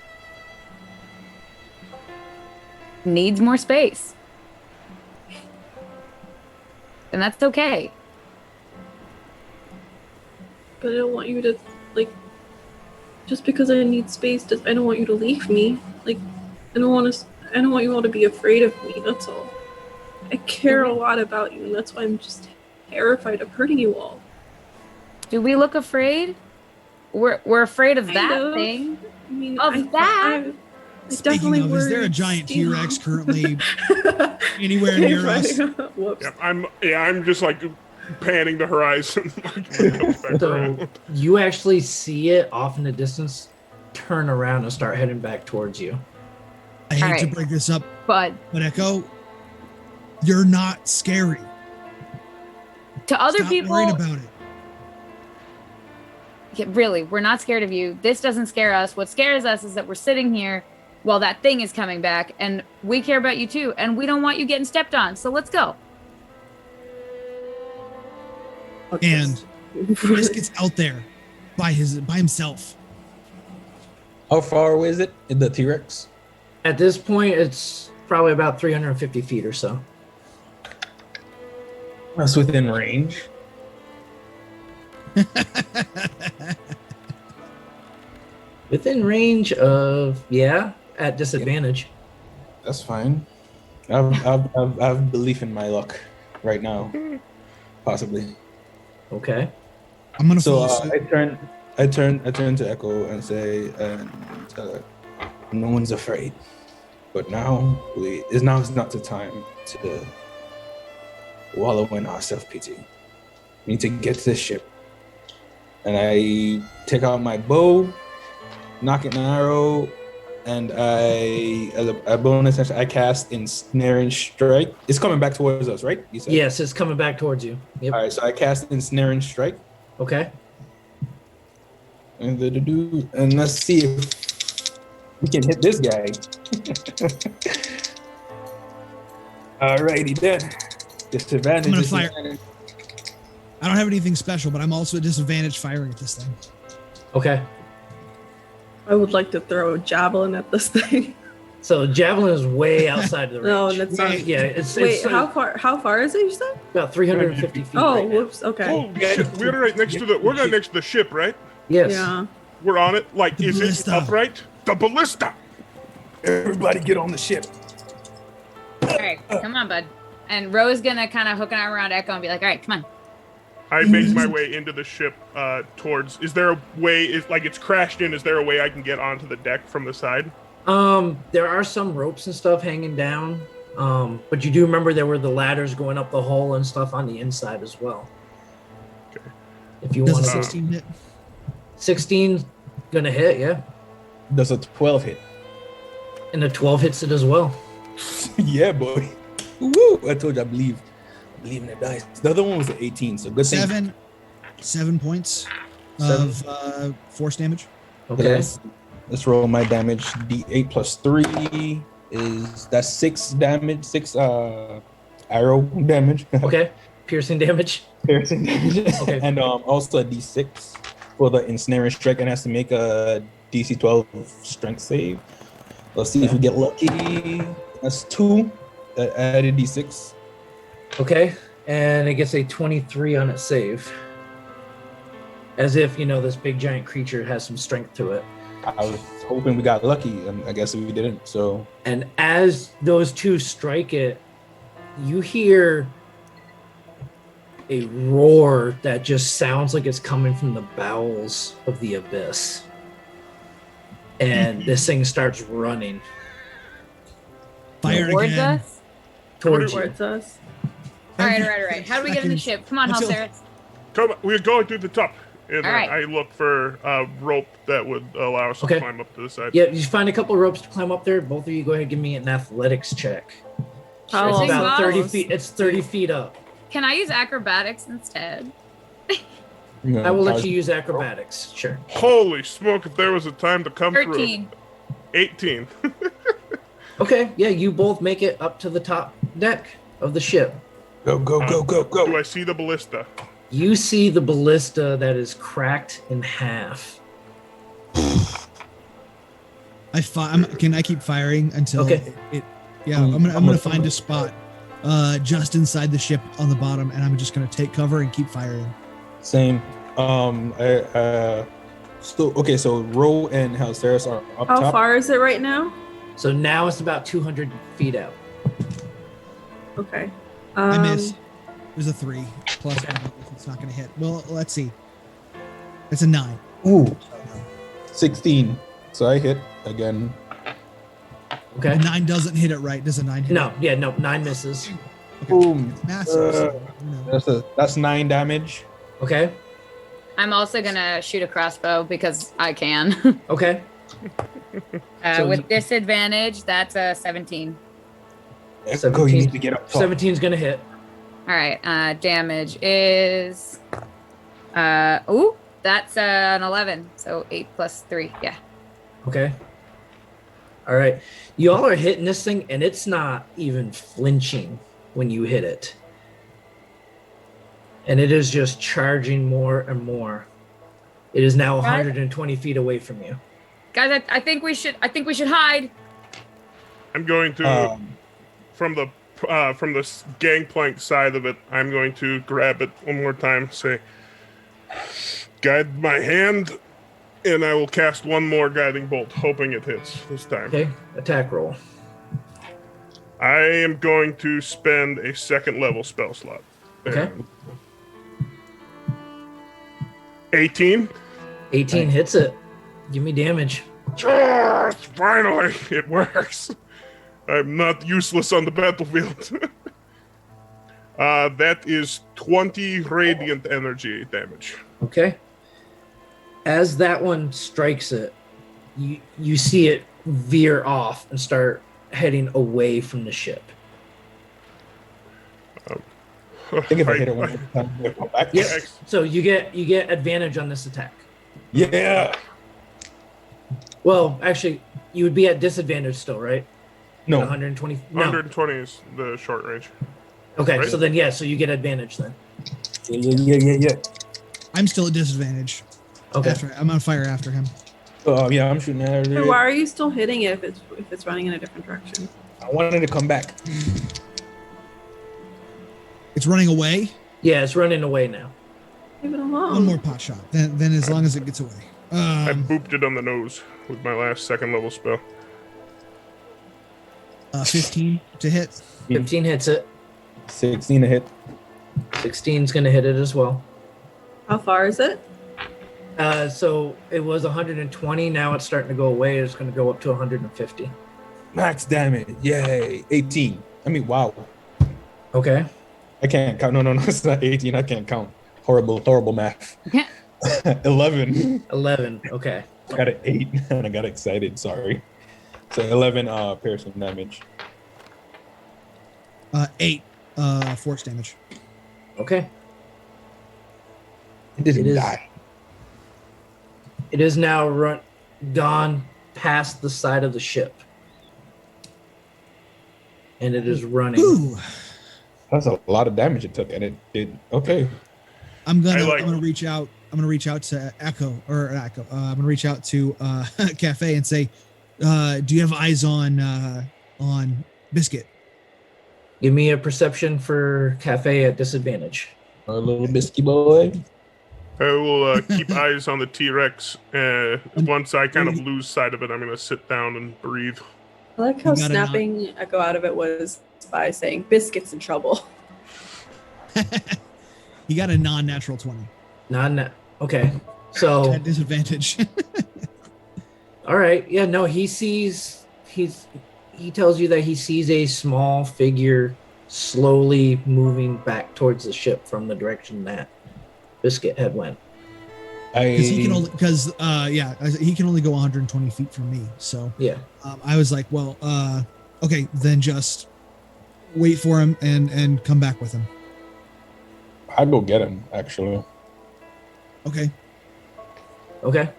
needs more space. And that's okay.
But I don't want you to, like, just because I need space, I don't want you to leave me. Like, I don't want you all to be afraid of me, that's all. I care a lot about you, and that's why I'm just terrified of hurting you all.
Do we look afraid? We're afraid of
Kind
that
of.
thing.
I mean,
Of that?
I
Speaking
definitely
of, is there a
worried
giant
Steve-
T-Rex currently anywhere near us?
Whoops.
Yeah, I'm just like panning the horizon. When it comes back
So
around.
you actually see it off in the distance, turn around and start heading back towards you.
I hate to
Alright.
break this up,
But
but Echo, you're not scary.
to other
Stop
people,
worrying about it.
yeah, really, we're not scared of you. This doesn't scare us. What scares us is that we're sitting here while that thing is coming back, and we care about you too, and we don't want you getting stepped on. So let's go.
And Biscuit's out there by himself.
How far away is it? The T-Rex?
At this point, it's probably about 350 feet or so.
That's within range.
Within range of, yeah, at disadvantage.
That's fine. I've belief in my luck right now. Possibly.
Okay.
I'm gonna
So
fall asleep.
I turn to Echo and say, no one's afraid. But now is not the time to wallow in our self-pity. We need to get to this ship. And I take out my bow, knock an arrow, and as a bonus action, I cast Ensnaring Strike. It's coming back towards us, right? You said?
Yes, it's coming back towards you. Yep.
All right, so I cast Ensnaring Strike.
Okay.
And let's see if we can hit this guy. Alrighty then. Disadvantage.
I'm gonna fire. I don't have anything special, but I'm also at disadvantage firing at this thing.
Okay.
I would like to throw a javelin at this thing.
So javelin is way outside of the range.
No, that's not.
Yeah, it's
Wait,
it's
how far is it? You said?
about 350 feet.
Oh,
right now.
whoops. Okay.
Oh shit! We're right next to the ship, right?
Yes.
Yeah.
We're on it. Like,
The
is
ballista.
it upright? The ballista.
Everybody get on the ship.
All right, come on, bud. And Ro's gonna kind of hook an arm around Echo and be like, "All right, come on."
I make my way into the ship towards. Is there a way? It's crashed in? Is there a way I can get onto the deck from the side?
There are some ropes and stuff hanging down. But you do remember there were the ladders going up the hole and stuff on the inside as well.
Okay.
If you
Does
want
a
to
16 hit?
16 gonna hit, yeah.
Does a 12 hit?
And the 12 hits it as well.
Yeah, boy. Woo! I told you I believe in the dice. The other one was an 18, so good thing.
7 points of force damage.
Okay.
Let's roll my damage. D8 plus 3 that's 6 damage, 6 arrow damage.
Okay. Piercing damage.
Piercing damage.
Okay.
And also a D6 for the ensnaring strike, and has to make a DC 12 strength save. Let's see if we get lucky. That's 2. Added D6.
Okay. And it gets a 23 on its save. As if, this big giant creature has some strength to it.
I was hoping we got lucky, and I guess we didn't. So
And as those two strike it, you hear a roar that just sounds like it's coming from the bowels of the abyss. And this thing starts running
Fire
Towards
again.
us.
towards you.
Towards us.
All right. How do we get in the ship? Come on,
Until-
Halceras.
Come, we're going through the top. And
All right.
I look for a rope that would allow us
Okay.
to climb up to the side.
Yeah, you find a couple of ropes to climb up there. Both of you go ahead and give me an athletics check.
How
It's
long
about
is
30
this?
feet. It's 30 feet up.
Can I use acrobatics instead?
I will let you use acrobatics. Sure.
Holy smoke! If there was a time to come
13.
through. 18.
Okay, yeah, you both make it up to the top deck of the ship.
go.
Do I see the ballista?
You see the ballista that is cracked in half.
Can I keep firing until
Okay.
it? Yeah, I'm gonna find a spot just inside the ship on the bottom, and I'm just gonna take cover and keep firing.
Same. So Ro and Halceras are up
How
top.
far is it right now?
So now it's about 200 feet out.
Okay.
I miss. There's a 3 plus. It's not gonna hit. Well, let's see. It's a 9.
Ooh, 16. So I hit again.
Okay.
A 9 doesn't hit it right. Does a 9 hit
No,
it?
yeah, no, 9 misses.
Okay.
Boom.
It's massive. So, you know.
That's 9 damage.
Okay.
I'm also gonna shoot a crossbow because I can.
Okay. So
With disadvantage, that's a 17.
Echo, you need to get up top.
17's gonna hit.
All right. Damage is. That's an 11. So 8 plus 3. Yeah.
Okay. All right. You all are hitting this thing, and it's not even flinching when you hit it. And it is just charging more and more. It is now 120 feet away from you.
Guys, I think we should hide.
I'm going to from the gangplank side of it. I'm going to grab it one more time. Say, guide my hand, and I will cast one more guiding bolt, hoping it hits this time.
Okay. Attack roll.
I am going to spend a second level spell slot.
Okay.
18.
18 hits it. Give me damage.
Finally, it works. I'm not useless on the battlefield. That is 20 radiant energy damage.
Okay. As that one strikes it, you see it veer off and start heading away from the ship.
I think if I hit it one more time, it'll come back.
Yep. So you get advantage on this attack.
Yeah.
Well, actually, you would be at disadvantage still, right?
No.
120. No.
120 is the short range.
Okay,
Right.
so then so you get advantage then.
Yeah.
I'm still at disadvantage.
Okay.
I'm gonna fire after him.
Yeah, I'm shooting at
So
it.
why are you still hitting it if it's running in a different direction?
I wanted to come back.
It's running away.
Yeah, it's running away now.
Leave it alone.
One more pot shot. Then as long as it gets away.
I booped it on the nose with my last second level spell.
15 to hit.
15 hits it.
16 to hit.
16's going to hit it as well.
How far is it?
So it was 120. Now it's starting to go away. It's going to go up to 150.
Max damage. Yay. 18. I mean, wow.
Okay.
I can't count. No, it's not 18. I can't count. Horrible math. 11.
11. Okay.
I got an 8 and I got excited. Sorry. So 11 piercing damage.
8 force damage.
Okay.
It didn't
It is-
die.
It is now gone past the side of the ship. And it is running.
Ooh.
That's a lot of damage it took, and it did okay.
I'm gonna
I like-
I'm gonna reach out. I'm gonna reach out to Echo. I'm gonna reach out to Cafe and say, do you have eyes on Biscuit?
Give me a perception for Cafe at disadvantage.
Our little biscuit boy.
I will keep eyes on the T-Rex. Once I kind of lose sight of it, I'm going to sit down and breathe.
I like how
You gotta
snapping Echo out of it was by saying Biscuit's in trouble.
You got a non-natural 20
Okay. So,
at disadvantage.
all right. Yeah, no, he tells you that he sees a small figure slowly moving back towards the ship from the direction that Biscuit had went.
Because he can only go 120 feet from me. So
Yeah.
I was like, well, okay, then just wait for him and come back with him.
I'd go get him, actually.
Okay.
Okay.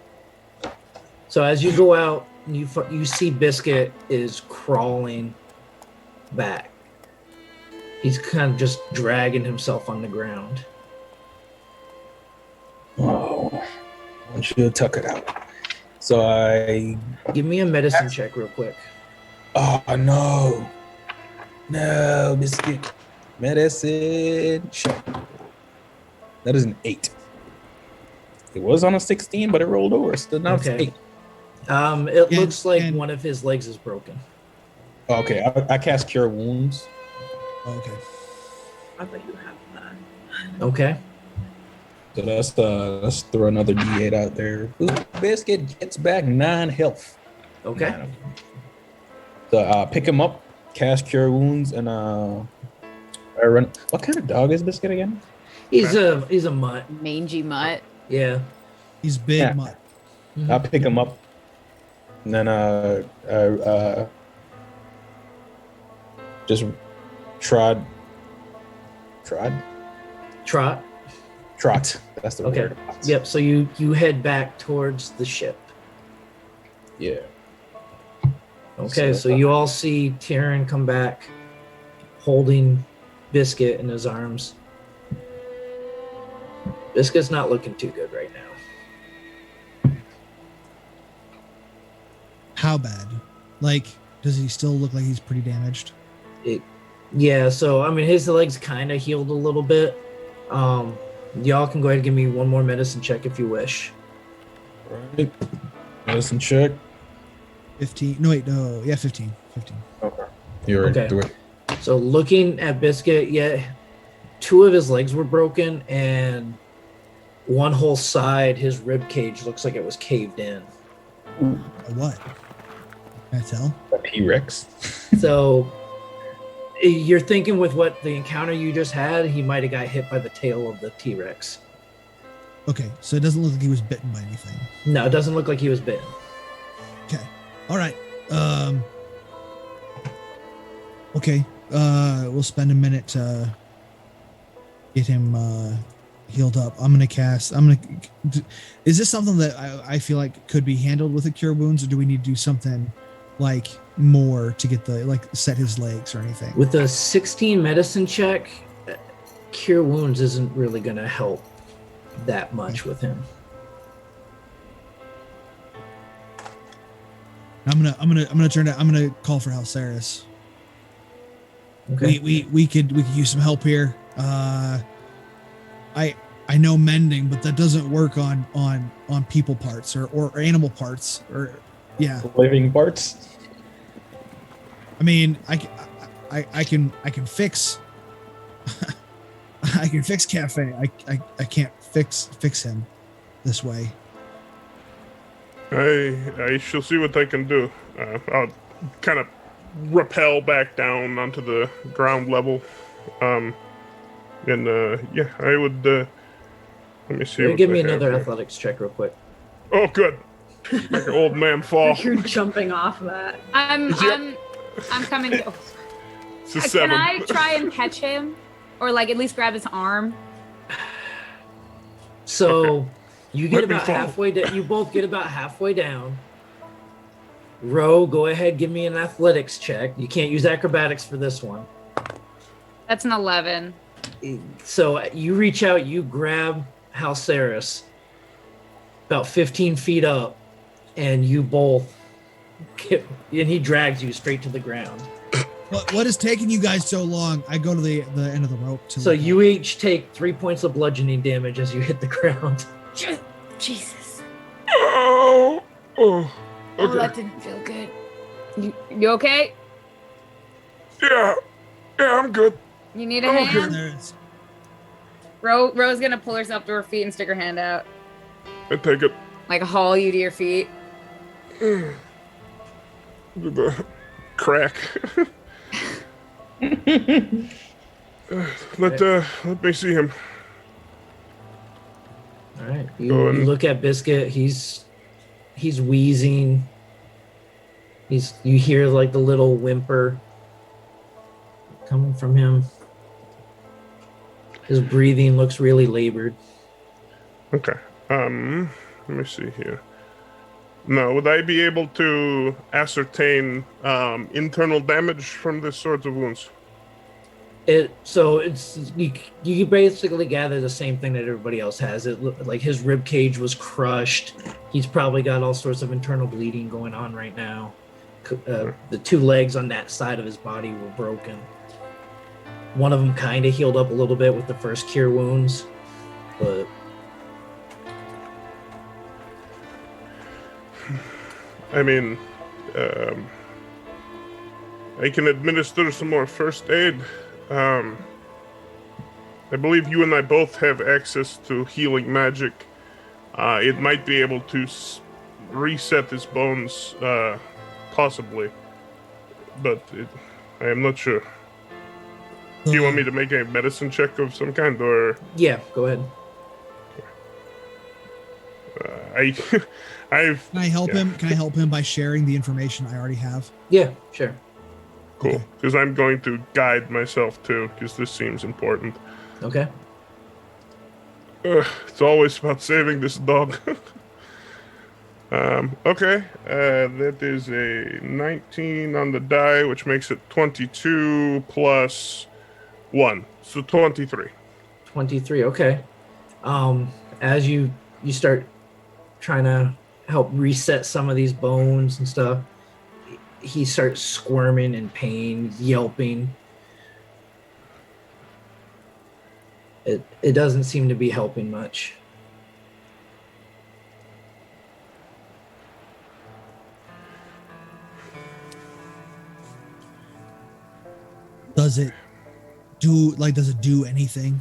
So as you go out, you see Biscuit is crawling back. He's kind of just dragging himself on the ground.
Oh, I should have tuck it out. So I.
Give me a medicine check real quick.
Oh no! No, biscuit. Medicine. Shit. That is an 8. It was on a 16, but it rolled over. So now
Okay.
it's 8.
It looks like
and-
one of his legs is broken.
Okay, I cast Cure Wounds.
Okay.
I bet you have that.
Okay.
So let's throw another D8 out there. Ooh, Biscuit gets back 9 health.
Okay.
9 of them. So pick him up, cast Cure Wounds, and I run. What kind of dog is Biscuit again?
He's a mutt.
Mangy mutt.
Yeah.
He's big
Yeah.
mutt.
I'll pick him up, and then just trot. That's the
Okay.
word.
Yep. So you head back towards the ship.
Yeah.
Okay. So you all see Tyrion come back, holding Biscuit in his arms. Biscuit's not looking too good right now.
How bad? Like, does he still look like he's pretty damaged?
Yeah, so I mean his legs kind of healed a little bit. Y'all can go ahead and give me one more medicine check if you wish.
Right. Medicine check.
15. No, wait, no. Yeah, 15. 15.
Okay. You're right.
Okay.
Do it.
So looking at Biscuit, yeah, 2 of his legs were broken and one whole side, his rib cage looks like it was caved in.
A what? Can I tell?
A T-Rex.
So you're thinking with what the encounter you just had, he might have got hit by the tail of the T-Rex.
Okay, so it doesn't look like he was bitten by anything.
No, it doesn't look like he was bitten.
Okay. All right. Okay. We'll spend a minute to get him healed up. Is this something that I feel like could be handled with a cure wounds, or do we need to do something like more to get set his legs or anything?
With a 16 medicine check, cure wounds isn't really going to help that much with him.
I'm gonna call for Halceris.
Okay.
We could use some help here. I know mending, but that doesn't work on people parts or animal parts or yeah.
Living parts.
I mean, I can fix I can fix Cafe. I can't fix him this way.
I shall see what I can do. I'll kind of rappel back down onto the ground level. Yeah, I would. Let me see.
Give me another athletics check real quick.
Oh, good. Make an old man fall.
You're jumping off that.
I'm coming.
It's a 7.
Can I try and catch him, or like at least grab his arm?
So you get
Let me
about
fall.
halfway down. You both get about halfway down. Ro, go ahead, give me an athletics check. You can't use acrobatics for this one.
That's an 11.
So you reach out, you grab Halceris about 15 feet up, and you both and he drags you straight to the ground.
What is taking you guys so long? I go to the end of the rope.
So you each take 3 points of bludgeoning damage as you hit the ground.
Jesus.
Oh,
Oh,
okay.
that didn't feel good. You okay?
Yeah, I'm good.
You need a
Okay.
hand?
There it is.
Ro's gonna pull herself to her feet and stick her hand out.
I take it.
Like haul you to your feet.
The crack. Let me see him.
All right.
Go
You
and-
look at Biscuit. He's wheezing. You hear like the little whimper coming from him. His breathing looks really labored.
Okay. Let me see here. Now, would I be able to ascertain internal damage from this sort of wounds?
You basically gather the same thing that everybody else has. Like his rib cage was crushed. He's probably got all sorts of internal bleeding going on right now. The 2 legs on that side of his body were broken. One of them kind of healed up a little bit with the first cure wounds, but
I mean, I can administer some more first aid. I believe you and I both have access to healing magic. It might be able to reset his bones, possibly, but I am not sure. Do you want me to make a medicine check of some kind, or?
Yeah, go ahead.
Can I help him? Can I help him by sharing the information I already have?
Yeah, sure.
Cool, because I'm going to guide myself too, because this seems important.
Okay.
It's always about saving this dog. Okay, that is a 19 on the die, which makes it 22 plus 1, so 23.
23, okay. As you start trying to help reset some of these bones and stuff, he starts squirming in pain, yelping. It doesn't seem to be helping much.
Does it do anything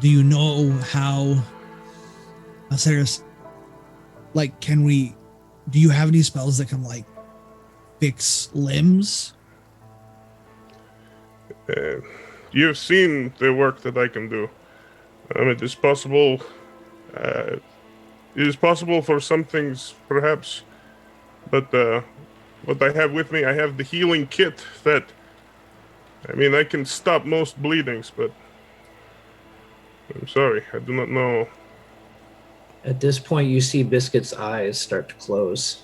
do you know how Sarah's, do you have any spells that can fix limbs?
You have seen the work that I can do. It is possible. It is possible for some things, perhaps, but what I have with me, I have the healing kit that, I can stop most bleedings, but I'm sorry, I do not know.
At this point, you see Biscuit's eyes start to close.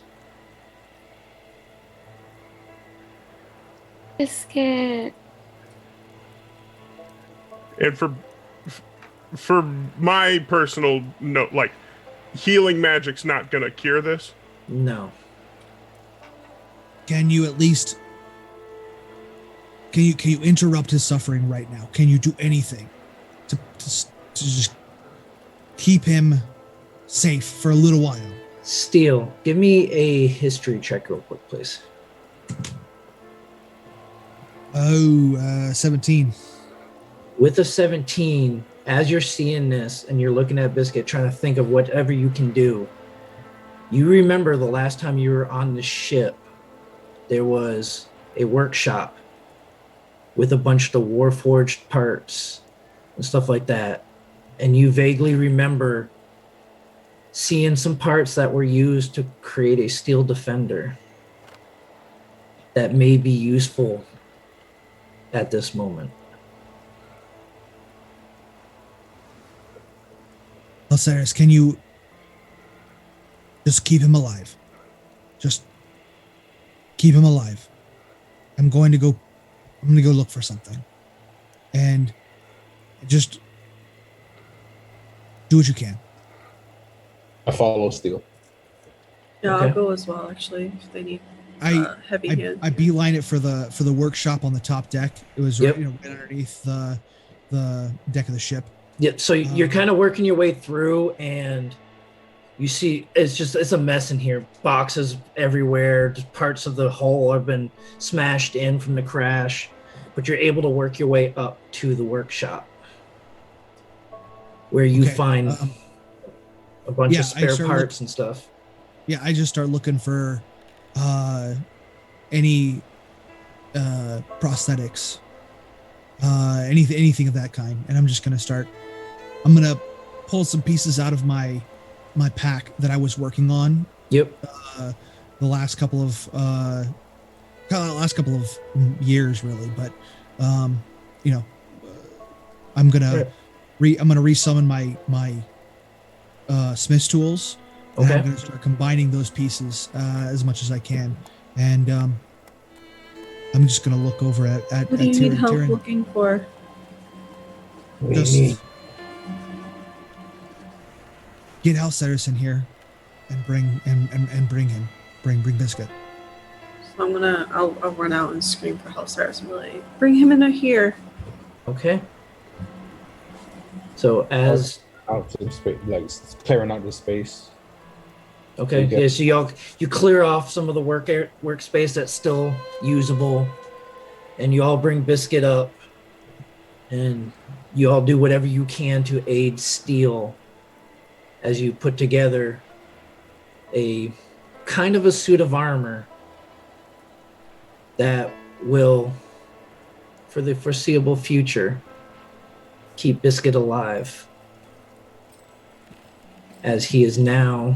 Biscuit.
And for my personal note, healing magic's not gonna cure this.
No.
Can you at least can you interrupt his suffering right now? Can you do anything to just keep him safe for a little while?
Steele, give me a history check real quick, please.
17.
With a 17, as you're seeing this and you're looking at Biscuit, trying to think of whatever you can do, you remember the last time you were on the ship, there was a workshop with a bunch of the Warforged parts and stuff like that. And you vaguely remember seeing some parts that were used to create a steel defender that may be useful at this moment.
Osiris, can you just keep him alive? Just keep him alive. I'm going to go look for something. And just do what you can.
I follow Steel.
Yeah,
Okay.
I'll go as well, actually, if they need heavy hands.
I beeline it for the workshop on the top deck. It was
Yep.
right underneath the deck of the ship.
Yeah, so you're kind of working your way through, and you see it's a mess in here. Boxes everywhere, just parts of the hull have been smashed in from the crash, but you're able to work your way up to the workshop where you find a bunch of spare parts and stuff.
Yeah, I just start looking for any prosthetics, anything of that kind, and I'm gonna pull some pieces out of my pack that I was working on.
Yep.
The last couple of years, really, but I'm gonna resummon my Smith's tools.
Okay.
I'm gonna start combining those pieces as much as I can, and I'm just gonna look over at
What do you need help
Tyrion.
looking for?
What do you
Just
need?
get Alceres in here and bring Biscuit.
So I'll run out and scream for help, Cyrus, and be like, bring him in here.
Okay. So as
Out to the space, clearing out the space.
okay,
Okay.
yeah, so you clear off some of the workspace that's still usable, and you all bring Biscuit up, and you all do whatever you can to aid Steel as you put together a kind of a suit of armor that will, for the foreseeable future, keep Biscuit alive, as he is now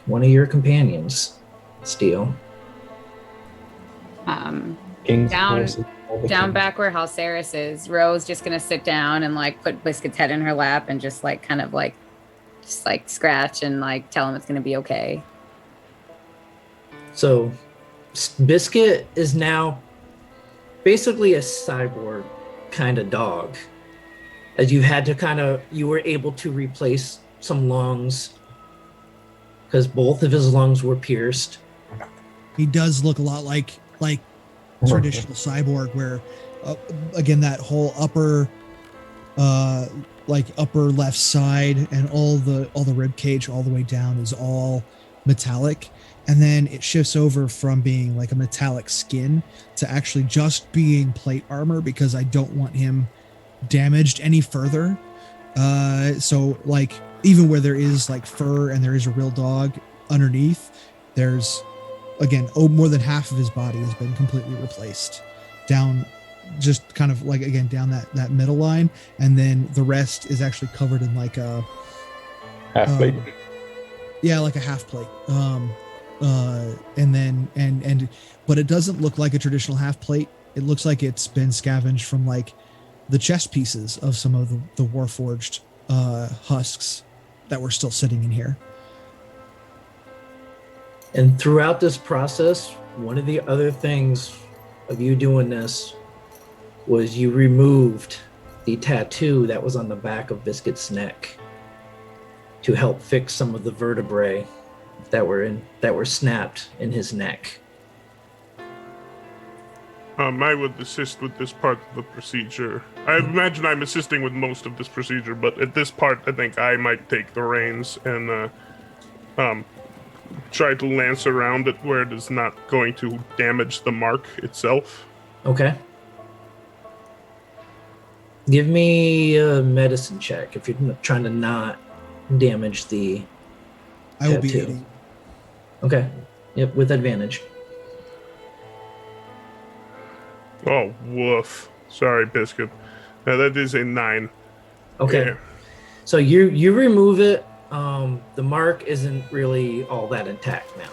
one of your companions, Steel.
King's
Down-
horses, all the
Down
kings.
back where Halceris is, Ro's just gonna sit down and like put Biscuit's head in her lap and just like kind of like just like scratch and like tell him it's gonna be okay.
So Biscuit is now basically a cyborg kind of dog, as you were able to replace some lungs because both of his lungs were pierced.
He does look a lot like traditional cyborg, where again that whole upper left side and all the rib cage all the way down is all metallic, and then it shifts over from being like a metallic skin to actually just being plate armor, because I don't want him damaged any further. So like even where there is like fur and there is a real dog underneath, there's again more than half of his body has been completely replaced down, just kind of like again down that middle line, and then the rest is actually covered in like a
Half plate.
like a half plate. And then but it doesn't look like a traditional half plate. It looks like it's been scavenged from like the chest pieces of some of the Warforged husks that were still sitting in here.
And throughout this process, one of the other things of you doing this was you removed the tattoo that was on the back of Biscuit's neck to help fix some of the vertebrae that were snapped in his neck.
I would assist with this part of the procedure. I imagine I'm assisting with most of this procedure, but at this part, I think I might take the reins and try to lance around it where it is not going to damage the mark itself.
Okay. Give me a medicine check if you're trying to not damage the
I will be
tattoo.
80.
Okay. Yep, with advantage.
Oh, woof. Sorry, Biscuit. That is a 9.
Okay.
Yeah.
So you remove it. The mark isn't really all that intact now.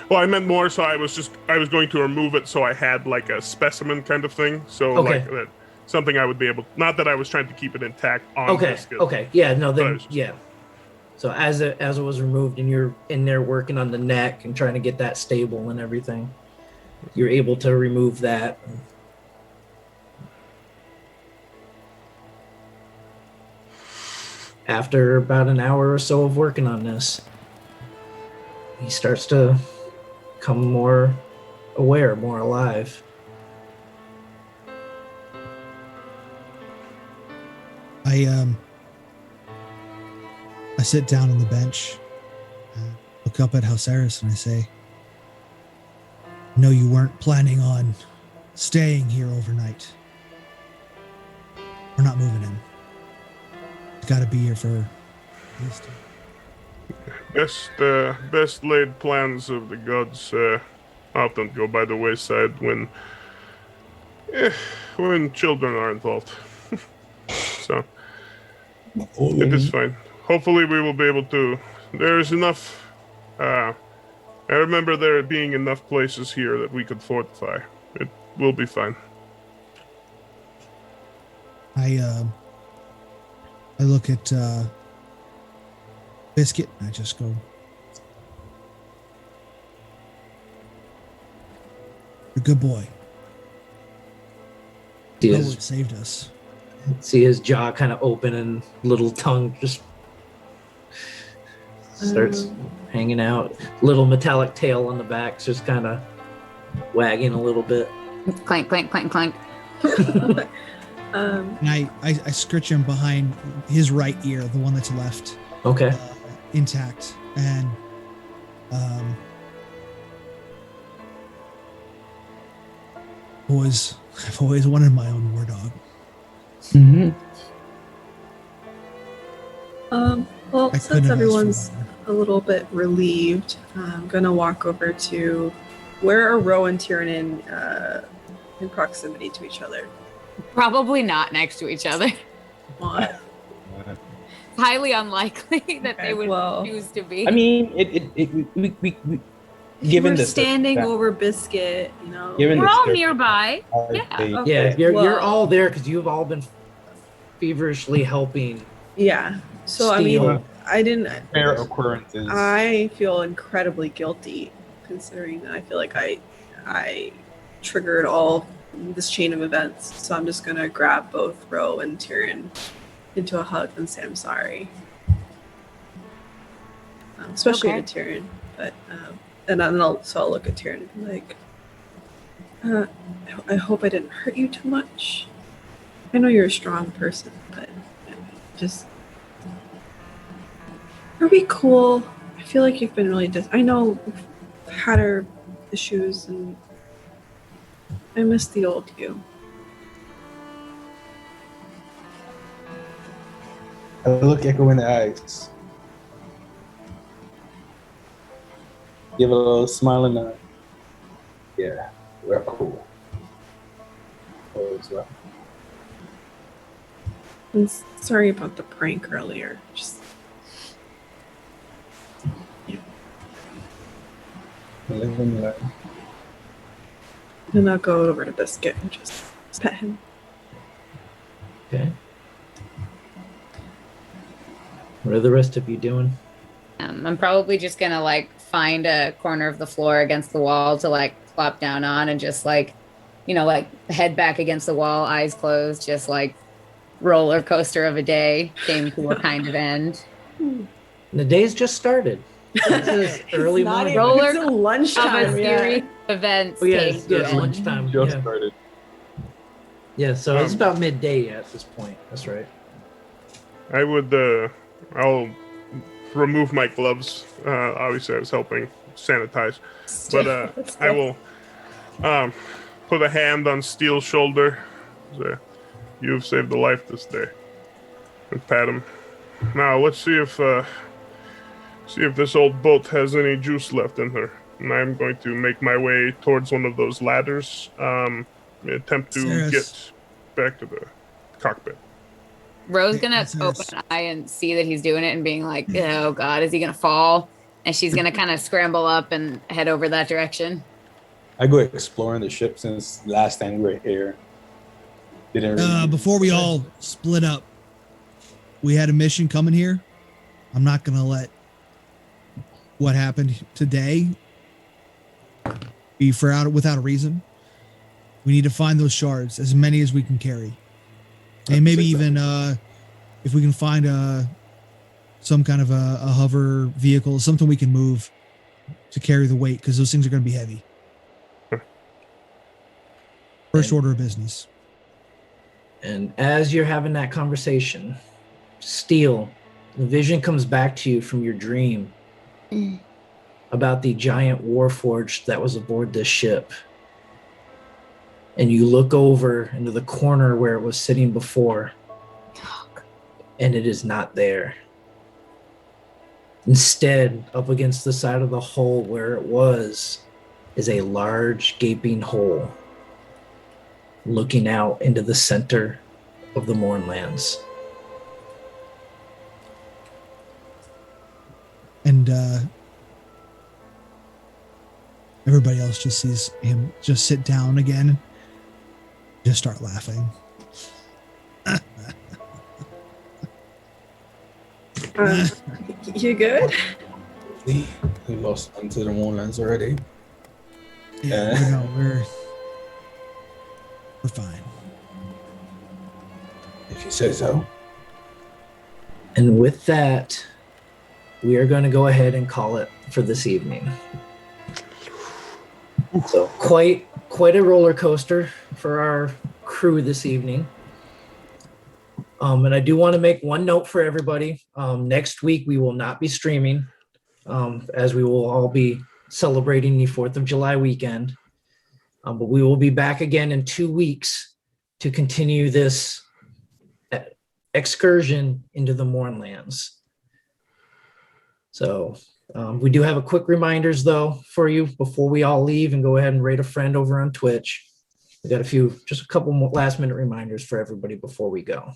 Well, I meant more so I was going to remove it so I had like a specimen kind of thing. So
Okay.
like that, something I would be able, not that I was trying to keep it intact on
Okay.
Biscuit.
Okay. Yeah. No. Then
But-
yeah. So as it was removed, and you're in there working on the neck and trying to get that stable and everything, you're able to remove that. After about an hour or so of working on this, he starts to come more aware, more alive.
I sit down on the bench, look up at Halceris, and I say, "No, you weren't planning on staying here overnight. We're not moving him. He's got to be here for at least."
Best laid plans of the gods often go by the wayside when children are involved. So it is fine. Hopefully we will be able to. There's enough. I remember there being enough places here that we could fortify. It will be fine.
I look at Biscuit and I just go, "You're a good boy.
See
No
his,
one saved us."
see his jaw kind of open and little tongue just starts hanging out. Little metallic tail on the back, just kind of wagging a little bit.
Clank, clank, clank, clank.
And I scritch him behind his right ear, the one that's left
Okay.
intact, and I've always wanted my own war dog.
Mm-hmm.
Well,
I couldn't
since
have asked for
everyone's
more.
a little bit relieved, I'm gonna walk over to where are Ro and Tyrion in proximity to each other.
Probably not next to each other.
Uh,
Highly unlikely that
Okay,
they would
well.
choose to be.
I mean, we given
we're
the
standing
circumstance-
over Biscuit, you know.
Given
We're
the
all
circumstance,
nearby.
are
Yeah.
they-
Okay,
Yeah, you're
well,
all there because you've all been feverishly helping.
Yeah. So I mean,
Steal.
I didn't.
fair occurrences.
I feel incredibly guilty considering that I feel like I triggered all this chain of events. So I'm just gonna grab both Ro and Tyrion into a hug and say I'm sorry. Especially
Okay.
to Tyrion, but and then I'll look at Tyrion and be like, I hope I didn't hurt you too much. I know you're a strong person, but just are we cool? I feel like you've been really I know we've had our issues and I miss the old you.
I look Echo in the eyes. Give a little smile and nod. Yeah, we're cool. All is well.
I'm sorry about the prank earlier. Just
Live and learn.
and I'll go over to Biscuit and just pet him.
Okay. What are the rest of you doing?
I'm probably just gonna like find a corner of the floor against the wall to like plop down on and just like, you know, like head back against the wall, eyes closed, just like roller coaster of a day came to a kind of end.
The day's just started. This is early
It's not
morning.
even-
Roller
it's a
Of a
lunchtime
series
yet.
of events
Oh, yeah,
came
it's
to
just
an
lunchtime.
Just
Yeah.
started.
Yeah, so it's about midday at this point. That's right.
I would, I'll remove my gloves. Obviously, I was helping sanitize, but I will put a hand on Steele's shoulder. Say, "You've saved a life this day," and pat him. Now let's see if this old boat has any juice left in her. And I'm going to make my way towards one of those ladders. Attempt to
Saris.
get back to the cockpit.
Ro's gonna
Yes,
open
yes.
an eye and see that he's doing it and being like, oh God, is he gonna fall? And she's gonna kind of scramble up and head over that direction.
I go exploring the ship since last time we were here. Didn't really
Before we all split up, we had a mission coming here. I'm not gonna let what happened today be without a reason. We need to find those shards, as many as we can carry, and maybe even if we can find some kind of a hover vehicle, something we can move to carry the weight, because those things are going to be heavy. First order of business.
And as you're having that conversation, Steele, the vision comes back to you from your dream about the giant warforged that was aboard this ship. And you look over into the corner where it was sitting before, and it is not there. Instead, up against the side of the hull where it was, is a large gaping hole looking out into the center of the Mournlands.
And everybody else just sees him just sit down again, just start laughing.
You good?
We lost onto the Mournlands already.
Yeah,
Yeah.
no, we're fine.
If you say so.
And with that, we are going to go ahead and call it for this evening. So quite a roller coaster for our crew this evening. And I do want to make one note for everybody. Next week we will not be streaming, as we will all be celebrating the 4th of July weekend. But we will be back again in 2 weeks to continue this excursion into the Mournlands. So we do have a quick reminders though for you before we all leave, and go ahead and rate a friend over on Twitch. We got just a couple more last minute reminders for everybody before we go.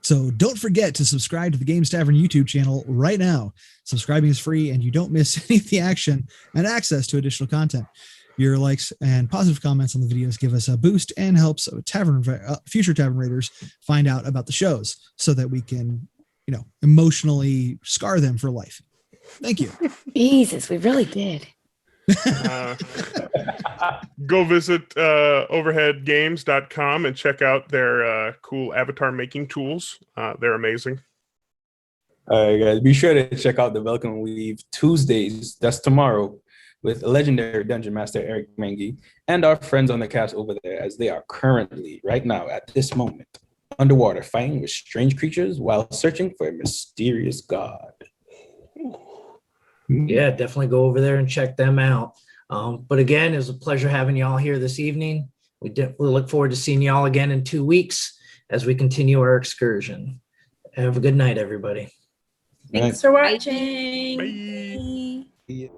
So don't forget to subscribe to the Games Tavern YouTube channel right now. Subscribing is free and you don't miss any of the action and access to additional content. Your likes and positive comments on the videos give us a boost and helps future Tavern Raiders find out about the shows so that we can, emotionally scar them for life. Thank you.
Jesus, we really did.
Go visit overheadgames.com and check out their cool avatar making tools. They're amazing.
All right, guys, be sure to check out the Welcome Weave Tuesdays. That's tomorrow, with legendary Dungeon Master Eric Mengi and our friends on the cast over there, as they are currently, right now, at this moment, underwater fighting with strange creatures while searching for a mysterious god.
Yeah, definitely go over there and check them out. But again, it was a pleasure having y'all here this evening. We definitely look forward to seeing y'all again in 2 weeks as we continue our excursion. Have a good night, everybody.
Thanks for watching.
Bye.
Yeah.